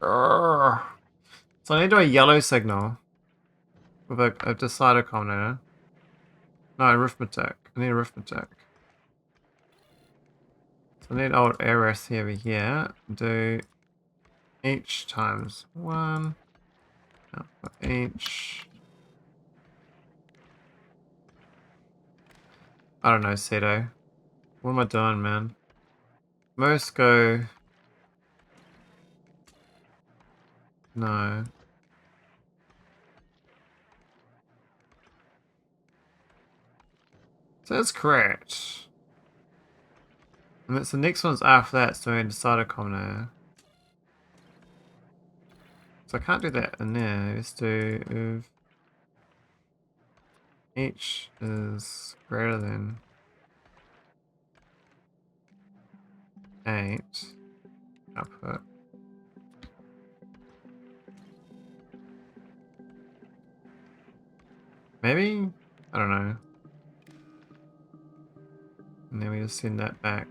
Speaker 1: Urgh. So I need to do a yellow signal with a decider combinator. No, arithmetic. I need arithmetic. So I need old ARS over here. Do each times 1. Output each. I don't know, Seto. What am I doing, man? Most go... No. So that's correct. And it's the next one's after that, so doing decider combinator. So I can't do that in there. Let's do if each is greater than 8 output. Maybe? I don't know. And then we just send that back.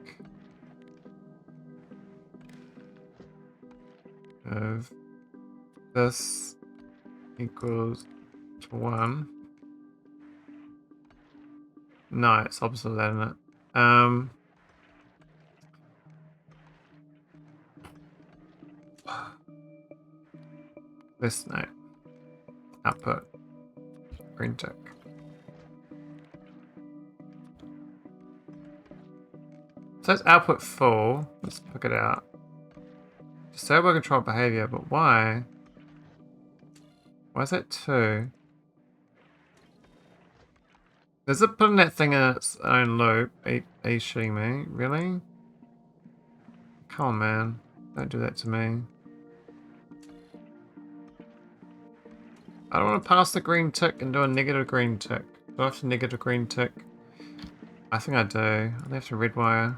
Speaker 1: Of this equals to 1. No, it's opposite of that, isn't it? This no. Output. Green tick. So it's output full. Let's pick it out. Disable control behavior, but why? Why is that 2? Is it putting that thing in its own loop? Are you shitting me? Really? Come on, man. Don't do that to me. I don't want to pass the green tick and do a negative green tick. Do I have to negative green tick? I think I do. I have to red wire.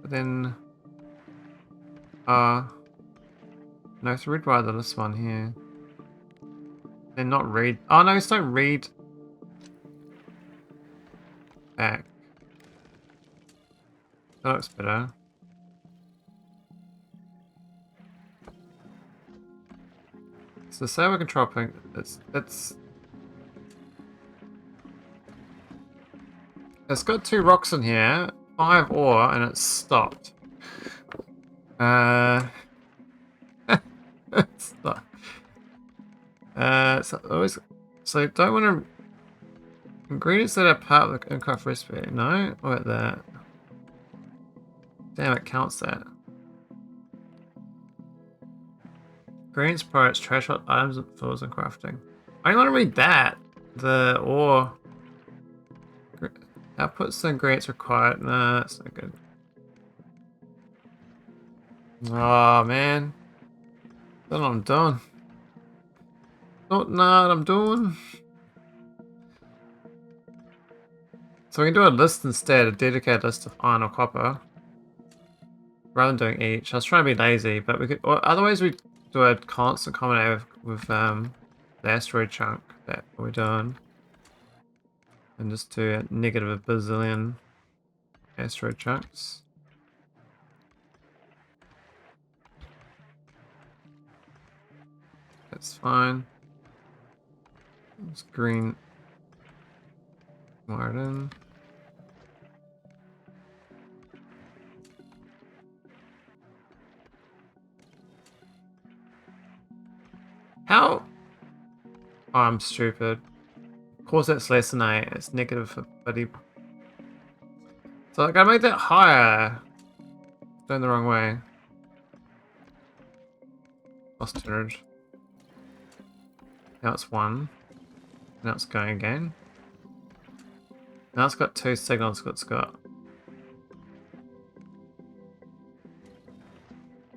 Speaker 1: But then... no, it's red wire than this one here. Then not read. Oh no, it's don't read back. That looks better. So servo control point. It's got 2 rocks in here, 5 ore, and it's stopped. It's not. So don't want to ingredients that are part of the aircraft recipe. No, what about that? Damn, it counts that. Greens products, trash hot items and tools and crafting. I don't want to read that. The ore. Outputs and ingredients required. Nah, that's not good. Oh man. Don't know what I'm doing. Don't know what I'm doing. So we can do a list instead, a dedicated list of iron or copper. Rather than doing each. I was trying to be lazy, but we could, or otherwise we do a constant combinator with the asteroid chunk that we're doing. And just do a negative a bazillion asteroid chunks. That's fine. It's green. Wire it in. How? Oh, I'm stupid. Of course that's less than 8. It's negative for buddy. So I gotta make that higher. Going the wrong way. Lost turret. Now it's 1. Now it's going again. Now it's got 2 signals. It's got.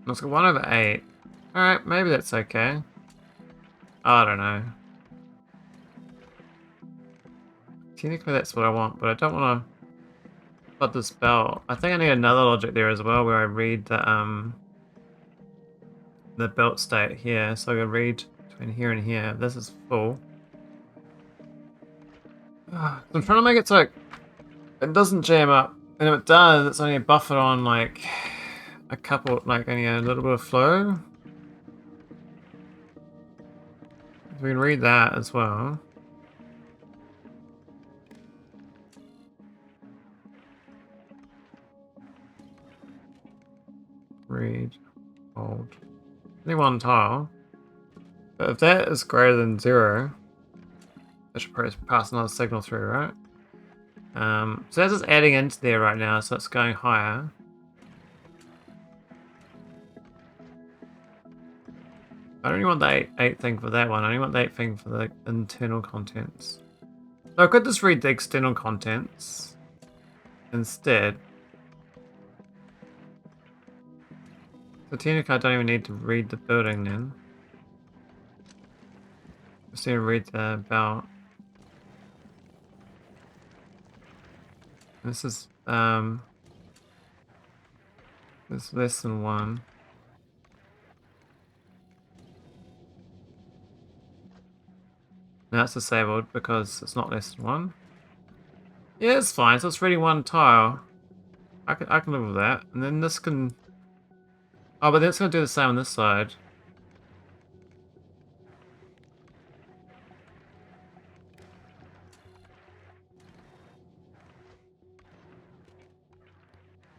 Speaker 1: No, it's got 1 over 8. Alright, maybe that's okay. I don't know. Technically that's what I want, but I don't want to put this belt. I think I need another logic there as well where I read the belt state here. So I can read between here and here. This is full. I'm trying to make it so it doesn't jam up. And if it does, it's only buffered on like a couple, like only a little bit of flow. We can read that as well. Read, hold. Only 1 tile. But if that is greater than 0, that should probably pass another signal through, right? So that's just adding into there right now, so it's going higher. I don't really want the 8 thing for that one. I only want the 8 thing for the internal contents. So I could just read the external contents instead. So technically I don't even need to read the building then. Just need to read the about. This is it's less than 1. Now it's disabled because it's not less than 1. Yeah, it's fine. So it's reading 1 tile. I can live with that. And then this can. Oh, but then it's gonna do the same on this side.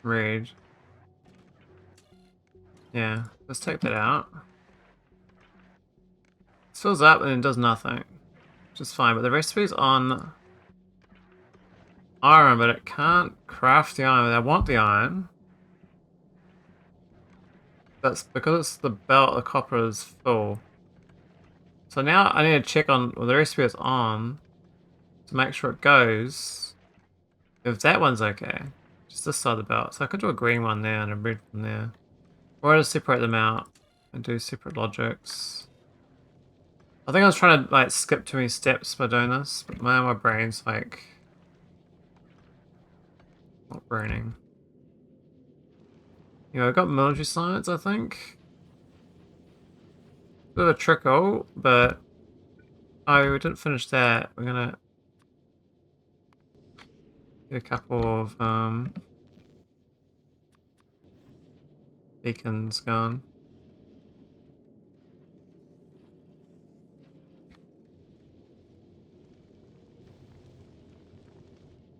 Speaker 1: Read. Yeah, let's take that out. It fills up and it does nothing. Which is fine, but the recipe's on iron, but it can't craft the iron. I want the iron. That's because it's the belt, the copper is full. So now I need to check on, well, the recipe is on to make sure it goes. If that one's okay. Just this side of the belt. So I could do a green one there and a red one there. Or I just separate them out and do separate logics. I think I was trying to like skip too many steps by doing this, but my brain's like not burning. You know, I got military science, I think. Bit of a trickle, but oh, we didn't finish that. We're gonna get a couple of beacons going.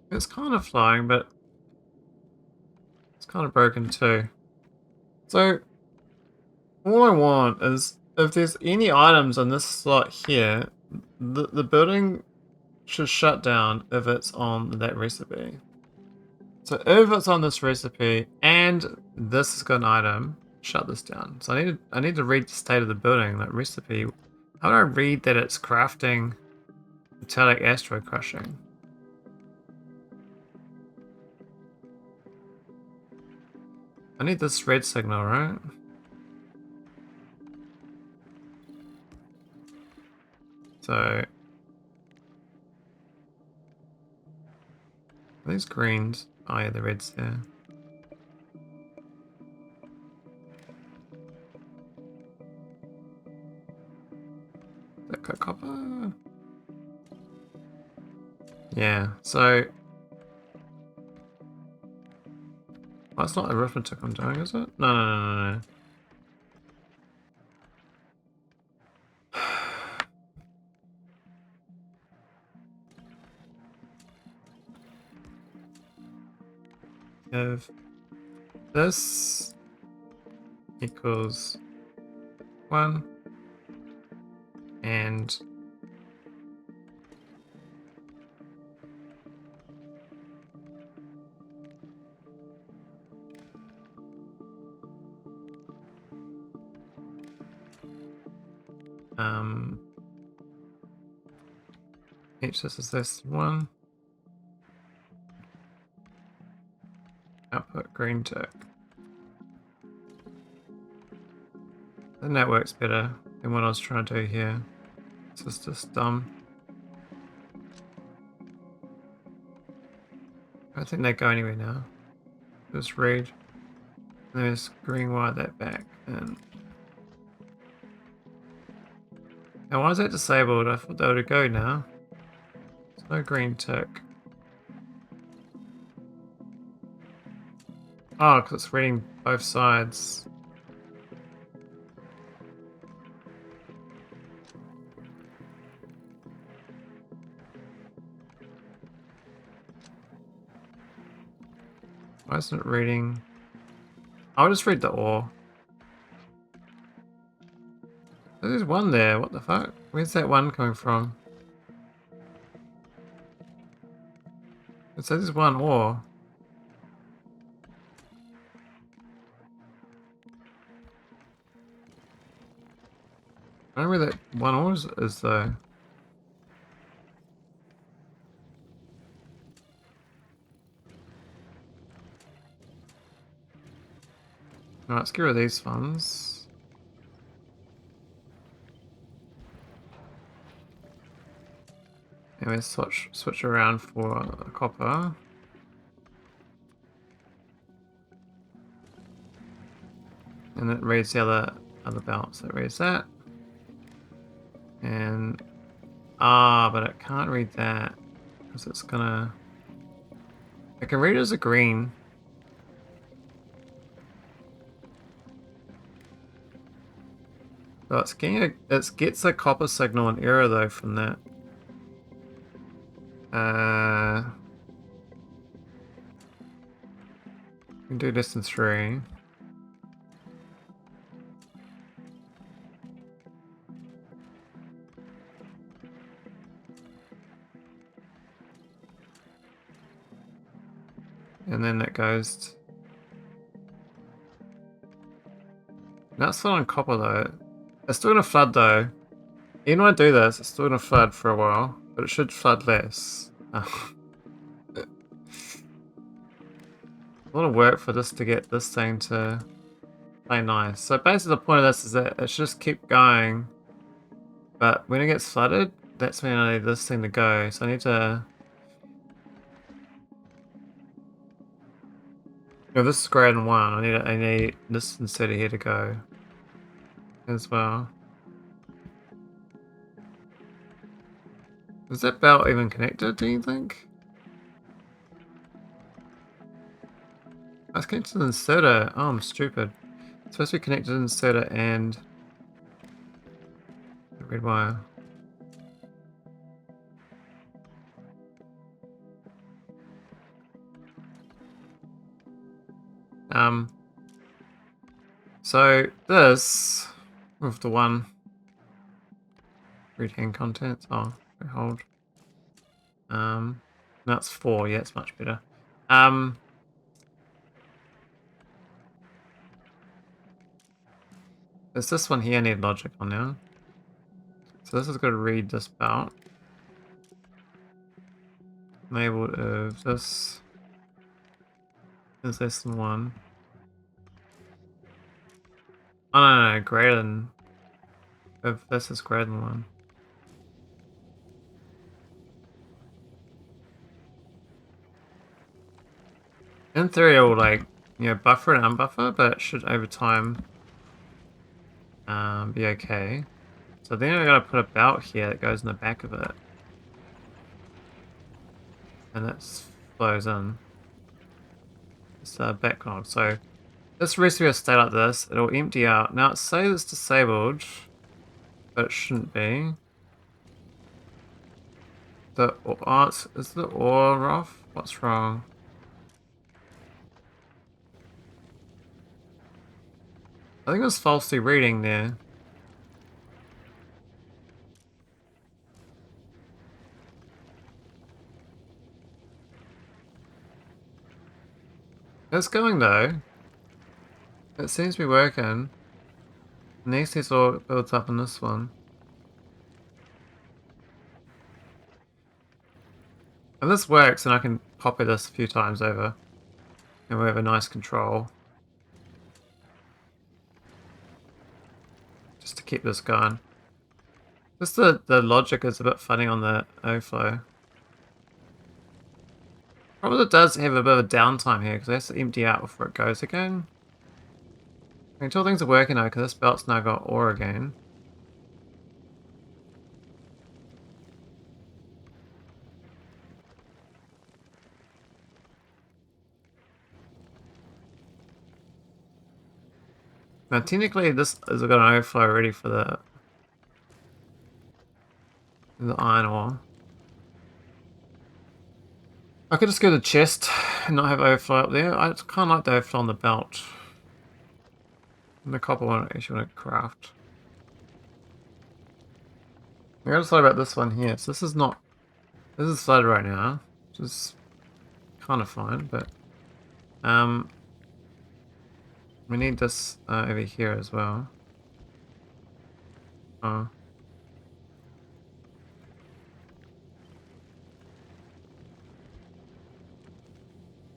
Speaker 1: It's kind of flying, but it's kind of broken too. So, all I want is, if there's any items on this slot here, the building should shut down if it's on that recipe. So if it's on this recipe and this has got an item, shut this down. So I need to read the state of the building, that recipe. How do I read that it's crafting metallic asteroid crushing? I need this red signal, right? So these greens. Oh yeah, the red's there. That got copper. Yeah, so that's not arithmetic I'm doing, is it? No. If this equals 1 and each this is this 1, output green tick. Then that works better than what I was trying to do here. This is just dumb. I don't think they go anywhere now. Just read. And then just green wire that back. And now why is that disabled? I thought they would go now. There's no green tick. Oh, because it's reading both sides. Why isn't it reading? I'll just read the ore. There's one there, what the fuck? Where's that one coming from? It says there's one ore. I don't know where that one ore is though. Alright, let's get rid of these ones. And we switch around for copper. And it reads the other belt, so it reads that. And but it can't read that because it's gonna. I can read it as a green. So it gets a copper signal and error though from that. We can do less than 3. And then it goes. That's still on copper though. It's still gonna flood though. Even when I do this, it's still gonna flood for a while, but it should flood less. A lot of work for this to get this thing to play nice. So basically the point of this is that it should just keep going, but when it gets flooded, that's when I need this thing to go. So I need to. No, this is greater than 1. I need this instead of here to go as well. Is that belt even connected, do you think? I was connected to the inserter. Oh, I'm stupid. It's supposed to be connected to the inserter and the red wire. So this with the 1 read hand contents. Oh, hold. That's 4. Yeah, it's much better. It's this one here I need logic on now. So this is going to read this belt. Enabled if this is less than 1. Oh no, greater than. If this is greater than 1. In theory it will like, buffer and unbuffer, but it should over time be okay. So then I gotta put a belt here that goes in the back of it. And that flows in. It's a backlog. So this recipe will stay like this. It'll empty out. Now it says it's disabled, but it shouldn't be. Is the ore off? What's wrong? I think it was falsely reading there. It's going though. It seems to be working. And these all builds up in this one. If this works, then I can copy this a few times over. And we have a nice control. Just to keep this going. Just the logic is a bit funny on the overflow. Probably it does have a bit of a downtime here because it has to empty out before it goes again. Until things are working now, because this belt's now got ore again. Now technically this has got an overflow ready for the iron ore. I could just go to the chest and not have overflow up there. I kind of like the overflow on the belt. And the copper one I actually want to craft. I gotta decide about this one here. So this is not... This is flooded right now. Which is kind of fine, but... we need this over here as well. Oh.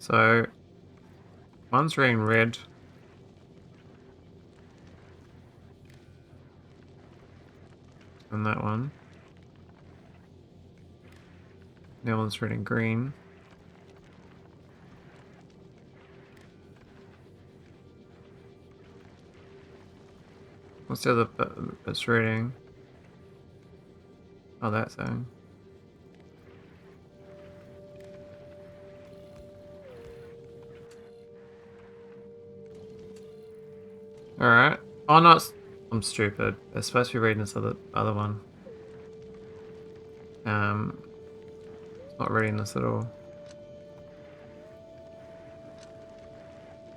Speaker 1: So... One's reading red. And that one. The other one's reading green. What's the other bit that's reading? Oh, that thing. Alright. Oh no, I'm stupid. It's supposed to be reading this other one. It's not reading this at all.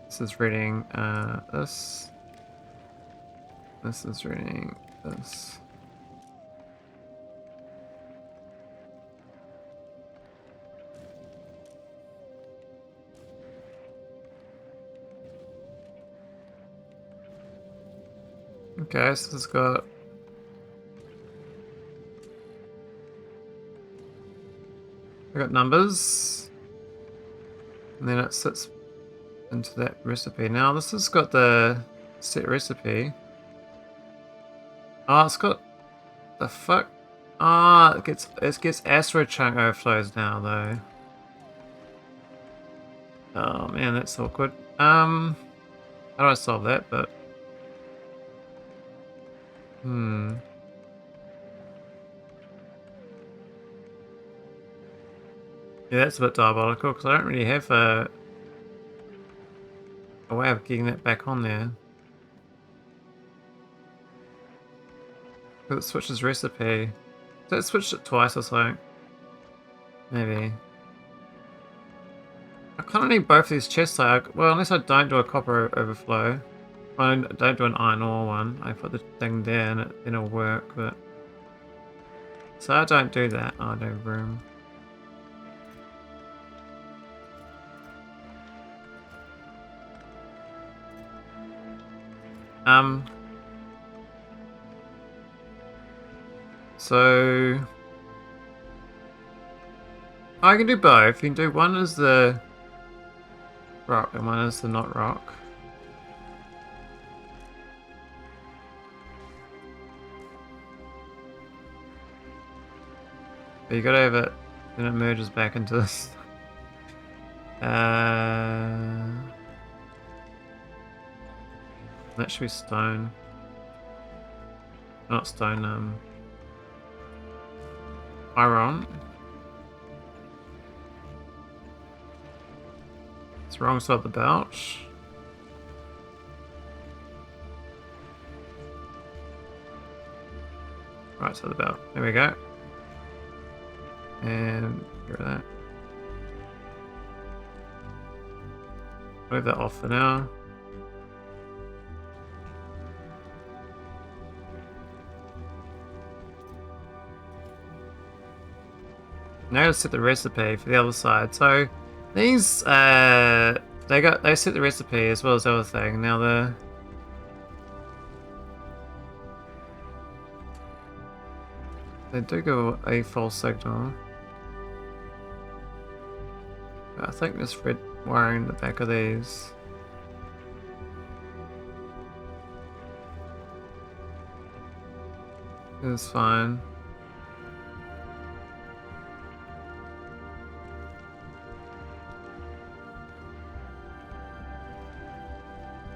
Speaker 1: This is reading this. This is reading this. Okay, so it's got... I got numbers. And then it sits into that recipe. Now this has got the set recipe. Oh, it's got the fuck. Ah, it gets asteroid chunk overflows now though. Oh man, that's awkward. How do I solve that? But yeah, that's a bit diabolical because I don't really have a way of getting that back on there. Because it switches recipe. So it switched it twice or something. Maybe. I kind of need both of these chests. Well, unless I don't do a copper overflow. I don't do an iron ore one. I put the thing there and it'll work, but... So I don't do that. I do room. So I can do both. You can do one as the rock and one as the not rock. But you gotta have it, then it merges back into this. That should be stone. Not stone, iron. It's wrong side of the belt. Right side of the belt. There we go. And get rid of that. Leave that off for now. Now to set the recipe for the other side. So these they set the recipe as well as the other thing. Now they do give a false signal. I think there's red wiring in the back of these. It's fine.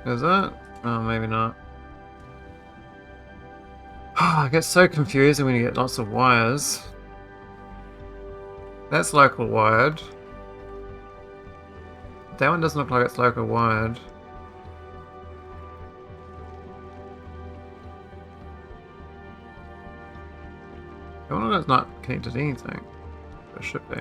Speaker 1: Is it? Oh, maybe not. Oh, it gets so confusing when you get lots of wires. That's local wired. That one doesn't look like it's local wired. That one is not connected to anything. It should be.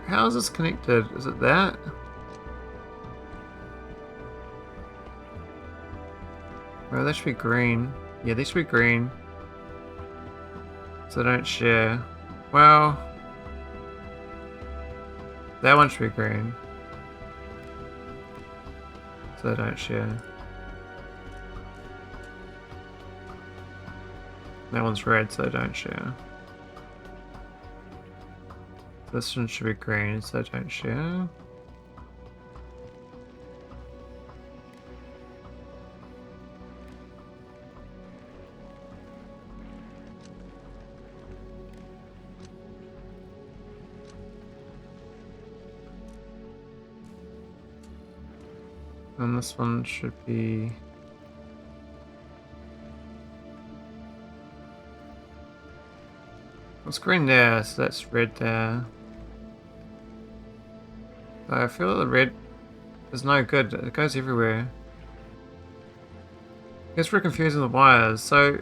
Speaker 1: How is this connected? Is it that? Oh, that should be green. Yeah, they should be green. So they don't share. Well, that one should be green. So they don't share. That one's red, so they don't share. This one should be green, so they don't share. And this one should be... It's green there, so that's red there. I feel like the red is no good, it goes everywhere. It gets really confusing the wires, so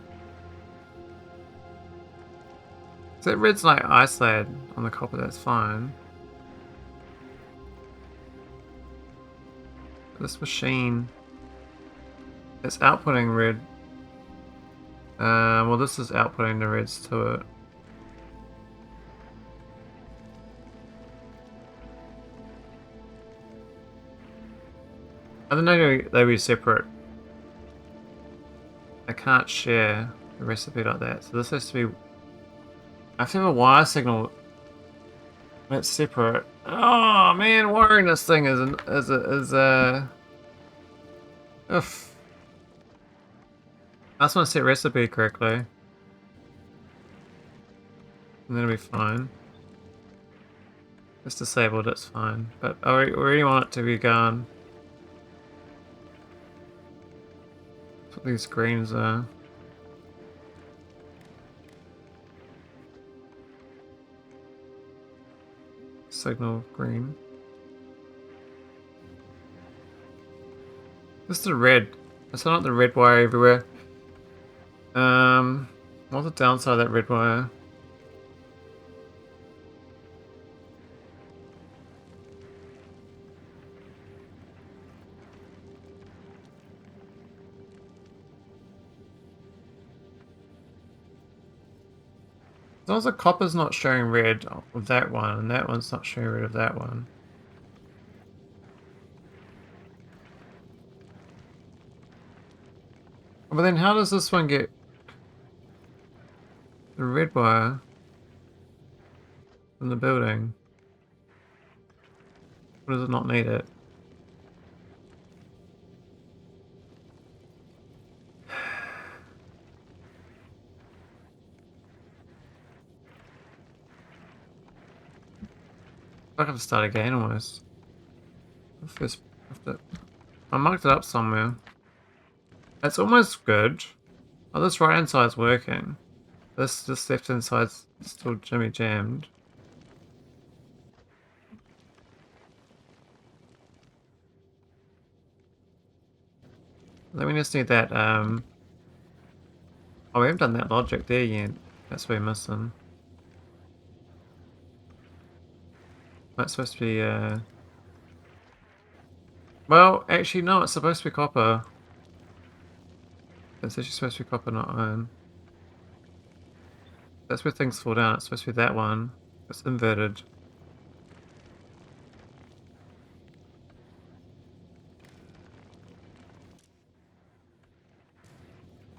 Speaker 1: that red's like isolated on the copper, that's fine. This machine, it's outputting red. Well, this is outputting the reds to it. I don't know they'd be separate. I can't share the recipe like that, so this has to be... I have to have a wire signal that's separate. Oh man, wiring this thing is oof. I just want to set recipe correctly. And then it'll be fine. It's disabled, it's fine. But I really want it to be gone. That's what these greens are. Signal green. This is the red. It's not the red wire everywhere. What's the downside of that red wire? As long as the copper's not showing red of that one, and that one's not showing red of that one. But then how does this one get the red wire from the building? Or does it not need it? I have to start again almost. First, I marked it up somewhere. It's almost good. Oh, this right hand side's working. This left hand side's still jimmy jammed. Then we just need that, oh, we haven't done that logic there yet. That's what we're missing. That's supposed to be, well, actually, no, it's supposed to be copper. It's actually supposed to be copper, not iron. That's where things fall down. It's supposed to be that one. It's inverted.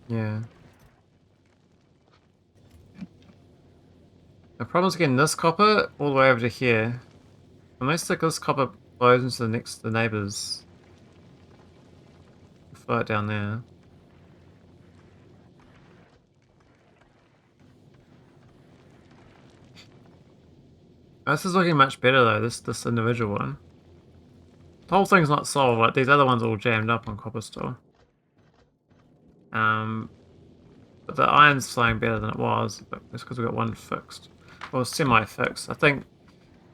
Speaker 1: Yeah. The problem is getting this copper all the way over to here. Unless like this copper flows into the neighbours. Flow it down there. This is looking much better though, this individual one. The whole thing's not solved, like these other ones are all jammed up on copper still. But the iron's flowing better than it was, but it's because we got one fixed. Well, semi-fixed. I think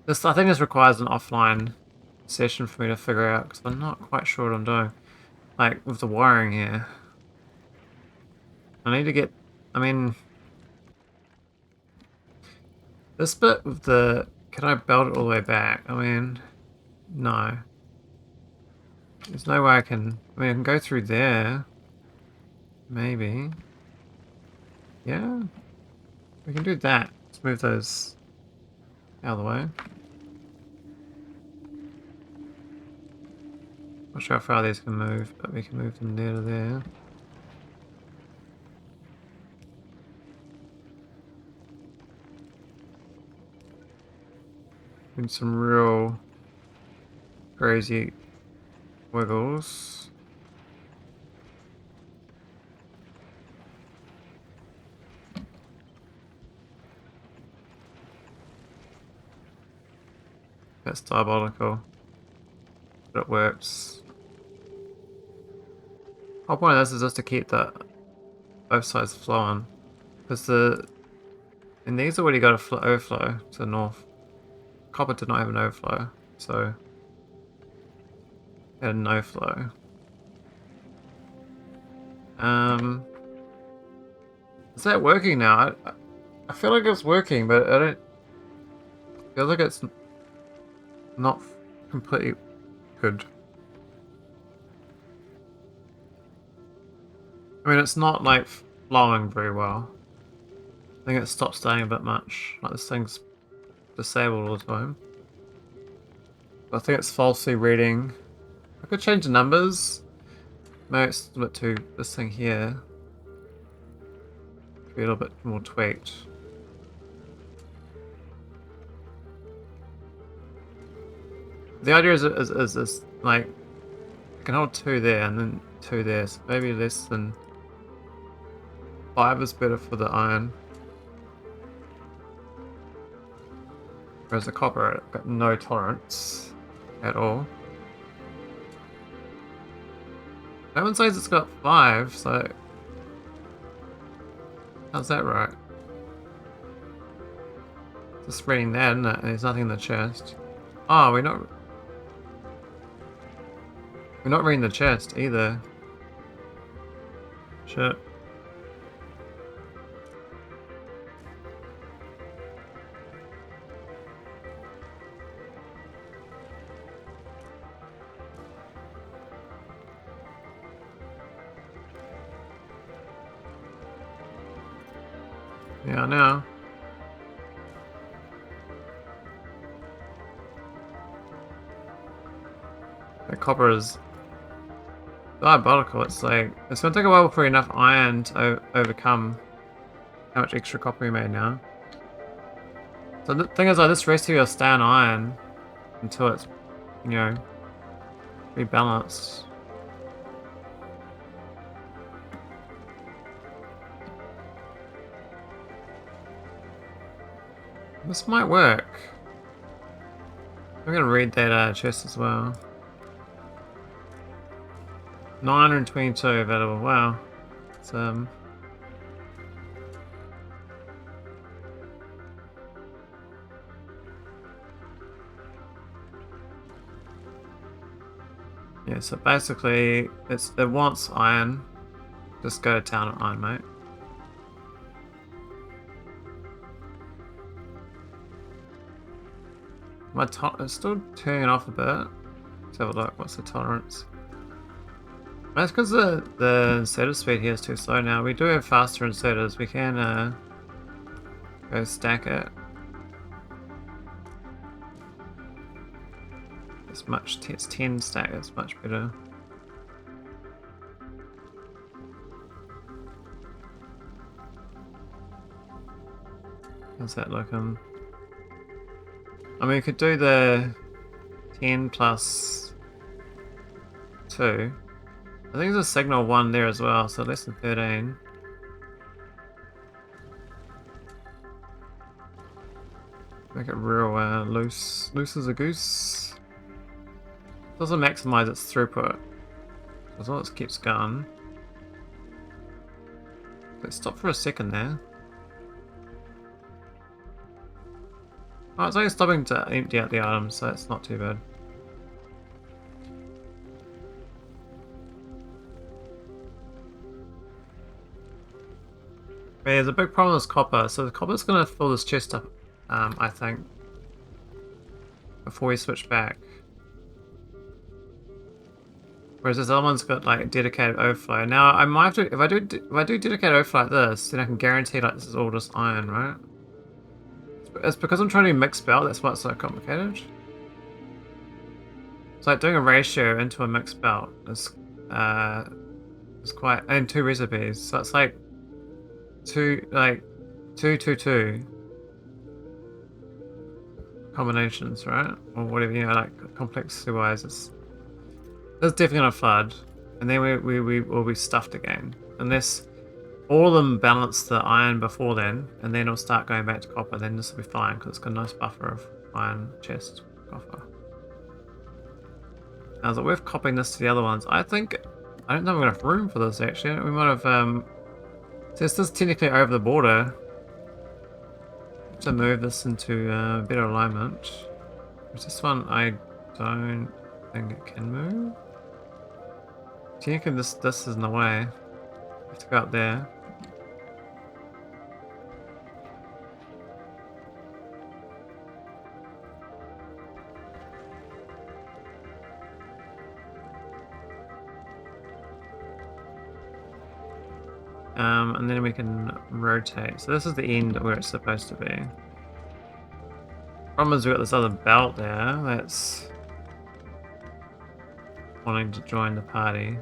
Speaker 1: this requires an offline session for me to figure out, because I'm not quite sure what I'm doing. Like, with the wiring here. I need to get, I mean... This bit with the... Can I belt it all the way back? I mean... No. There's no way I can... I mean, I can go through there. Maybe. Yeah? We can do that. Let's move those out of the way. Not sure how far these can move, but we can move them there to there. And some real crazy wiggles. That's diabolical. But it works. The whole point of this is just to keep both sides flowing. Because and these already got a overflow to the north. Copper did not have an overflow, so it had no flow. Is that working now? I feel like it's working, but I don't feel like it's not completely good. I mean, it's not like flowing very well. I think it stops staying a bit much. Like this thing's disabled all the time. I think it's falsely reading. I could change the numbers. Maybe it's a bit too. This thing here could be a little bit more tweaked. The idea is like I can hold 2 there and then 2 there, so maybe less than 5 is better for the iron. Whereas the copper, I've got no tolerance at all. That one says it's got 5, so how's that right? Just reading that, isn't it? And there's nothing in the chest. Oh, we're not reading the chest either. Shit. Yeah, I know. The copper is diabolical. It's like, it's gonna take a while for enough iron to overcome how much extra copper we made now. So the thing is, like, this recipe will stay on iron until it's, you know, rebalanced. This might work. I'm gonna read that chest as well. 922 available. Wow. It's yeah, so basically it wants iron. Just go to town on iron, mate. It's still turning off a bit. Let's have a look. What's the tolerance? That's because the inserter speed here is too slow now. We do have faster inserters. We can go stack it. It's 10 stack. It's much better. How's that looking? I mean, we could do the 10 plus 2. I think there's a signal 1 there as well, so less than 13. Make it real loose as a goose. Doesn't maximize its throughput, as long as it keeps going. Let's stop for a second there. Oh, it's only stopping to empty out the items, so it's not too bad. But yeah, there's a big problem with copper, so the copper's going to fill this chest up, I think, before we switch back. Whereas this other one's got like dedicated overflow. Now I might have to, if I do dedicated overflow like this, then I can guarantee like this is all just iron, right? It's because I'm trying to mix belt, that's why it's so complicated. It's like doing a ratio into a mixed belt is quite, and 2 recipes, so it's like 2 combinations, right? Or whatever, you know, like complexity wise, it's definitely gonna flood, and then we will be stuffed again unless all of them balance the iron before then, and then it'll start going back to copper. Then this will be fine because it's got a nice buffer of iron chest copper. Now, is it worth copying this to the other ones? I don't know if we've got enough room for this actually. We might have so this is technically over the border. To move this into better alignment. Is this one? I don't think it can move. Technically this is in the way. We have to go up there. And then we can rotate. So this is the end where it's supposed to be. Problem is we've got this other belt there that's wanting to join the party.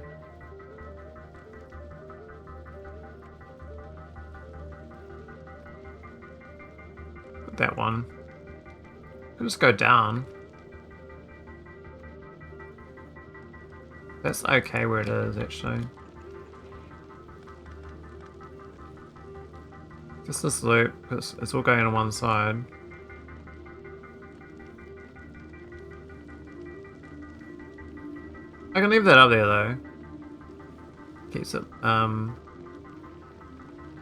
Speaker 1: Put that one. I'll just go down. That's okay where it is actually. Just this loop, because it's all going on one side. I can leave that up there though. Keeps it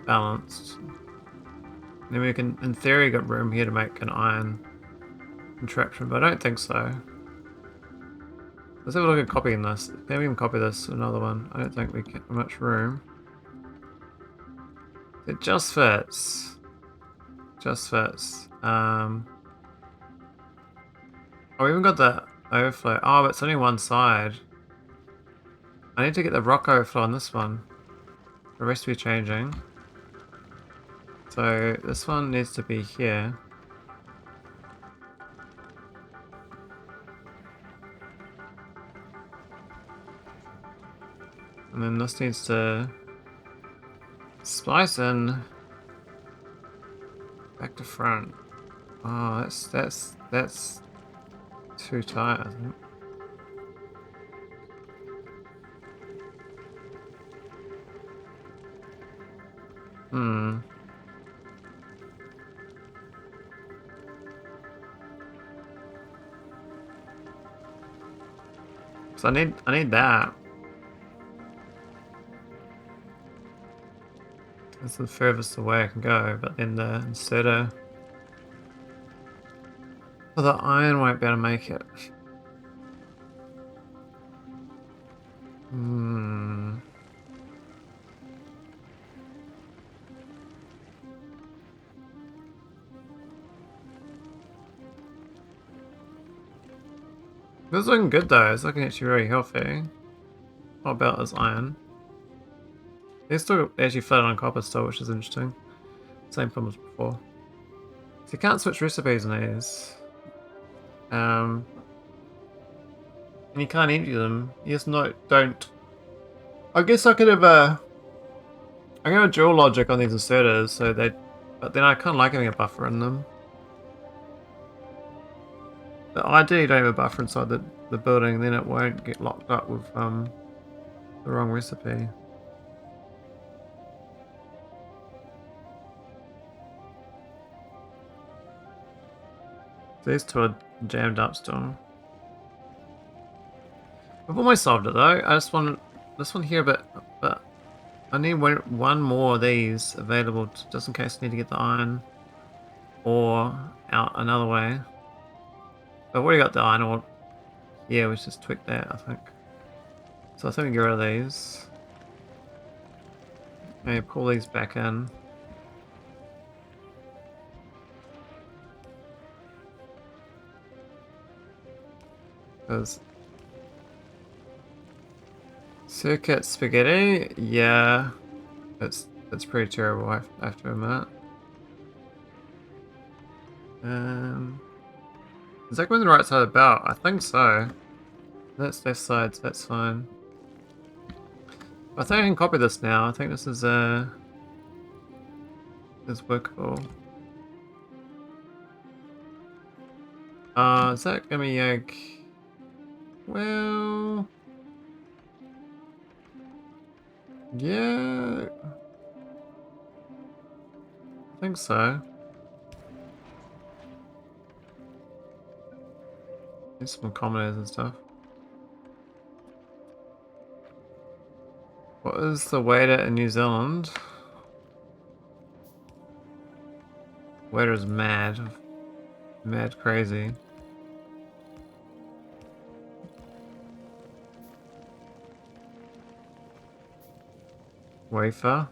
Speaker 1: balanced. Then we can, in theory, got room here to make an iron contraption, but I don't think so. Let's have a look at copying this. Maybe we can copy this to another one. I don't think we get much room. It just fits. Just fits. Oh, we even got the overflow. Oh, but it's only one side. I need to get the rock overflow on this one. The rest will be changing. So this one needs to be here. And then this needs to splice in back to front. Oh, that's too tight, I think. Hmm. So I need that. That's the furthest away I can go, but then the inserter for the iron won't be able to make it. Hmm. This is looking good though, it's looking actually very healthy. What about this iron? They're still actually floating on copper still, which is interesting. Same problem as before. So you can't switch recipes in these. And you can't empty them. You just don't. I guess I could have I can have a dual logic on these inserters, so they. But then I kind of like having a buffer in them. But ideally, you don't have a buffer inside the building, then it won't get locked up with the wrong recipe. These two are jammed up still. I've almost solved it though. I just want this one here, but I need one more of these available just in case I need to get the iron or out another way. I've already got the iron ore. Yeah, we just tweak that, I think. So I think we get rid of these. Maybe pull these back in. Because circuit spaghetti, yeah, it's pretty terrible. I have to admit. Is that going the right side of the belt? I think so. That's left side, so that's fine. I think I can copy this now. I think this is workable. Is that gonna be like? Well, yeah, I think so. There's some commoners and stuff. What is the waiter in New Zealand? Waiter is mad. Mad crazy. Wafer.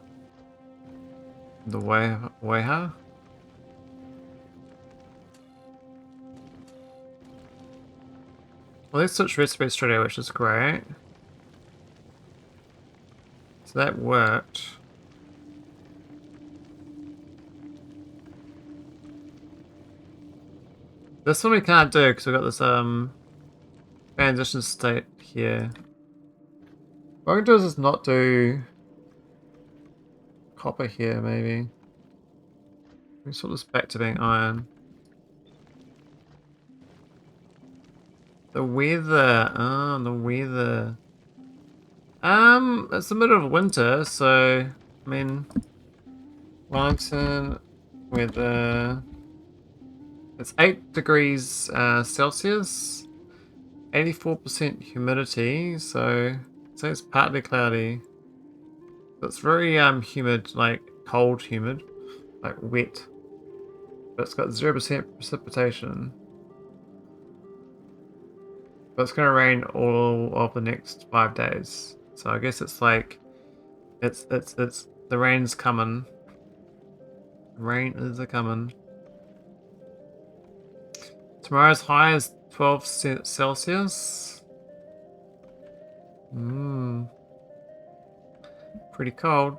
Speaker 1: The wafer. Well, they switched recipes straight away, which is great. So that worked. This one we can't do because we've got this transition state here. What I can do is just not do copper here, maybe. We sort this back to being iron. The weather. Oh, the weather. It's the middle of winter, so I mean, Wellington weather. It's 8 degrees Celsius, 84% humidity, so it's partly cloudy. It's very humid, like cold humid, like wet. But it's got 0% precipitation. But it's gonna rain all of the next 5 days. So I guess it's like it's the rain's coming. Rain is a coming. Tomorrow's high is 12 Celsius. Pretty cold.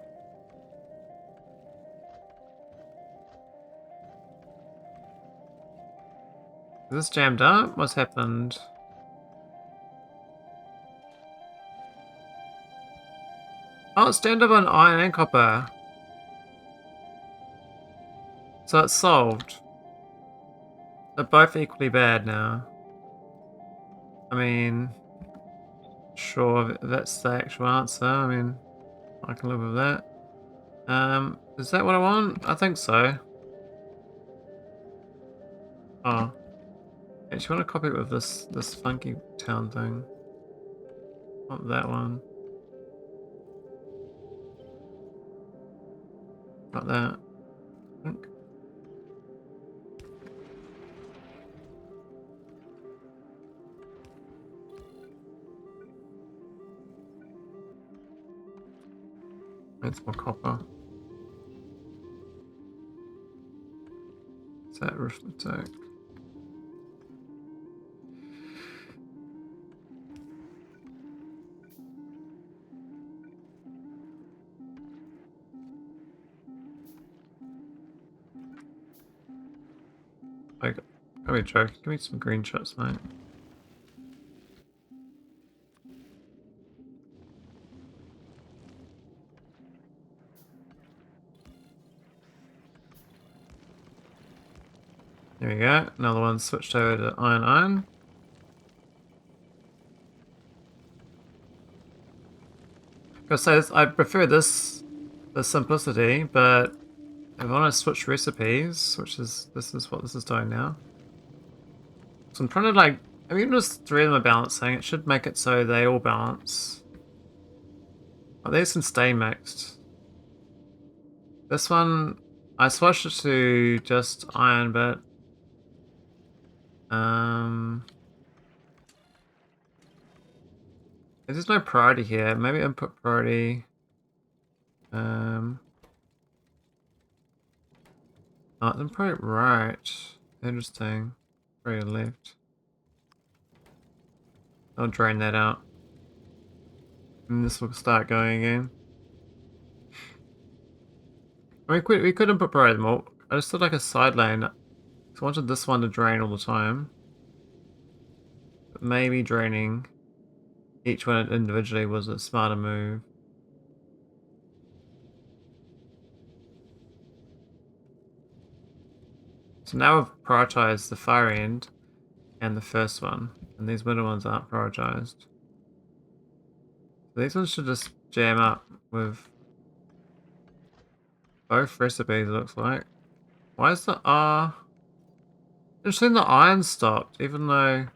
Speaker 1: Is this jammed up? What's happened? Oh, it's turned up on iron and copper. So it's solved. They're both equally bad now. I mean, sure, if that's the actual answer. I mean, I can live with that. Is that what I want? I think so. Oh. Actually, I want to copy it with this funky town thing. Not that one. Not that. I think. That's more copper. Is that arithmetic? Like, oh wait, Joe, give me some green chips, mate. There we go. Another one switched over to iron. Gotta say this, I prefer the simplicity, but if I want to switch recipes, this is what this is doing now. So I'm trying to like, I mean, just 3 of them are balancing. It should make it so they all balance. Oh, these can stay mixed. This one, I switched it to just iron, but there's no priority here. Maybe input priority. Oh, then put it right. Interesting. Priority left. I'll drain that out. And this will start going again. I mean, we could input priority them all. I just thought like a side lane. So I wanted this one to drain all the time. But maybe draining each one individually was a smarter move. So now we've prioritized the far end and the first one, and these middle ones aren't prioritized. So these ones should just jam up with both recipes, it looks like. Why is the R? Interesting, the iron stopped, even though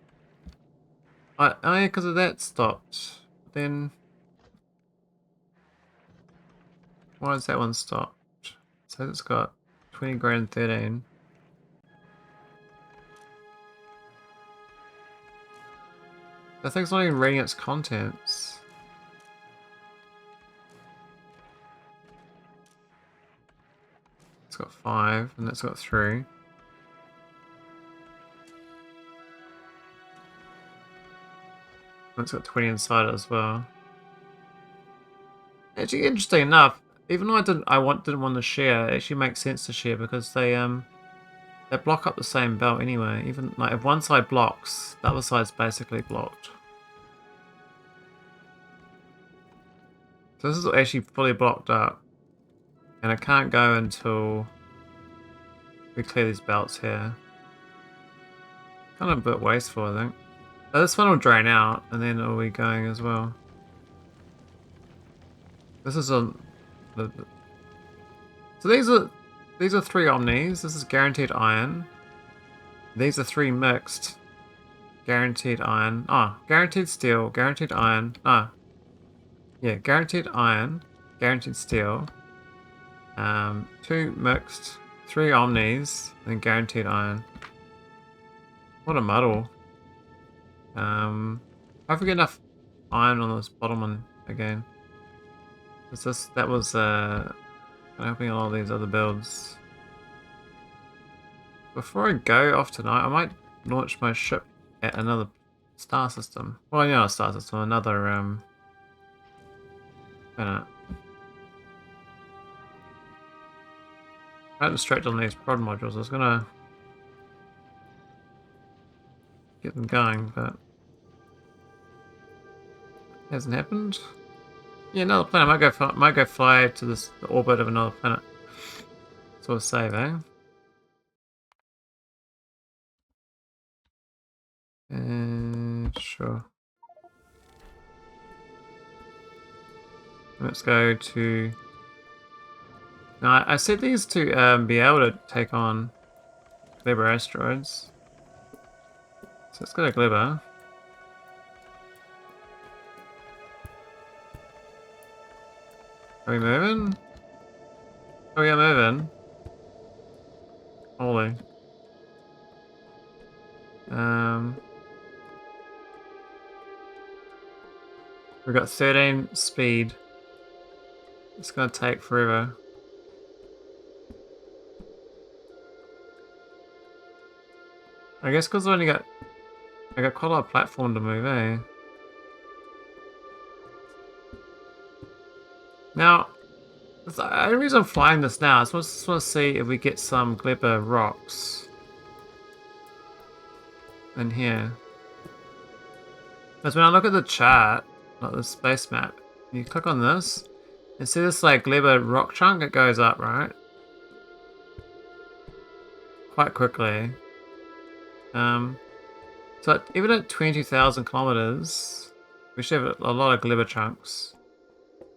Speaker 1: oh yeah, because of that stopped. Then why is that one stopped? So it's got 20 grain and 13. I think it's not even reading its contents. It's got 5 and it's got 3. And it's got 20 inside it as well. Actually, interesting enough, even though didn't want to share, it actually makes sense to share because they block up the same belt anyway. Even like if one side blocks, the other side's basically blocked. So this is actually fully blocked up, and I can't go until we clear these belts here. Kind of a bit wasteful, I think. So this one will drain out, and then it'll be going as well. This is so these are 3 omnis. This is guaranteed iron. These are 3 mixed. Guaranteed iron. Ah, guaranteed steel. Guaranteed iron. Ah, yeah, guaranteed iron. Guaranteed steel. 2 mixed. 3 omnis. And guaranteed iron. What a muddle. I forget enough iron on this bottom one again. That was helping a lot of these other builds. Before I go off tonight, I might launch my ship at another star system. Well, not a star system, another I don't distract on these prod modules. I was gonna get them going, but it hasn't happened. Yeah, another planet. Might go fly to the orbit of another planet. That's what I save, eh? Sure. Let's go to. Now, I set these to be able to take on gleba asteroids. So let's go to gleba. Are we moving? Oh, we are moving. Holy. We've got 13 speed. It's gonna take forever. I guess because I got quite a lot of platform to move, eh? Now, the only reason I'm flying this now is I just want to see if we get some gleba rocks in here. Because when I look at the chart, like the space map, you click on this, and see this like gleba rock chunk, it goes up, right? Quite quickly. So even at 20,000 kilometers, we should have a lot of gleba chunks.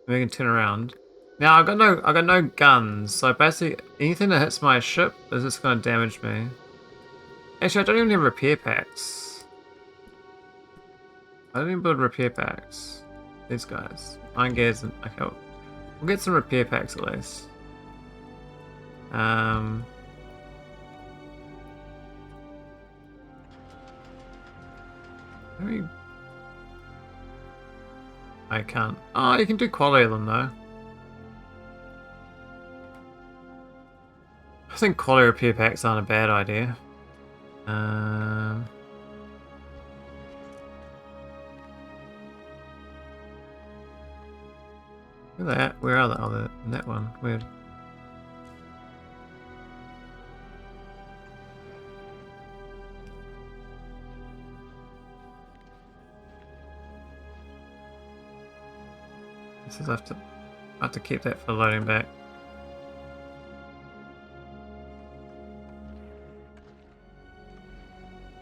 Speaker 1: We can turn around. Now I got no guns, so basically anything that hits my ship is just gonna damage me. Actually, I don't even have repair packs. I don't even build repair packs. These guys. Iron gears and okay, we'll get some repair packs at least. Maybe I can't. Oh, you can do quality of them though. I think quality repair packs aren't a bad idea. Look at that. Where are they? Oh, they're in that one. Weird. This is I have to keep that for loading back.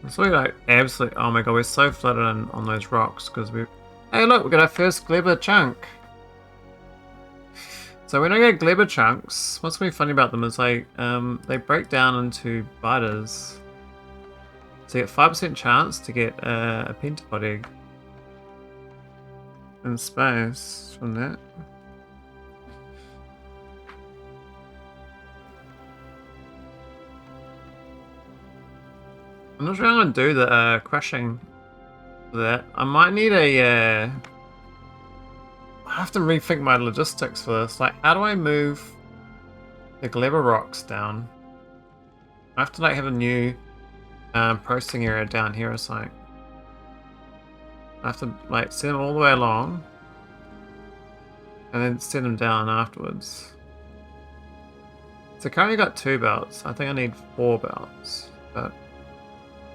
Speaker 1: It's really like absolutely. Oh my god, we're so flooded on those rocks because we. Hey, look, we got our first gleba chunk. So when I get gleba chunks, what's really funny about them is they break down into biters. So you get 5% chance to get a pentapod egg in space from that. I'm not sure how I'm gonna do the crushing for that. I might need a. I have to rethink my logistics for this. Like, how do I move the gleba rocks down? I have to like have a new processing area down here or something. I have to like send them all the way along and then send them down afterwards. So currently got 2 belts. I think I need 4 belts, but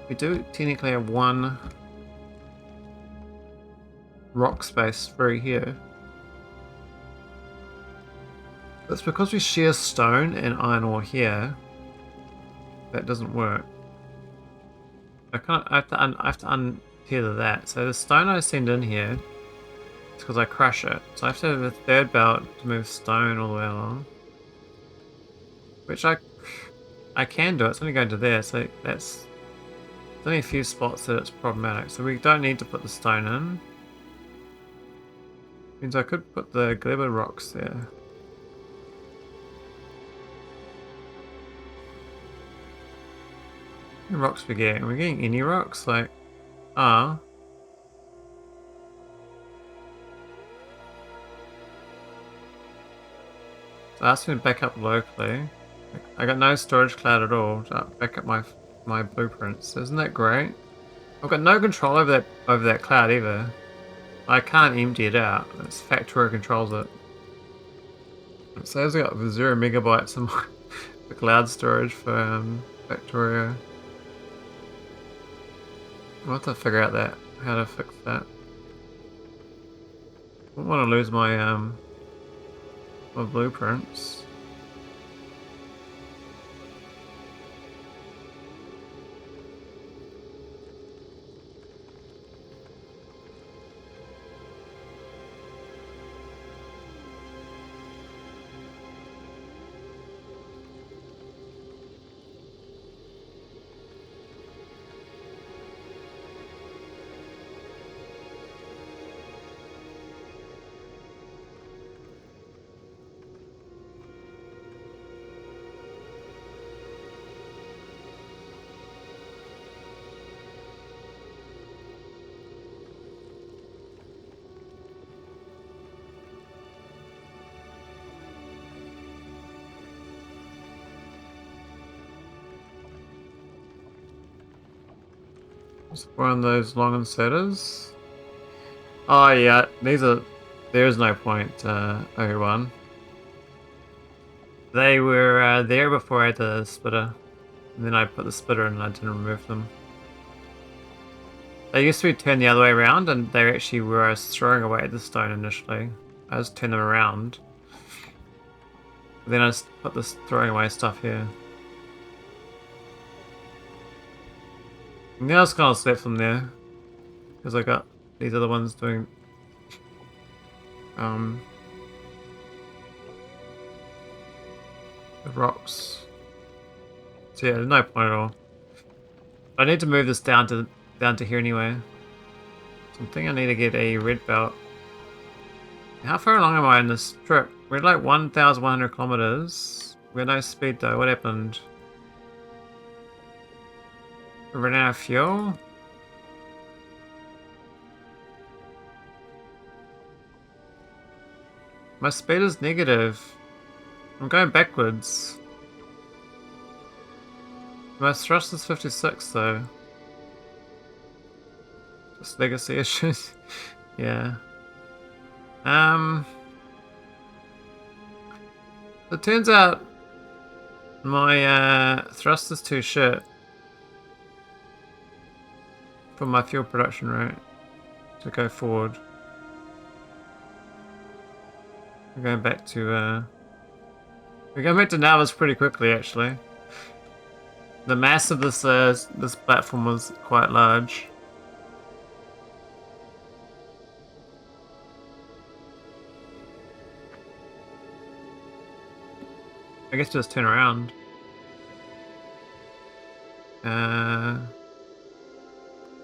Speaker 1: we do technically have 1 rock space through here. That's because we share stone and iron ore here. That doesn't work. I have to untether that. So the stone I send in here is because I crush it. So I have to have a 3rd belt to move stone all the way along. Which I can do. It's only going to there, so there's only a few spots that it's problematic. So we don't need to put the stone in. Means I could put the gleba rocks there. How many rocks we getting? Are we getting any rocks? Like, So ask me to back up locally. I got no storage cloud at all to back up my blueprints. Isn't that great? I've got no control over that cloud either. I can't empty it out. It's Factorio controls it. It says I got 0 megabytes in the cloud storage for Factorio. I'll have to figure out how to fix that. don't want to lose my my blueprints. One of those long inserters. Oh yeah, these are. There is no point, everyone. They were there before I had the splitter, and then I put the splitter in and I didn't remove them. They used to be turned the other way around, and they actually were I was throwing away the stone initially. I just turned them around. Then I just put this throwing away stuff here. And then I just kind of left them there because I got these other ones doing the rocks. So yeah, there's no point at all. I need to move this down to here anyway. So I think I need to get a red belt. How far along am I in this trip? We're at like 1,100 kilometers. We're no speed though. What happened? We ran out of fuel? My speed is negative. I'm going backwards. My thrust is 56 though. Just legacy issues. Yeah. It turns out my thrust is too shit for my fuel production rate to go forward. We're going back to Navas pretty quickly actually. The mass of this this platform was quite large. I guess just turn around.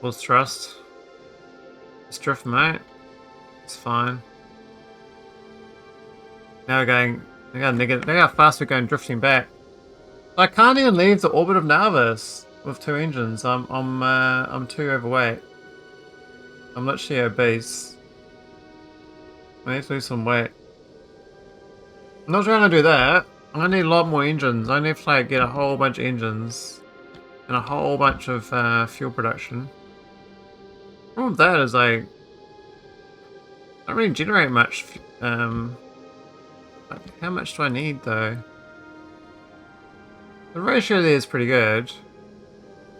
Speaker 1: Full thrust. Just drift, mate. It's fine. Now we're going. Look how fast we're going drifting back. I can't even leave the orbit of Narvis with 2 engines. I'm too overweight. I'm literally obese. I need to lose some weight. I'm not trying to do that. I'm gonna need a lot more engines. I need to like get a whole bunch of engines and a whole bunch of fuel production. The problem with that is I don't really generate much. Like, how much do I need though? The ratio there is pretty good.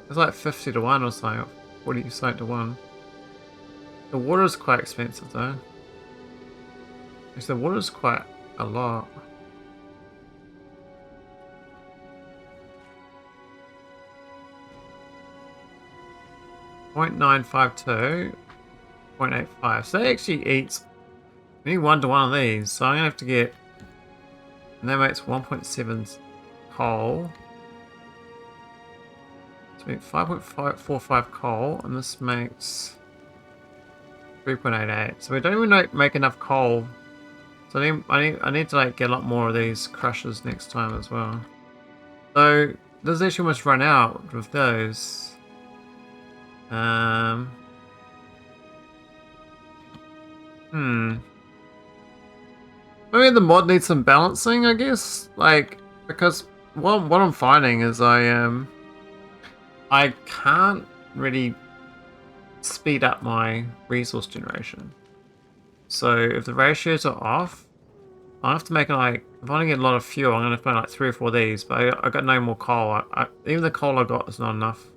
Speaker 1: It's like 50 to 1 or something, 40 something to 1. The water is quite expensive though. Actually, the water is quite a lot. .952, 0.85. So that actually eats. We need 1 to 1 of these, so I'm gonna have to get. And that makes 1.7 coal. So we need 5.45 coal, and this makes 3.88. So we don't even make enough coal. So I need to like get a lot more of these crushers next time as well. So this actually almost run out with those. Maybe the mod needs some balancing, I guess. Like, because what I'm finding is I can't really speed up my resource generation. So if the ratios are off, I have to make it like, if I want to get a lot of fuel, I'm going to find like 3 or 4 of these, but I got no more coal. Even the coal I got is not enough.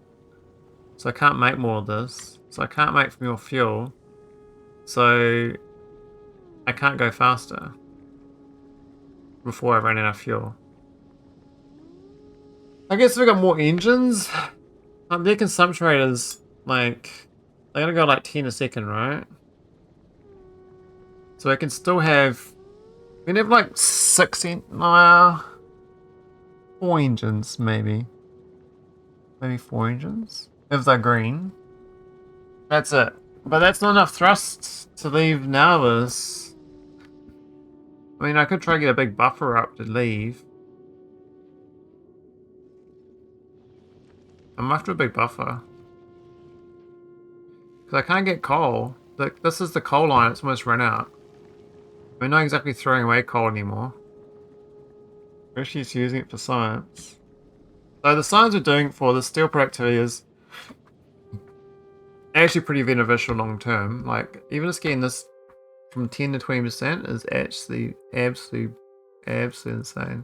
Speaker 1: So I can't make more of this. So I can't make more fuel. So I can't go faster before I run out of fuel. I guess we got more engines. Their consumption rate is like, they're gonna go like 10 a second, right? So I can still have, we can have like 16, 4 engines maybe. Maybe 4 engines, if they're green. That's it. But that's not enough thrust to leave Narvis. I mean, I could try to get a big buffer up to leave. I'm after a big buffer. Because I can't get coal. Like, this is the coal line, it's almost run out. We're not exactly throwing away coal anymore. We're actually just using it for science. So the science we're doing for the steel productivity is actually pretty beneficial long term. Like, even just getting this from 10 to 20% is actually absolutely insane.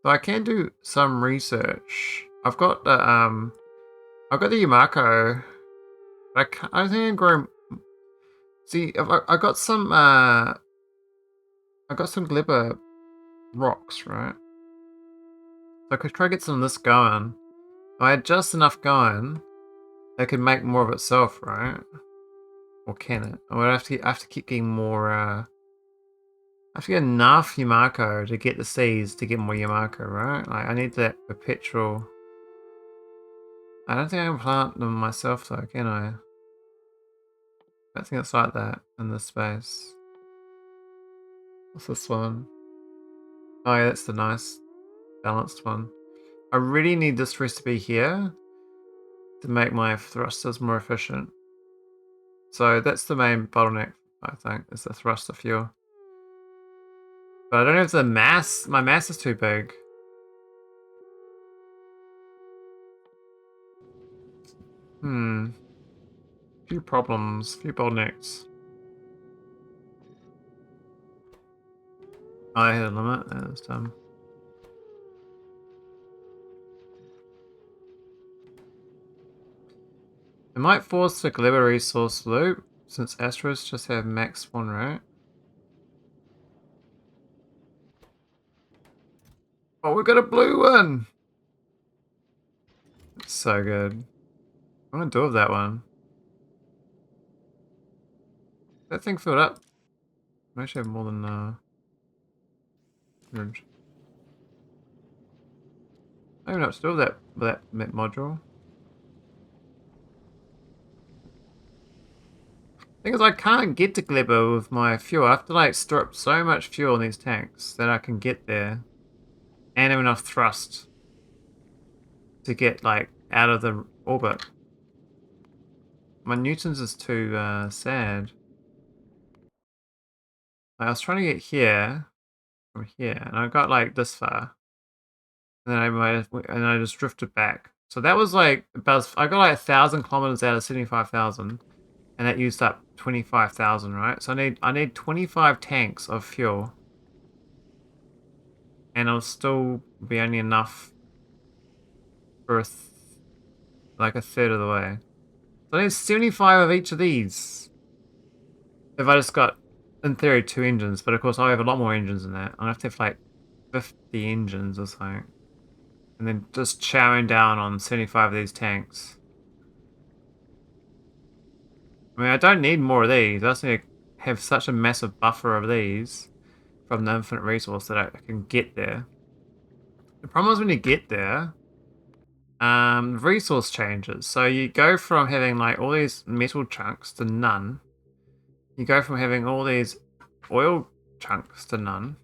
Speaker 1: So I can do some research. I've got the Yamako. I don't think I can grow. See, I got some gleba rocks, right? So I could try to get some of this going. If I had just enough going, it could make more of itself, right? Or can it? Or I have to keep getting more. I have to get enough Yamako to get the seeds to get more Yamako, right? Like, I need that perpetual. I don't think I can plant them myself though, can I? I don't think it's like that in this space. What's this one? Oh yeah, that's the nice balanced one. I really need this recipe here to make my thrusters more efficient. So that's the main bottleneck, I think, is the thruster fuel. But I don't know if my mass is too big. Few problems, few bottlenecks. Oh, I hit a limit. That's dumb. It might force the gleba resource loop, since asteroids just have max spawn rate. Oh, we got a blue one! It's so good. I'm gonna do with that one. That thing filled up. I actually have more than 100. I don't even know what to do with that module. Thing is, I can't get to gleba with my fuel. I have to like store up so much fuel in these tanks that I can get there and have enough thrust to get like out of the orbit. My newtons is too sad. Like, I was trying to get here from here, and I got like this far, and then I just drifted back. So that was like about, I got like 1,000 kilometers out of 75,000, and that used up 25,000, right? So I need 25 tanks of fuel, and it'll still be only enough for like a third of the way. So I need 75 of each of these. If I just got, in theory, 2 engines, but of course I have a lot more engines than that. I have to have like 50 engines or something. And then just chowing down on 75 of these tanks. I mean, I don't need more of these. I just need to have such a massive buffer of these from the infinite resource that I can get there. The problem is when you get there, resource changes. So you go from having like all these metal chunks to none. You go from having all these oil chunks to none.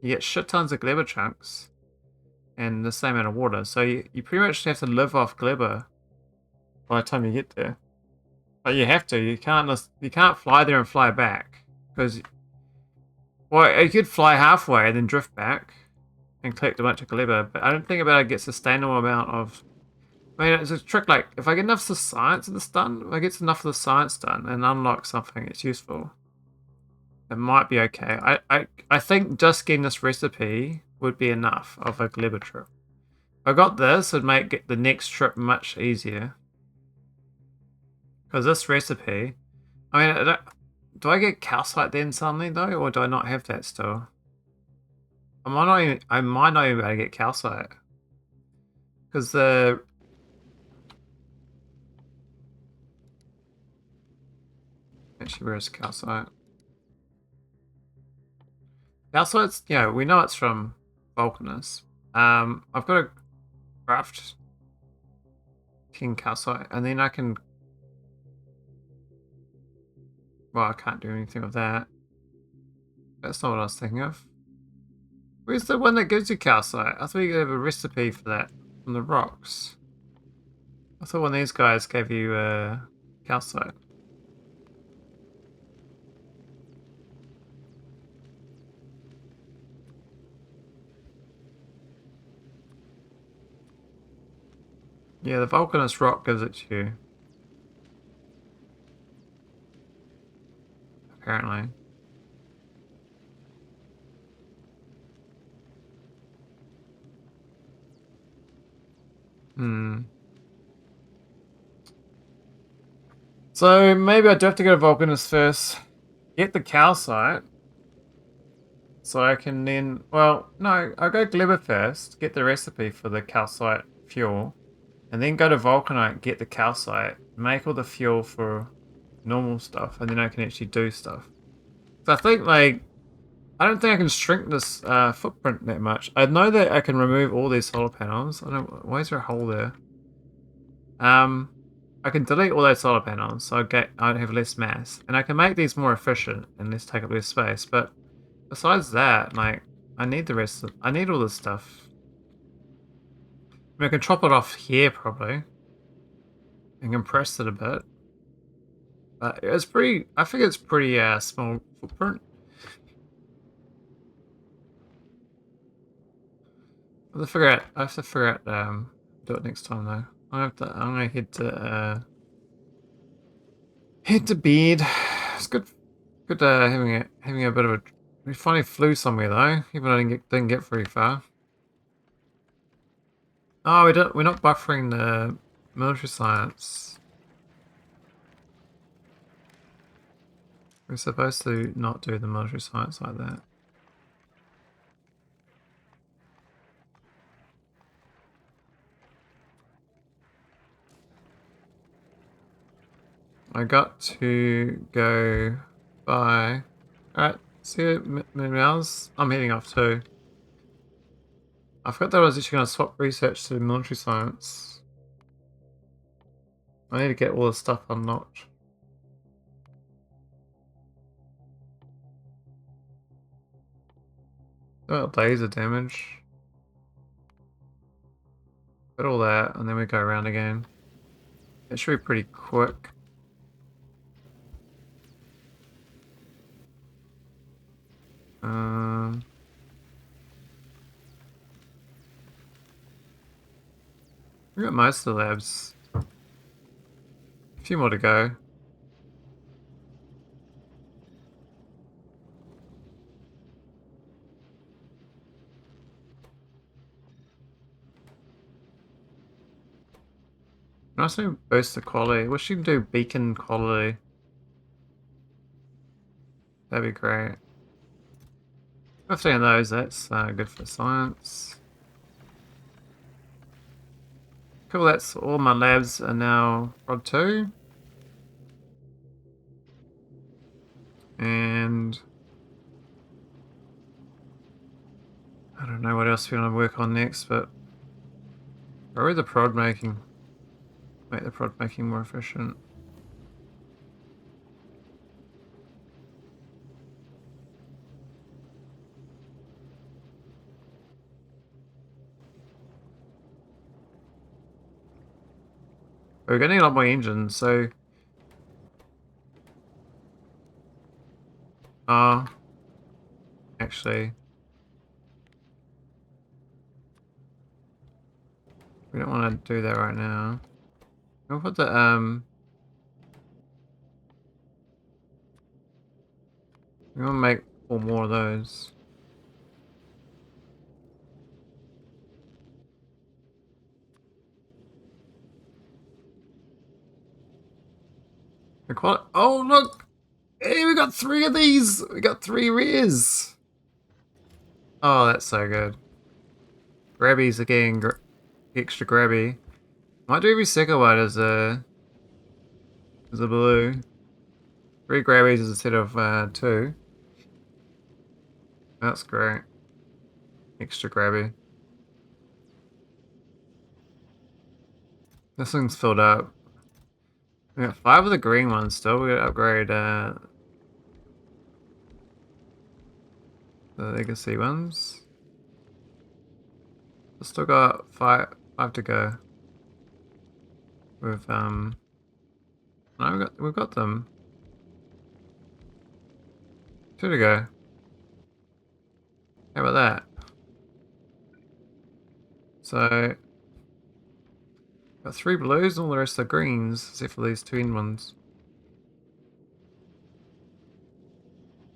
Speaker 1: You get shit tons of gleba chunks and the same amount of water. So you pretty much have to live off gleba by the time you get there. But you have to. You can't fly there and fly back, because, well, you could fly halfway and then drift back and collect a bunch of gleba. But I don't think about it get sustainable amount of. I mean, it's a trick. Like, if I get enough of the science of this done, if I get enough of the science done and unlock something, it's useful. It might be okay. I think just getting this recipe would be enough of a gleba trip. If I got this, it'd make the next trip much easier. Because this recipe I mean, do I get calcite then suddenly though, or do I not have that still? I might not even be able to get calcite because the actually where's calcite? Calcite's we know it's from Vulcanus. I've got a craft king calcite, and then I can. Well, I can't do anything with that. That's not what I was thinking of. Where's the one that gives you calcite? I thought you could have a recipe for that from the rocks. I thought one of these guys gave you calcite. Yeah, the Vulcanus rock gives it to you. Apparently. Hmm. So maybe I do have to go to Vulcanus first. Get the calcite. So I can then... Well, no. I'll go gleba first. Get the recipe for the calcite fuel. And then go to Vulcanite, get the calcite. Make all the fuel for normal stuff. And then I can actually do stuff. So I think, like... I don't think I can shrink this footprint that much. I know that I can remove all these solar panels. I don't... Why is there a hole there? I can delete all those solar panels, so I'd have less mass, and I can make these more efficient and less take up less space. But besides that, like, I need the rest. I need all this stuff. I mean, I can chop it off here probably and compress it a bit. But it's pretty. I think it's pretty small footprint. I have to figure out. I have to figure out. Do it next time though. I'm gonna head to bed. It's good. Good having a bit of a. We finally flew somewhere though, even though I didn't get very far. Oh, we don't. We're not buffering the military science. We're supposed to not do the military science like that. I got to go by. Alright, see you, Mouse. I'm heading off too. I forgot that I was actually going to swap research to military science. I need to get all the stuff unlocked. Oh, laser damage. Got all that, and then we go around again. It should be pretty quick. We got most of the labs. A few more to go. Can I also boost the quality? Wish you could do beacon quality. That'd be great. 15 of those, that's good for science. Cool, that's all my labs are now Prod 2. And I don't know what else we're going to work on next, but probably the prod making. Make the prod making more efficient. We're getting a lot more engines, so... actually... We don't want to do that right now. We'll put the, we want to make 4 more of those. Oh, look! Hey, we got 3 of these! We got 3 rares! Oh, that's so good. Grabbies are getting extra grabby. Might do every second one as a blue. 3 grabbies instead of 2. That's great. Extra grabby. This thing's filled up. We got 5 of the green ones still. We gotta upgrade the legacy ones. We've still got 5 to go. With no, we've got them. 2 to go. How about that? So got 3 blues and all the rest are greens, except for these 2 in ones.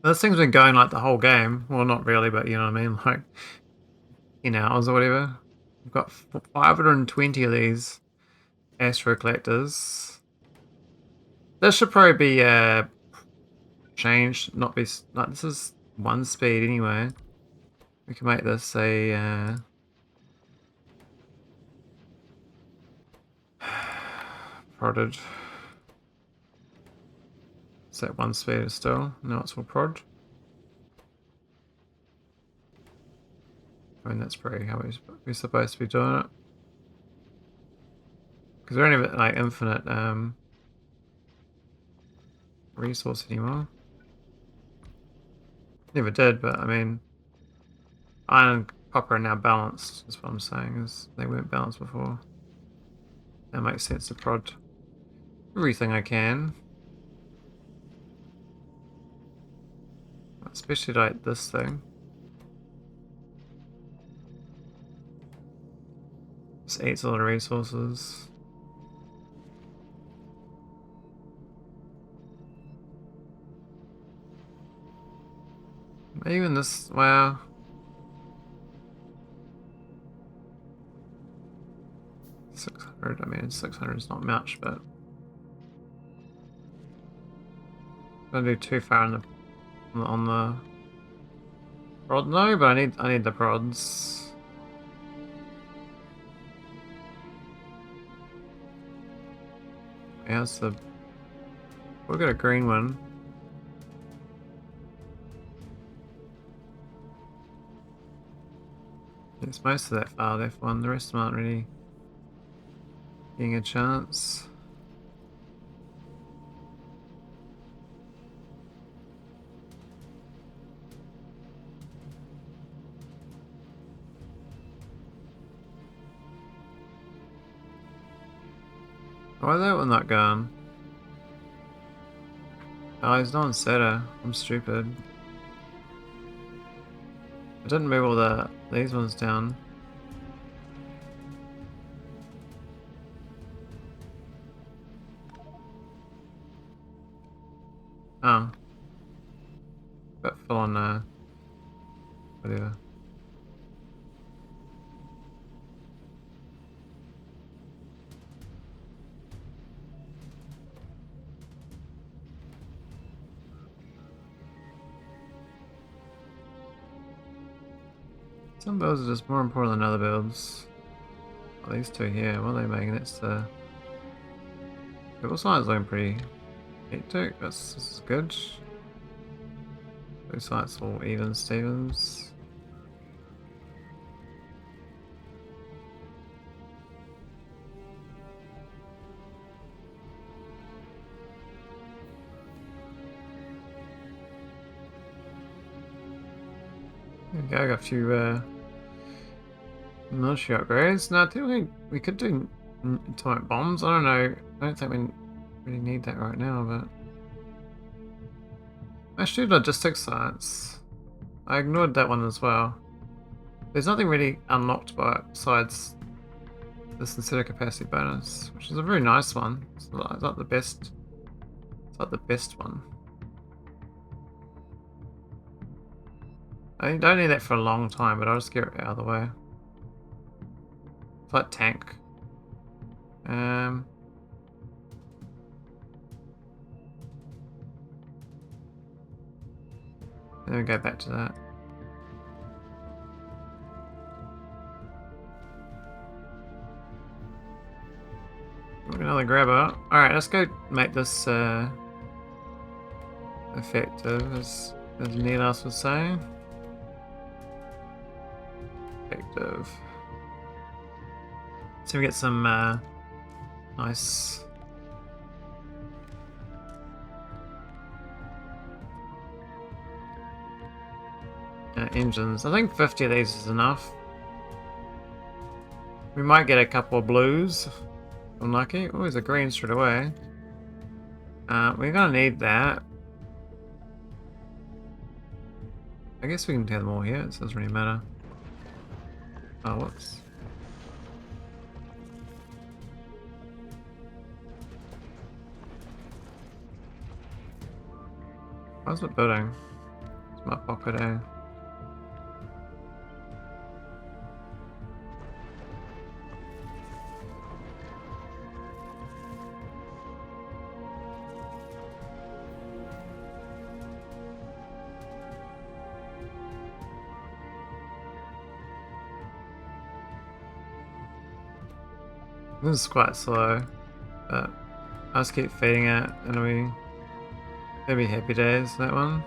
Speaker 1: This thing's been going like the whole game. Well, not really, but you know what I mean? Like 10 hours or whatever. We've got 520 of these asteroid collectors. This should probably be changed, not be like this is 1 speed anyway. We can make this a prodded. Is that 1 speed still? No, it's all prod. I mean, that's probably how we're supposed to be doing it. Because we don't have like infinite resource anymore. Never did, but I mean, iron and copper are now balanced, is what I'm saying, is they weren't balanced before. That makes sense to prod everything I can. Especially like this thing. Just eats a lot of resources. Even this, wow. $600, I mean 600 is not much, but don't do too far on the prod. No, but I need the prods. How's the? We've got a green one. It's most of that far left one. The rest of them aren't really getting a chance. Why is that one not gone? Oh, he's not on setter. I'm stupid. I didn't move all these ones down. Oh. But full on whatever. Some builds are just more important than other builds. Oh, these 2 here, what are they making? It's the People side's looking pretty hectic. This is good. Blue side's all even Stevens. There we go, I got a few military upgrades. No, I think we could do atomic bombs. I don't know. I don't think we really need that right now, but I should do logistics science. I ignored that one as well. There's nothing really unlocked by it besides this instead of capacity bonus, which is a very nice one. It's not the best. It's not the best one. I don't need that for a long time, but I'll just get it out of the way. It's like tank. Then we go back to that. Another grabber. Alright, let's go make this effective, as Nilas was saying. Effective. So we get some nice engines. I think 50 of these is enough. We might get a couple of blues. Unlucky. Oh, there's a green straight away. We're gonna need that. I guess we can have them all here. It doesn't really matter. Oh, whoops. How's it building? It's my pocket, eh? This is quite slow, but I'll just keep feeding it and it'll be happy days, that one.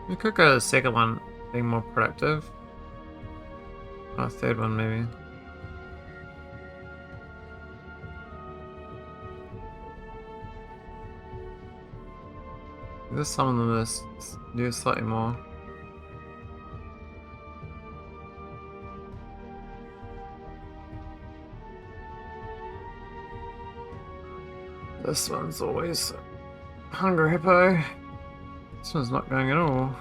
Speaker 1: We could go to the second one, being more productive. Or third one, maybe. There's some of them that do slightly more. This one's always Hunger Hippo. This one's not going at all.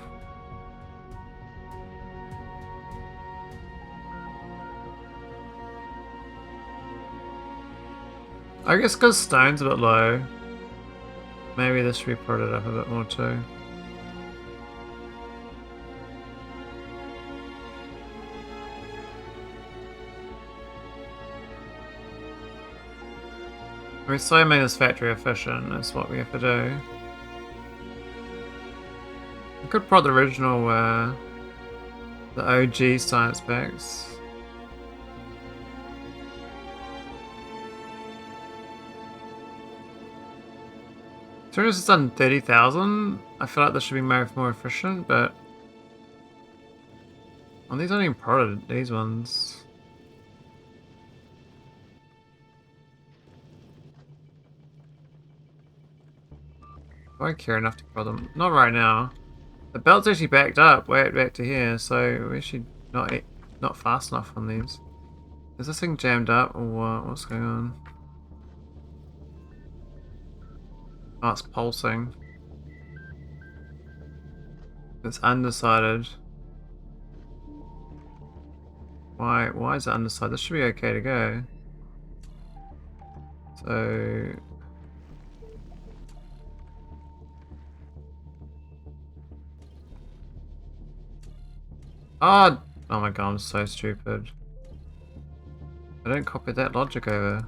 Speaker 1: I guess because stone's a bit low, maybe this should be prodded up a bit more too. I mean, so make this factory efficient, that's what we have to do. I could prod the original, the OG science packs. So it's just done 30,000. I feel like this should be more efficient, but well, these aren't even prodded, these ones. Do I care enough to prod them? Not right now. The belt's actually backed up, way back to here, so we're actually not fast enough on these. Is this thing jammed up or what? What's going on? Oh, it's pulsing. It's undecided. Why is it undecided? This should be okay to go. So oh my god, I'm so stupid. I didn't copy that logic over.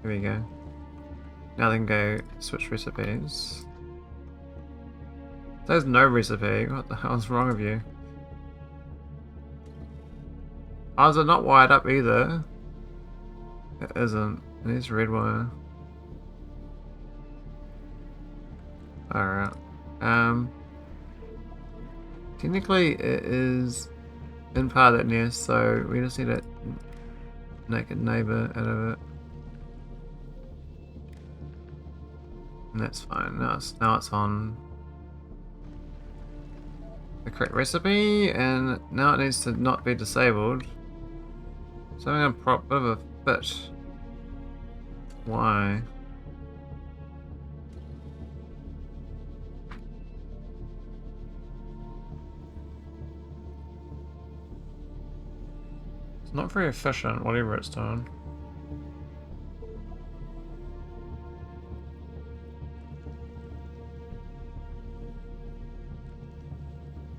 Speaker 1: Here we go. Now then go switch recipes. There's no recipe. What the hell's wrong with you? Oh, is it not wired up either? It isn't. It is red wire. Alright. Technically it is in part of that nest, so we just need a naked neighbor out of it. And that's fine. Now it's on the correct recipe, and now it needs to not be disabled. So I'm gonna prop a bit of a fit. Why? It's not very efficient, whatever it's doing.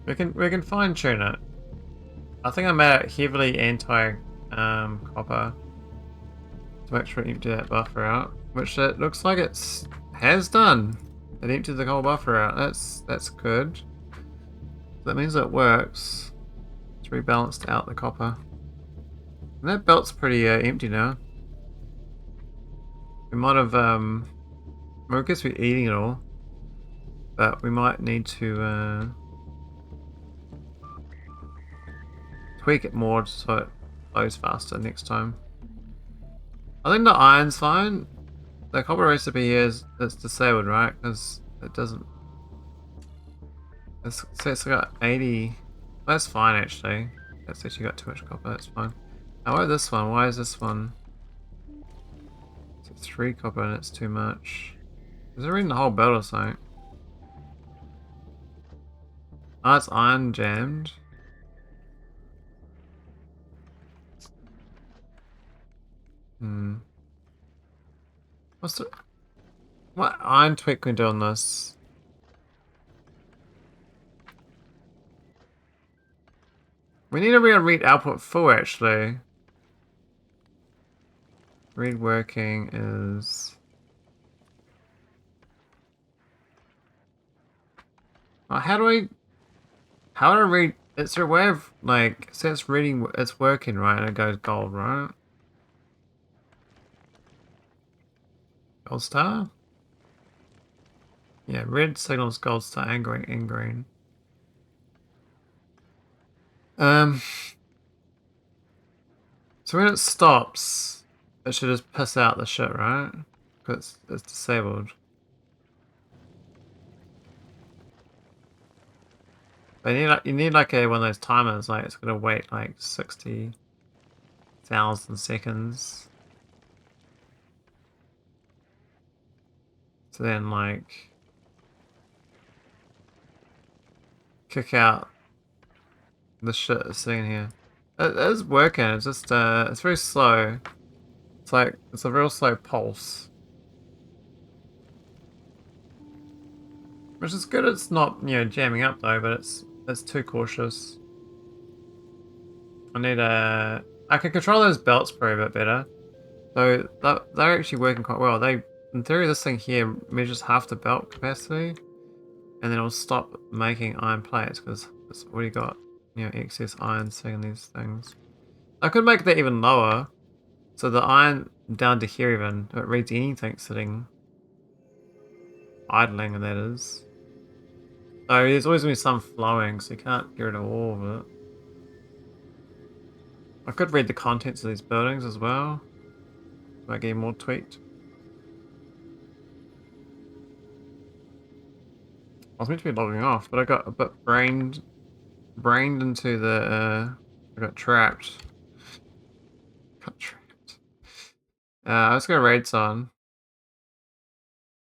Speaker 1: We can fine tune it. I think I made it heavily anti copper to make sure it empty that buffer out, which it looks like has done. It emptied the whole buffer out. That's good. That means it works. It's rebalanced out the copper. And that belt's pretty empty now. We might have well, I guess we're eating it all, but we might need to tweak it more so it flows faster next time. I think the iron's fine. The copper recipe here it's disabled, right? Because it doesn't. It's got 80. That's fine actually. That's actually got too much copper. That's fine. Now why this one? Why is this one? It's 3 copper and it's too much. Is it reading the whole belt or something? Oh, it's iron jammed. What iron tweak can we do on this? We need to read output full actually. Read working is. Oh, how do I read? Is there a way of like, so it's reading, it's working right, and it goes gold, right? Gold star? Yeah, red signals gold star and green. So when it stops, it should just piss out the shit, right? Because it's disabled. But you need like one of those timers, like it's gonna wait like 60,000 seconds. So then like kick out the shit that's sitting here. It is working, it's just it's very slow. It's like it's a real slow pulse. Which is good it's not, you know, jamming up though, but it's too cautious. I need I can control those belts probably a bit better. So they're actually working quite well. In theory this thing here measures half the belt capacity. And then it'll stop making iron plates because it's already got, you know, excess iron sitting in these things. I could make that even lower. So the iron down to here even, it reads anything sitting idling, and that is. So there's always going to be some flowing, so you can't get rid of all of it. I could read the contents of these buildings as well. Might get more tweaked. I was meant to be logging off, but I got a bit brained into the, I got trapped. Got trapped. I was gonna raid on.